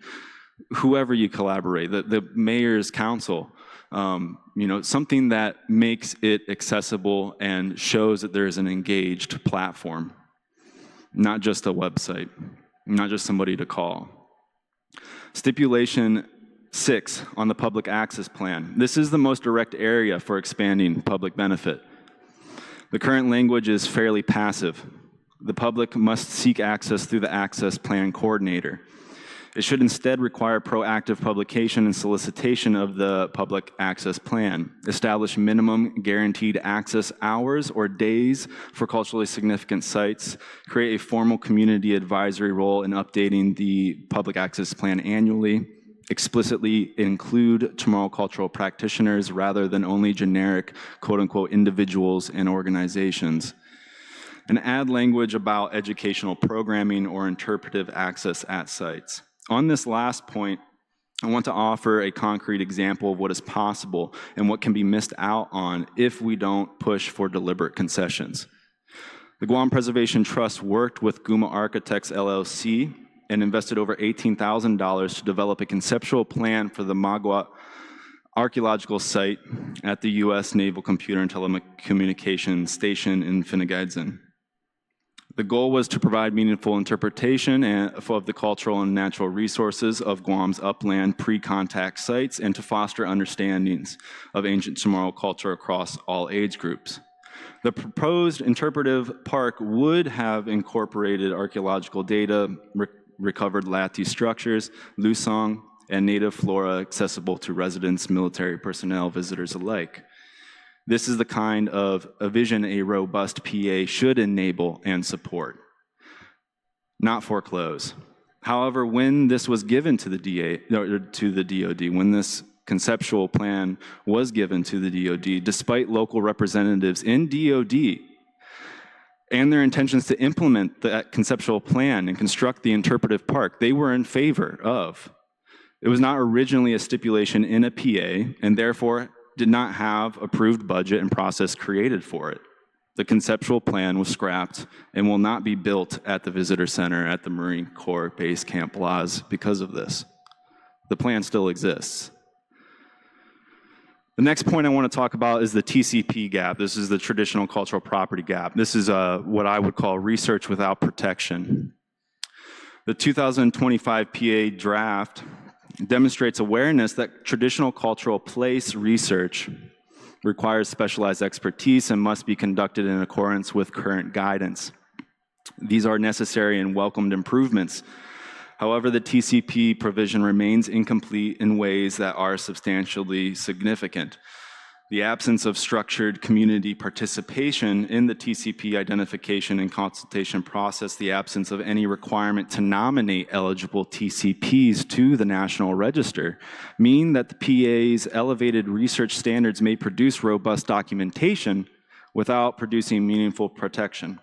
Speaker 11: Whoever you collaborate, the mayor's council, something that makes it accessible and shows that there is an engaged platform, not just a website, not just somebody to call. Stipulation 6 on the public access plan. This is the most direct area for expanding public benefit. The current language is fairly passive. The public must seek access through the access plan coordinator. It should instead require proactive publication and solicitation of the public access plan, establish minimum guaranteed access hours or days for culturally significant sites, create a formal community advisory role in updating the public access plan annually, explicitly include CHamoru cultural practitioners rather than only generic quote-unquote individuals and organizations, and add language about educational programming or interpretive access at sites. On this last point, I want to offer a concrete example of what is possible and what can be missed out on if we don't push for deliberate concessions. The Guam Preservation Trust worked with Guma Architects LLC and invested over $18,000 to develop a conceptual plan for the Magua archaeological site at the U.S. Naval Computer and Telecommunications Station in Finagaidzin. The goal was to provide meaningful interpretation of the cultural and natural resources of Guam's upland pre-contact sites and to foster understandings of ancient Chamorro culture across all age groups. The proposed interpretive park would have incorporated archaeological data, recovered Lati structures, Lusong, and native flora accessible to residents, military personnel, visitors alike. This is the kind of a vision a robust PA should enable and support, not foreclose. However, when this was given to the DoD, when this conceptual plan was given to the DoD, despite local representatives in DoD and their intentions to implement that conceptual plan and construct the interpretive park, they were in favor of. It was not originally a stipulation in a PA, and therefore did not have approved budget and process created for it. The conceptual plan was scrapped and will not be built at the Visitor Center at the Marine Corps Base Camp Laz because of this. The plan still exists. The next point I want to talk about is the TCP gap. This is the traditional cultural property gap. This is what I would call research without protection. The 2025 PA draft demonstrates awareness that traditional cultural place research requires specialized expertise and must be conducted in accordance with current guidance. These are necessary and welcomed improvements. However, the TCP provision remains incomplete in ways that are substantially significant. The absence of structured community participation in the TCP identification and consultation process, the absence of any requirement to nominate eligible TCPs to the National Register, mean that the PA's elevated research standards may produce robust documentation without producing meaningful protection.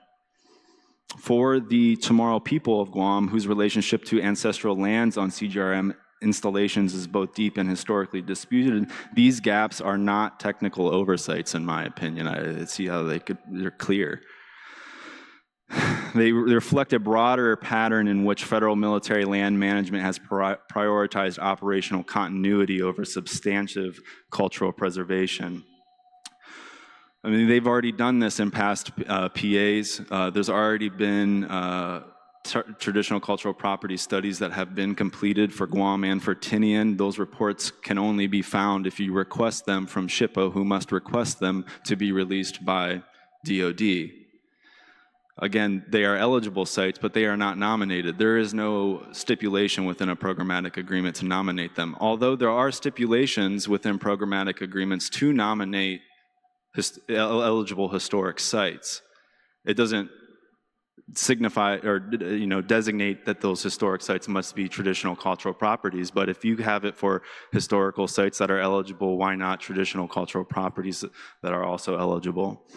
Speaker 11: For the Chamorro people of Guam, whose relationship to ancestral lands on CGRM installations is both deep and historically disputed, these gaps are not technical oversights, in my opinion. I see how they're clear. They reflect a broader pattern in which federal military land management has prioritized operational continuity over substantive cultural preservation. I mean, they've already done this in past PAs. There's already been traditional cultural property studies that have been completed for Guam and for Tinian. Those reports can only be found if you request them from SHPO, who must request them to be released by DoD. Again, they are eligible sites, but they are not nominated. There is no stipulation within a programmatic agreement to nominate them. Although there are stipulations within programmatic agreements to nominate eligible historic sites, it doesn't signify or designate that those historic sites must be traditional cultural properties. But if you have it for historical sites that are eligible, why not traditional cultural properties that are also eligible?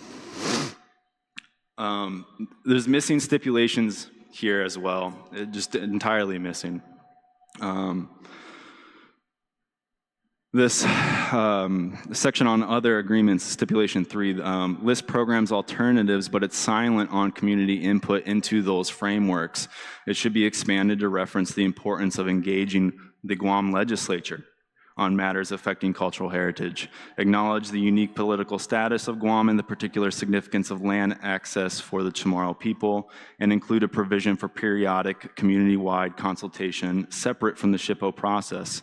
Speaker 11: There's missing stipulations here as well, just entirely missing. This section on other agreements, stipulation 3, lists programs alternatives, but it's silent on community input into those frameworks. It should be expanded to reference the importance of engaging the Guam legislature on matters affecting cultural heritage, acknowledge the unique political status of Guam and the particular significance of land access for the Chamorro people, and include a provision for periodic community-wide consultation separate from the SHPO process,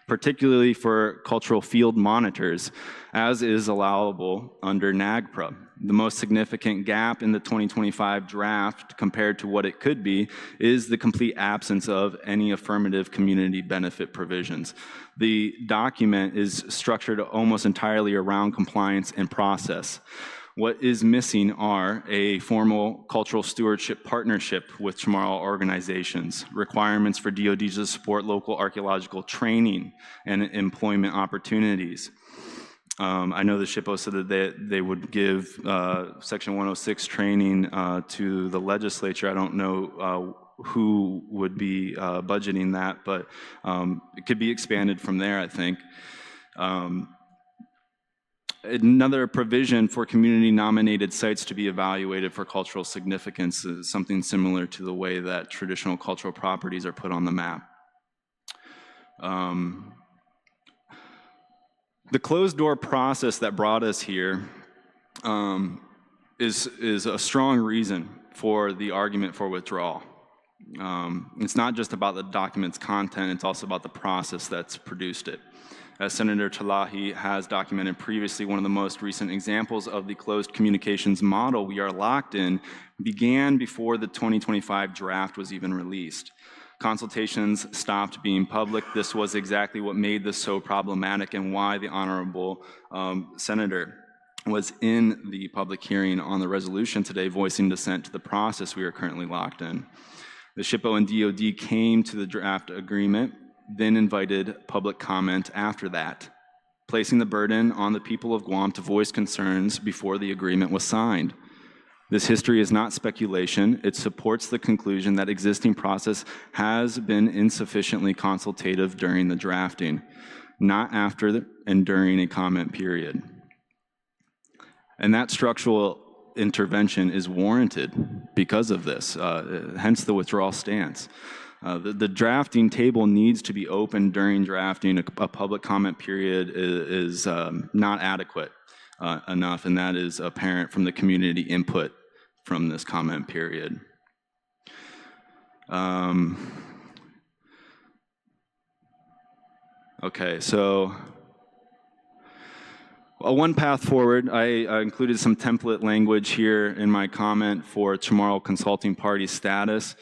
Speaker 11: particularly for cultural field monitors, as is allowable under NAGPRA. The most significant gap in the 2025 draft compared to what it could be is the complete absence of any affirmative community benefit provisions. The document is structured almost entirely around compliance and process. What is missing are a formal cultural stewardship partnership with Chamorro organizations, requirements for DoD to support local archaeological training and employment opportunities. I know the SHPO said that they would give Section 106 training to the legislature. I don't know who would be budgeting that, but it could be expanded from there, I think. Another provision for community-nominated sites to be evaluated for cultural significance is something similar to the way that traditional cultural properties are put on the map. The closed-door process that brought us here is a strong reason for the argument for withdrawal. It's not just about the document's content, it's also about the process that's produced it. As Senator Terlaje has documented previously, one of the most recent examples of the closed communications model we are locked in began before the 2025 draft was even released. Consultations stopped being public. This was exactly what made this so problematic and why the Honorable Senator was in the public hearing on the resolution today voicing dissent to the process we are currently locked in. The SHPO and DOD came to the draft agreement, then invited public comment after that, placing the burden on the people of Guam to voice concerns before the agreement was signed. This history is not speculation. It supports the conclusion that existing process has been insufficiently consultative during the drafting, not after and during a comment period. And that structural intervention is warranted because of this, hence the withdrawal stance. The drafting table needs to be open during drafting. A public comment period is not adequate enough, and that is apparent from the community input from this comment period. Okay, so one path forward, I included some template language here in my comment for CHamoru consulting party status,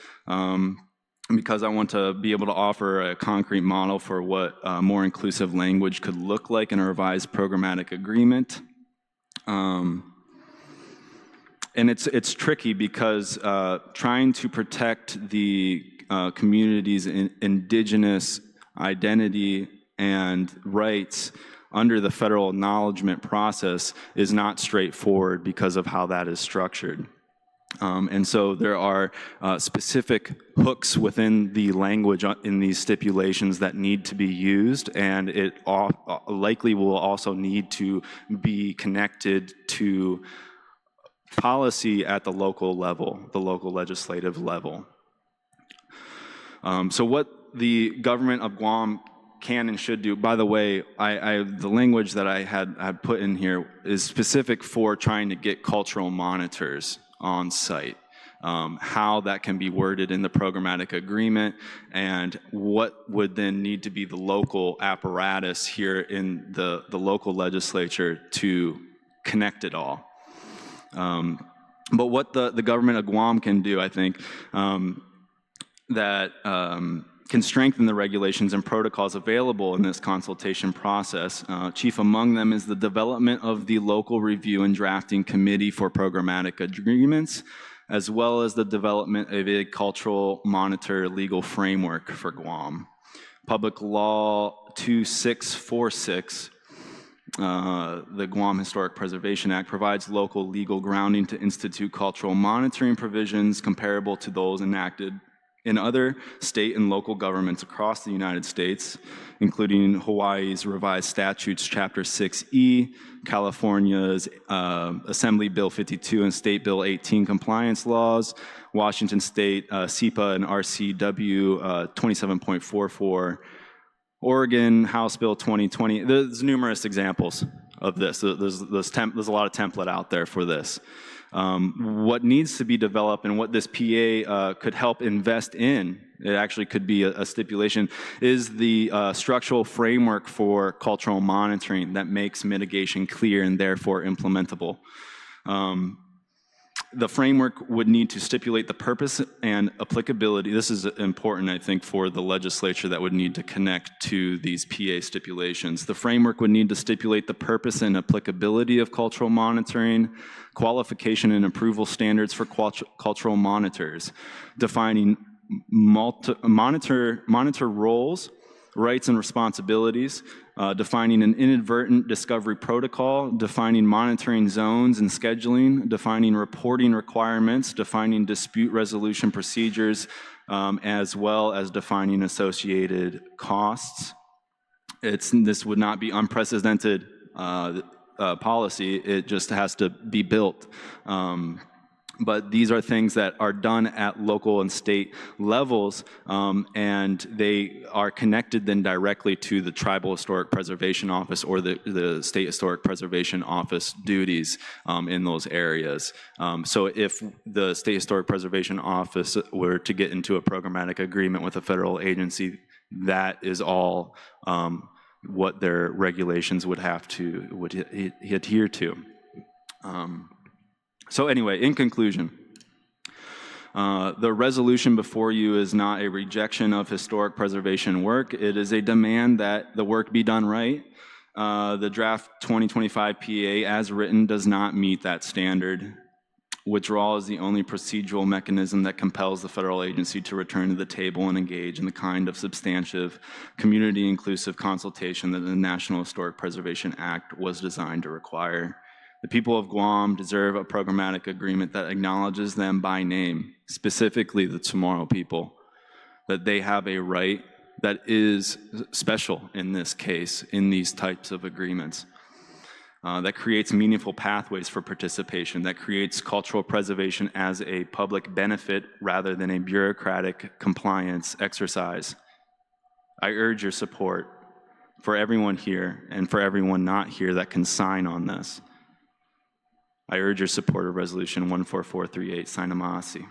Speaker 11: because I want to be able to offer a concrete model for what more inclusive language could look like in a revised programmatic agreement. And it's tricky because trying to protect the community's indigenous identity and rights under the federal acknowledgement process is not straightforward because of how that is structured. And so there are specific hooks within the language in these stipulations that need to be used, and it likely will also need to be connected to policy at the local level, the local legislative level. So what the government of Guam can and should do, by the way, the language that I had put in here is specific for trying to get cultural monitors on site, how that can be worded in the programmatic agreement, and what would then need to be the local apparatus here in the local legislature to connect it all. But what the government of Guam can do, I think, that can strengthen the regulations and protocols available in this consultation process. Chief among them is the development of the local review and drafting committee for programmatic agreements, as well as the development of a cultural monitor legal framework for Guam. Public Law 2646, the Guam Historic Preservation Act, provides local legal grounding to institute cultural monitoring provisions comparable to those enacted in other state and local governments across the United States, including Hawaii's Revised Statutes, Chapter 6E, California's Assembly Bill 52 and State Bill 18 compliance laws, Washington State SEPA and RCW 27.44, Oregon House Bill 2020. There's numerous examples of this. There's a lot of template out there for this. What needs to be developed and what this PA could help invest in, it actually could be a stipulation, is the structural framework for cultural monitoring that makes mitigation clear and therefore implementable. The framework would need to stipulate the purpose and applicability. This is important, I think, for the legislature that would need to connect to these PA stipulations. The framework would need to stipulate the purpose and applicability of cultural monitoring, qualification and approval standards for cultural monitors, defining monitor roles, rights and responsibilities, defining an inadvertent discovery protocol, defining monitoring zones and scheduling, defining reporting requirements, defining dispute resolution procedures, as well as defining associated costs. This would not be unprecedented policy. It just has to be built But these are things that are done at local and state levels, and they are connected then directly to the Tribal Historic Preservation Office or the State Historic Preservation Office duties in those areas. So if the State Historic Preservation Office were to get into a programmatic agreement with a federal agency, that is all what their regulations would have to adhere to. So anyway, in conclusion, the resolution before you is not a rejection of historic preservation work. It is a demand that the work be done right. The draft 2025 PA as written does not meet that standard. Withdrawal is the only procedural mechanism that compels the federal agency to return to the table and engage in the kind of substantive, community-inclusive consultation that the National Historic Preservation Act was designed to require. The people of Guam deserve a programmatic agreement that acknowledges them by name, specifically the CHamoru people, that they have a right that is special in this case, in these types of agreements, that creates meaningful pathways for participation, that creates cultural preservation as a public benefit rather than a bureaucratic compliance exercise. I urge your support for everyone here and for everyone not here that can sign on this. I urge your support of Resolution 14438, Sinamayasi.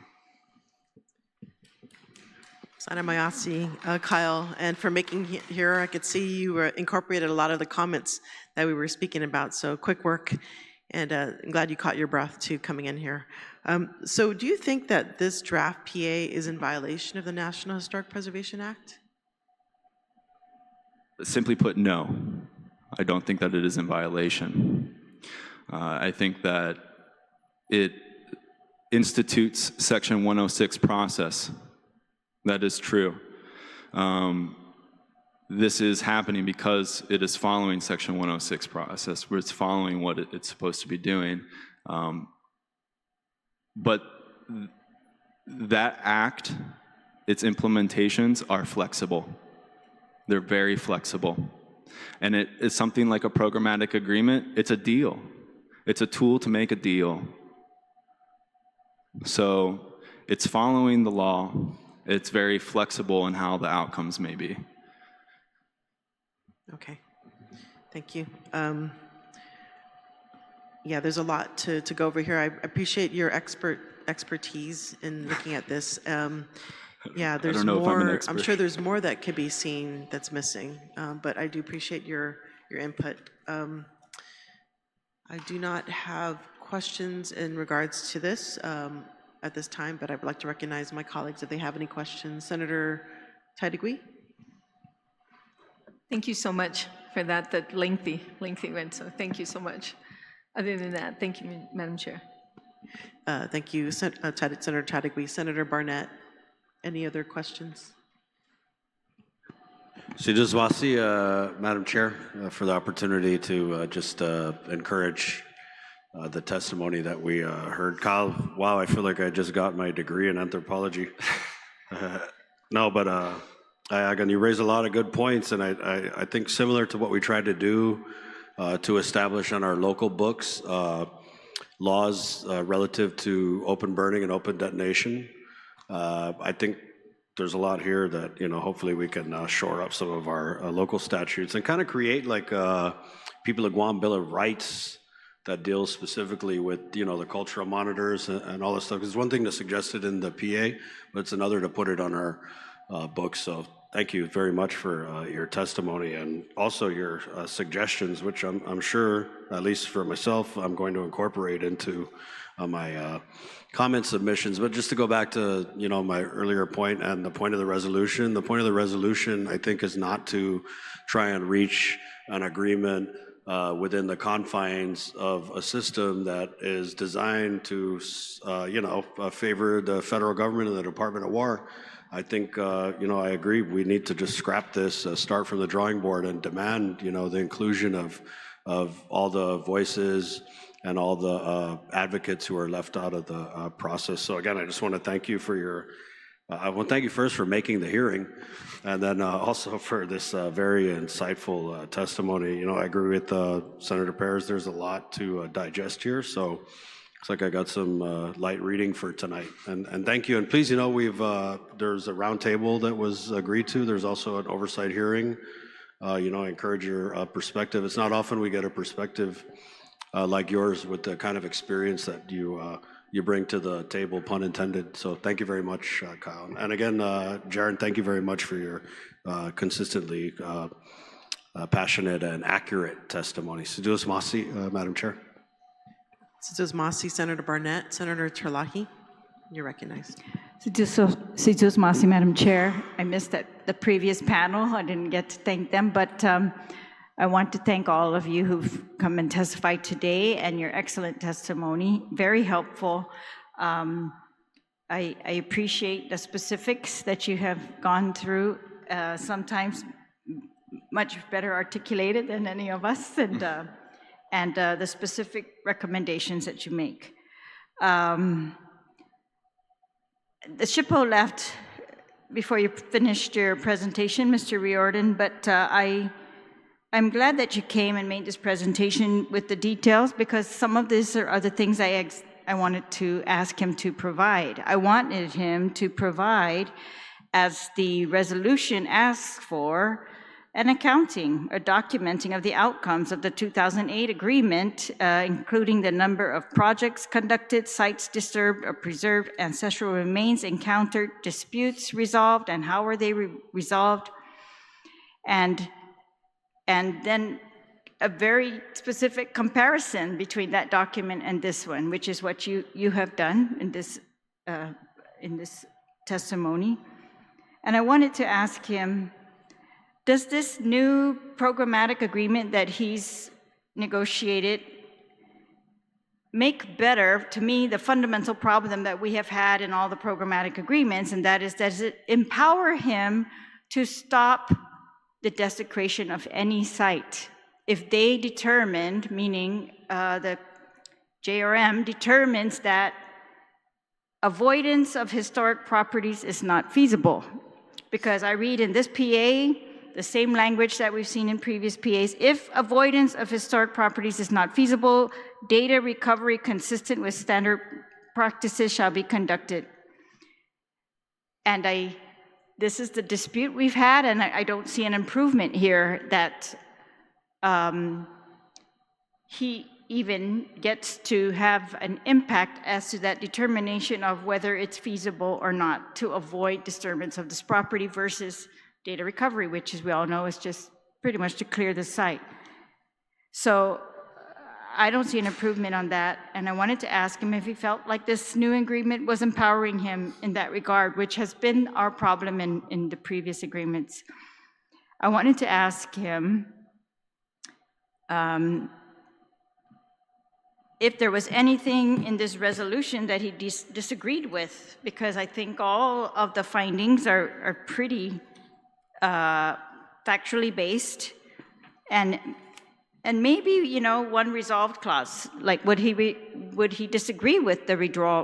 Speaker 1: Sinamayasi, Kyle, and for making here, I could see you incorporated a lot of the comments that we were speaking about, so quick work, and I'm glad you caught your breath too coming in here. So do you think that this draft PA is in violation of the National Historic Preservation Act?
Speaker 11: Simply put, no. I don't think that it is in violation. I think that it institutes Section 106 process. That is true. This is happening because it is following Section 106 process, where it's following what it's supposed to be doing. But that act, its implementations are flexible. They're very flexible. And it is something like a programmatic agreement. It's a deal. It's a tool to make a deal. So it's following the law. It's very flexible in how the outcomes may be.
Speaker 1: Okay, thank you. Yeah, there's a lot to go over here. I appreciate your expertise in looking at this. Yeah, there's
Speaker 11: I don't know
Speaker 1: more.
Speaker 11: if I'm an expert.
Speaker 1: I'm sure there's more that could be seen that's missing, but I do appreciate your input. I do not have questions in regards to this at this time, but I'd like to recognize my colleagues if they have any questions. Senator Taitague?
Speaker 3: Thank you so much for that lengthy event, so thank you so much. Other than that, thank you, Madam Chair.
Speaker 1: Thank you, Senator Taitague. Senator Barnett, any other questions?
Speaker 4: Sidhuswasi, Madam Chair, for the opportunity to just encourage the testimony that we heard. Kyle, wow, I feel like I just got my degree in anthropology. No, but Again, you raise a lot of good points, and I think similar to what we tried to do to establish on our local books laws relative to open burning and open detonation. I think there's a lot here that, you know, hopefully we can shore up some of our local statutes and kind of create like People of Guam Bill of Rights that deals specifically with, you know, the cultural monitors and all this stuff. It's one thing to suggest it in the PA, but it's another to put it on our books. So thank you very much for your testimony and also your suggestions, which I'm sure, at least for myself, I'm going to incorporate into my comment submissions. But just to go back to, you know, my earlier point and the point of the resolution, I think, is not to try and reach an agreement within the confines of a system that is designed to, favor the federal government and the Department of War. I think, I agree. We need to just scrap this, start from the drawing board, and demand, the inclusion of all the voices and all the advocates who are left out of the process. So again, I just want to thank you for your. I want to thank you first for making the hearing, and then also for this very insightful testimony. I agree with Senator Perez. There's a lot to digest here, so Looks like I got some light reading for tonight. And thank you. And please, you know, there's a roundtable that was agreed to. There's also an oversight hearing. You know, I encourage your perspective. It's not often we get a perspective like yours with the kind of experience that you bring to the table, pun intended. So thank you very much, Kyle. And again, Jaron, thank you very much for your consistently passionate and accurate testimony. Siduos Masi, Madam Chair.
Speaker 1: Siduos Masi, Senator Barnett, Senator Terlaje, you're recognized.
Speaker 5: Siduos Masi, Madam Chair. I missed the previous panel. I didn't get to thank them, but I want to thank all of you who've come and testified today and your excellent testimony. Very helpful. I appreciate the specifics that you have gone through, sometimes much better articulated than any of us, and the specific recommendations that you make. The SHPO left before you finished your presentation, Mr. Riordan, but I'm glad that you came and made this presentation with the details, because some of these are the things I wanted to ask him to provide. I wanted him to provide, as the resolution asks for, an accounting or documenting of the outcomes of the 2008 agreement, including the number of projects conducted, sites disturbed or preserved, ancestral remains encountered, disputes resolved, and how were they resolved, and then a very specific comparison between that document and this one, which is what you have done in this testimony. And I wanted to ask him, does this new programmatic agreement that he's negotiated make better, to me, the fundamental problem that we have had in all the programmatic agreements, and that is, does it empower him to stop the desecration of any site if they determined, meaning the JRM determines that avoidance of historic properties is not feasible? Because I read in this PA, the same language that we've seen in previous PAs, if avoidance of historic properties is not feasible, data recovery consistent with standard practices shall be conducted. And this is the dispute we've had, and I don't see an improvement here that he even gets to have an impact as to that determination of whether it's feasible or not to avoid disturbance of this property versus data recovery, which, as we all know, is just pretty much to clear the site. So I don't see an improvement on that, and I wanted to ask him if he felt like this new agreement was empowering him in that regard, which has been our problem in the previous agreements. I wanted to ask him if there was anything in this resolution that he disagreed with, because I think all of the findings are pretty factually based, and maybe, you know, one resolved clause, like would he disagree with the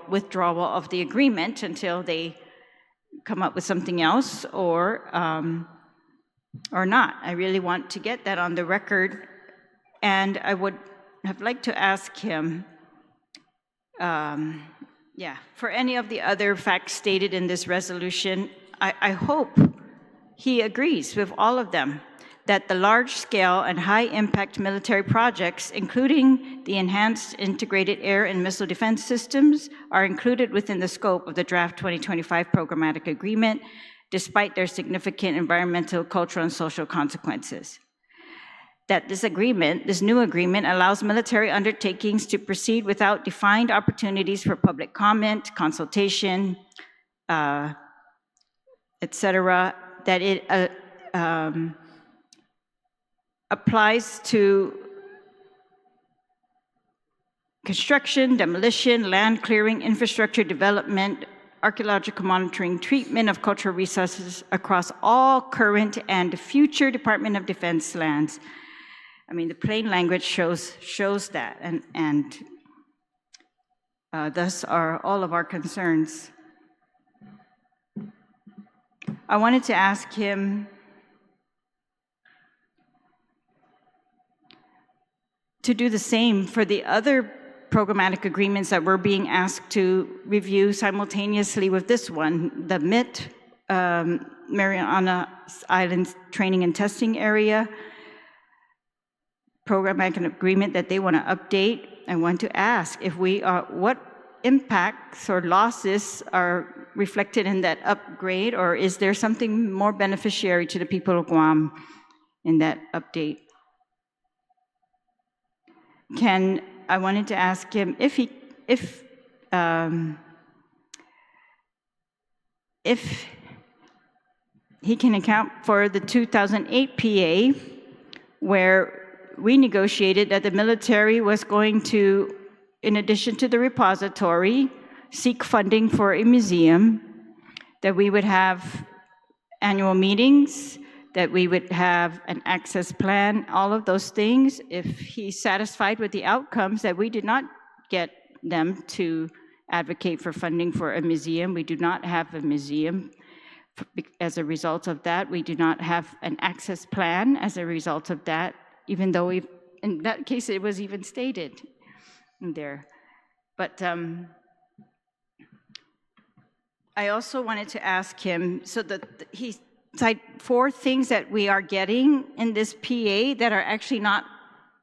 Speaker 5: withdrawal of the agreement until they come up with something else, or not? I really want to get that on the record, and I would have liked to ask him, for any of the other facts stated in this resolution. I hope he agrees with all of them, that the large-scale and high-impact military projects, including the enhanced integrated air and missile defense systems, are included within the scope of the draft 2025 Programmatic Agreement, despite their significant environmental, cultural, and social consequences. That this new agreement, allows military undertakings to proceed without defined opportunities for public comment, consultation, etc., that it applies to construction, demolition, land clearing, infrastructure development, archaeological monitoring, treatment of cultural resources across all current and future Department of Defense lands. I mean, the plain language shows that, and thus are all of our concerns. I wanted to ask him to do the same for the other programmatic agreements that we're being asked to review simultaneously with this one. The MIT, Mariana Islands Training and Testing Area, programmatic agreement that they want to update. I want to ask if we are, what impacts or losses are reflected in that upgrade, or is there something more beneficiary to the people of Guam in that update? I wanted to ask him if he can account for the 2008 PA, where we negotiated that the military was going to, in addition to the repository, seek funding for a museum, that we would have annual meetings, that we would have an access plan, all of those things. If he's satisfied with the outcomes, that we did not get them to advocate for funding for a museum. We do not have a museum as a result of that. We do not have an access plan as a result of that, even though in that case it was even stated in there. But I also wanted to ask him, so that he cite 4 things that we are getting in this PA that are actually not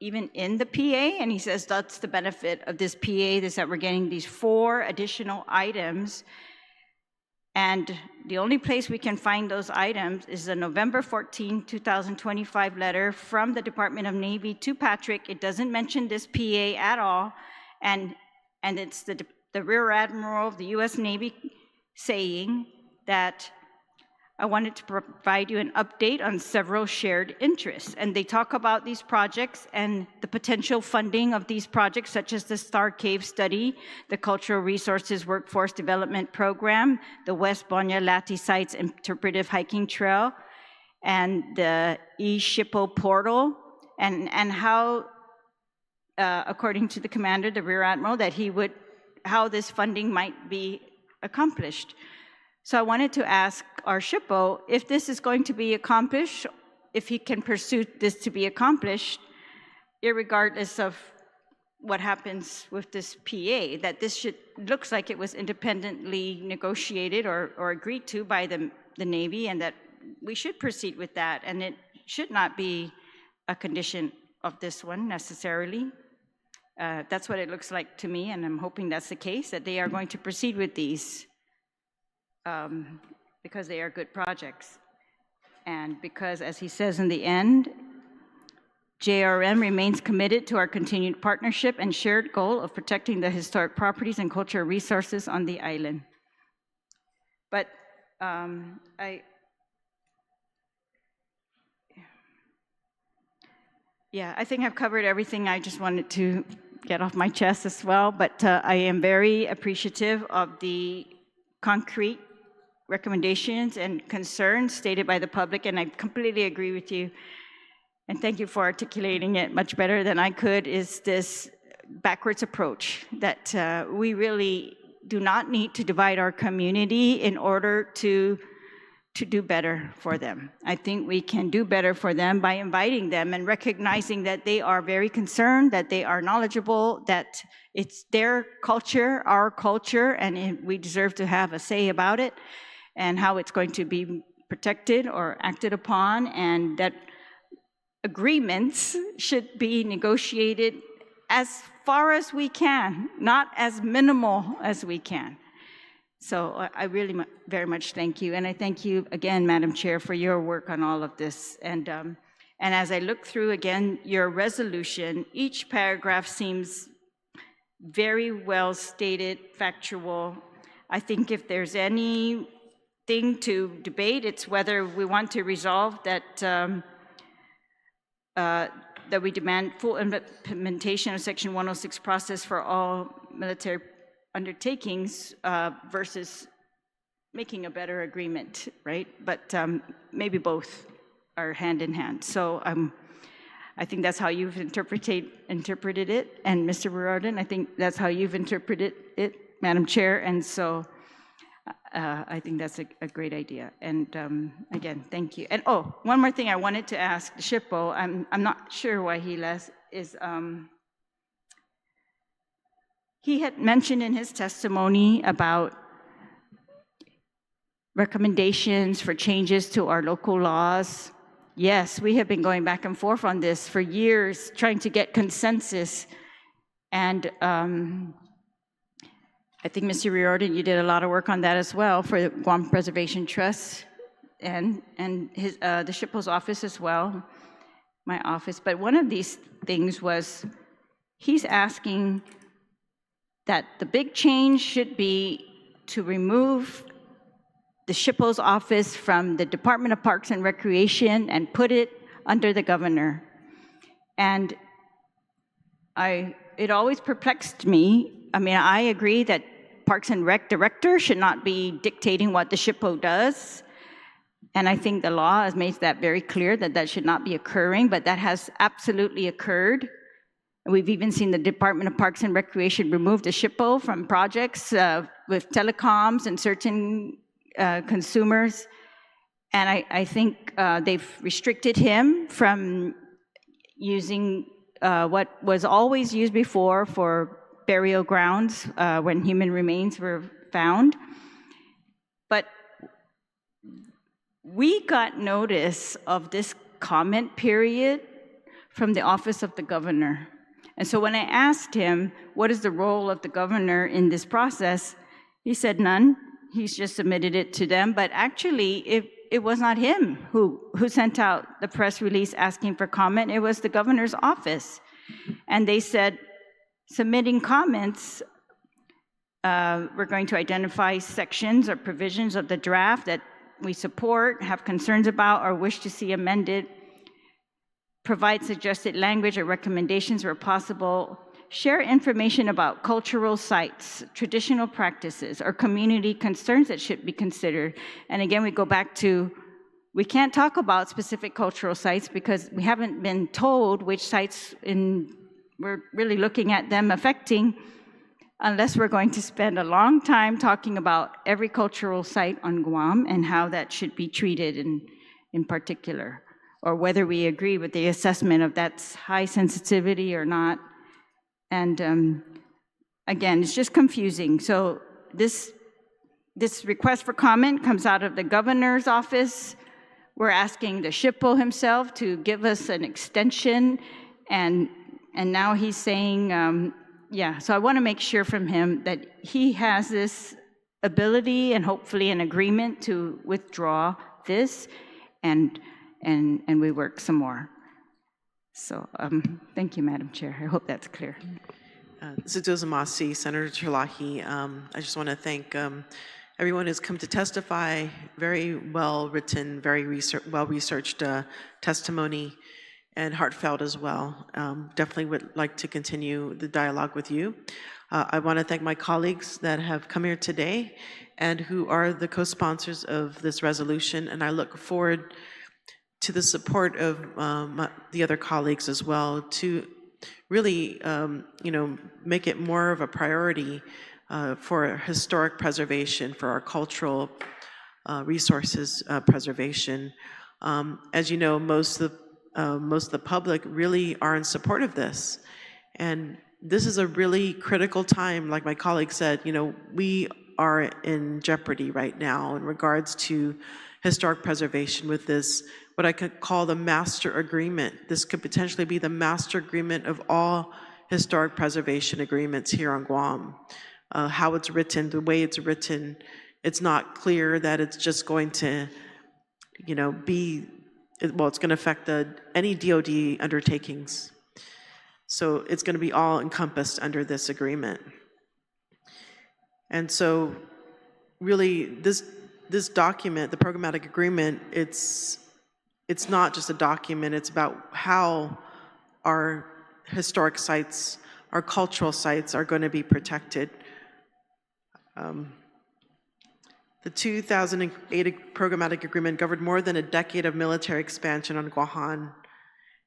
Speaker 5: even in the PA, and he says that's the benefit of this PA, is that we're getting these 4 additional items, and the only place we can find those items is the November 14, 2025 letter from the Department of Navy to Patrick. It doesn't mention this PA at all, and it's the Rear Admiral of the U.S. Navy saying that I wanted to provide you an update on several shared interests. And they talk about these projects and the potential funding of these projects, such as the Star Cave Study, the Cultural Resources Workforce Development Program, the West Bonya Lati Sites Interpretive Hiking Trail, and the eShippo portal, and how, according to the commander, the Rear Admiral, that how this funding might be accomplished. So I wanted to ask our SHPO if this is going to be accomplished, if he can pursue this to be accomplished, irregardless of what happens with this PA, that this looks like it was independently negotiated or agreed to by the Navy, and that we should proceed with that, and it should not be a condition of this one necessarily. That's what it looks like to me, and I'm hoping that's the case, that they are going to proceed with these. Because they are good projects. And because, as he says in the end, JRM remains committed to our continued partnership and shared goal of protecting the historic properties and cultural resources on the island. But I think I've covered everything I just wanted to get off my chest as well, but I am very appreciative of the concrete recommendations and concerns stated by the public, and I completely agree with you. And thank you for articulating it much better than I could, is this backwards approach that we really do not need to divide our community in order to do better for them. I think we can do better for them by inviting them and recognizing that they are very concerned, that they are knowledgeable, that it's their culture, our culture, and we deserve to have a say about it, and how it's going to be protected or acted upon, and that agreements should be negotiated as far as we can, not as minimal as we can. So I really very much thank you. And I thank you again, Madam Chair, for your work on all of this. And as I look through again your resolution, each paragraph seems very well stated, factual. I think if there's anything to debate, it's whether we want to resolve that that we demand full implementation of Section 106 process for all military undertakings versus making a better agreement, right? But maybe both are hand in hand. So I think that's how you've interpreted it, and Mr. Berarden, I think that's how you've interpreted it, Madam Chair, and so I think that's a great idea. And again, thank you. And oh, one more thing I wanted to ask the SHPO, I'm not sure why he left, is he had mentioned in his testimony about recommendations for changes to our local laws. Yes, we have been going back and forth on this for years, trying to get consensus. And I think, Mr. Riordan, you did a lot of work on that as well for the Guam Preservation Trust and his, the SHPO's office as well, my office. But one of these things was he's asking that the big change should be to remove the SHPO's office from the Department of Parks and Recreation and put it under the governor. And it always perplexed me. I mean, I agree that Parks and Rec director should not be dictating what the SHPO does. And I think the law has made that very clear that that should not be occurring, but that has absolutely occurred. We've even seen the Department of Parks and Recreation remove the SHPO from projects with telecoms and certain consumers. And I think they've restricted him from using what was always used before for burial grounds when human remains were found. But we got notice of this comment period from the Office of the Governor. And so when I asked him, what is the role of the governor in this process, he said none. He's just submitted it to them. But actually, it was not him who sent out the press release asking for comment. It was the governor's office. And they said, submitting comments, we're going to identify sections or provisions of the draft that we support, have concerns about, or wish to see amended, provide suggested language or recommendations where possible, share information about cultural sites, traditional practices, or community concerns that should be considered. And again, we go back to, we can't talk about specific cultural sites because we haven't been told which sites we're really looking at them affecting, unless we're going to spend a long time talking about every cultural site on Guam and how that should be treated in particular, or whether we agree with the assessment of that's high sensitivity or not. And again, it's just confusing. So this request for comment comes out of the governor's office. We're asking the SHPO himself to give us an extension, and now he's saying, yeah, so I want to make sure from him that he has this ability and hopefully an agreement to withdraw this, and we work some more. So thank you, Madam Chair. I hope that's clear.
Speaker 1: Zudozamasi, Senator Terlaje, I just want to thank everyone who's come to testify. Very well-written, very well-researched testimony, and heartfelt as well. Definitely would like to continue the dialogue with you. I want to thank my colleagues that have come here today and who are the co-sponsors of this resolution, and I look forward to the support of the other colleagues as well to really, make it more of a priority for historic preservation, for our cultural resources preservation. As you know, most of the public really are in support of this. And this is a really critical time, like my colleague said, we are in jeopardy right now in regards to historic preservation with this, what I could call the master agreement. This could potentially be the master agreement of all historic preservation agreements here on Guam. How it's written, the way it's written, it's not clear that it's just going to, it's going to affect any DoD undertakings. So it's going to be all encompassed under this agreement. And so really this document, the Programmatic Agreement, it's not just a document, it's about how our historic sites, our cultural sites are going to be protected. The 2008 Programmatic Agreement governed more than a decade of military expansion on Guam.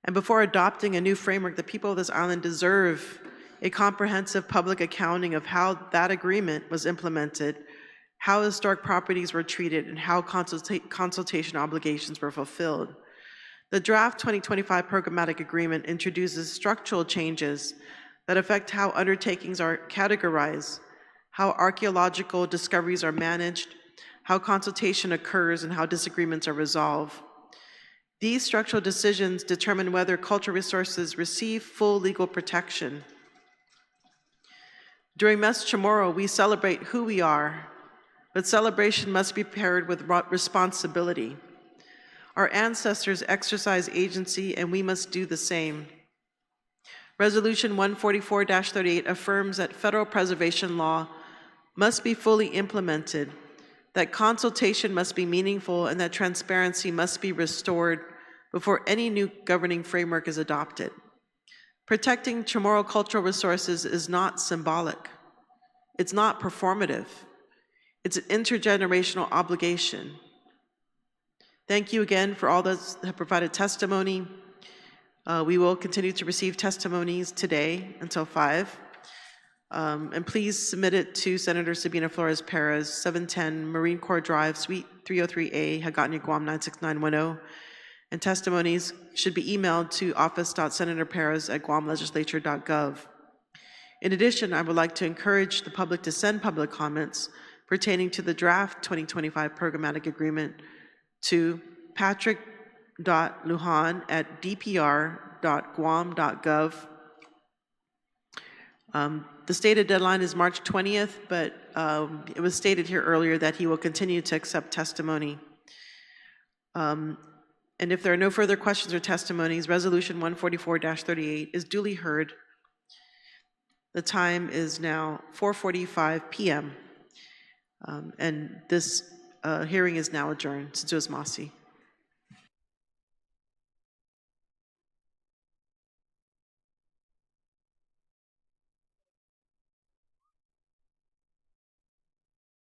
Speaker 1: And before adopting a new framework, the people of this island deserve a comprehensive public accounting of how that agreement was implemented, how historic properties were treated, and how consultation obligations were fulfilled. The draft 2025 Programmatic Agreement introduces structural changes that affect how undertakings are categorized, how archaeological discoveries are managed, how consultation occurs, and how disagreements are resolved. These structural decisions determine whether cultural resources receive full legal protection. During Mes CHamoru, we celebrate who we are, but celebration must be paired with responsibility. Our ancestors exercise agency, and we must do the same. Resolution 144-38 affirms that federal preservation law must be fully implemented, that consultation must be meaningful, and that transparency must be restored before any new governing framework is adopted. Protecting Chamorro cultural resources is not symbolic. It's not performative. It's an intergenerational obligation. Thank you again for all those that have provided testimony. We will continue to receive testimonies today until 5. And please submit it to Senator Sabina Flores Perez, 710 Marine Corps Drive, Suite 303A, Hagåtña, Guam 96910. And testimonies should be emailed to office.senatorperez@guamlegislature.gov. In addition, I would like to encourage the public to send public comments pertaining to the draft 2025 Programmatic Agreement to patrick.lujan@dpr.guam.gov. The stated deadline is March 20th, but it was stated here earlier that he will continue to accept testimony. And if there are no further questions or testimonies, Resolution 144-38 is duly heard. The time is now 4:45 p.m. And this hearing is now adjourned. Masi.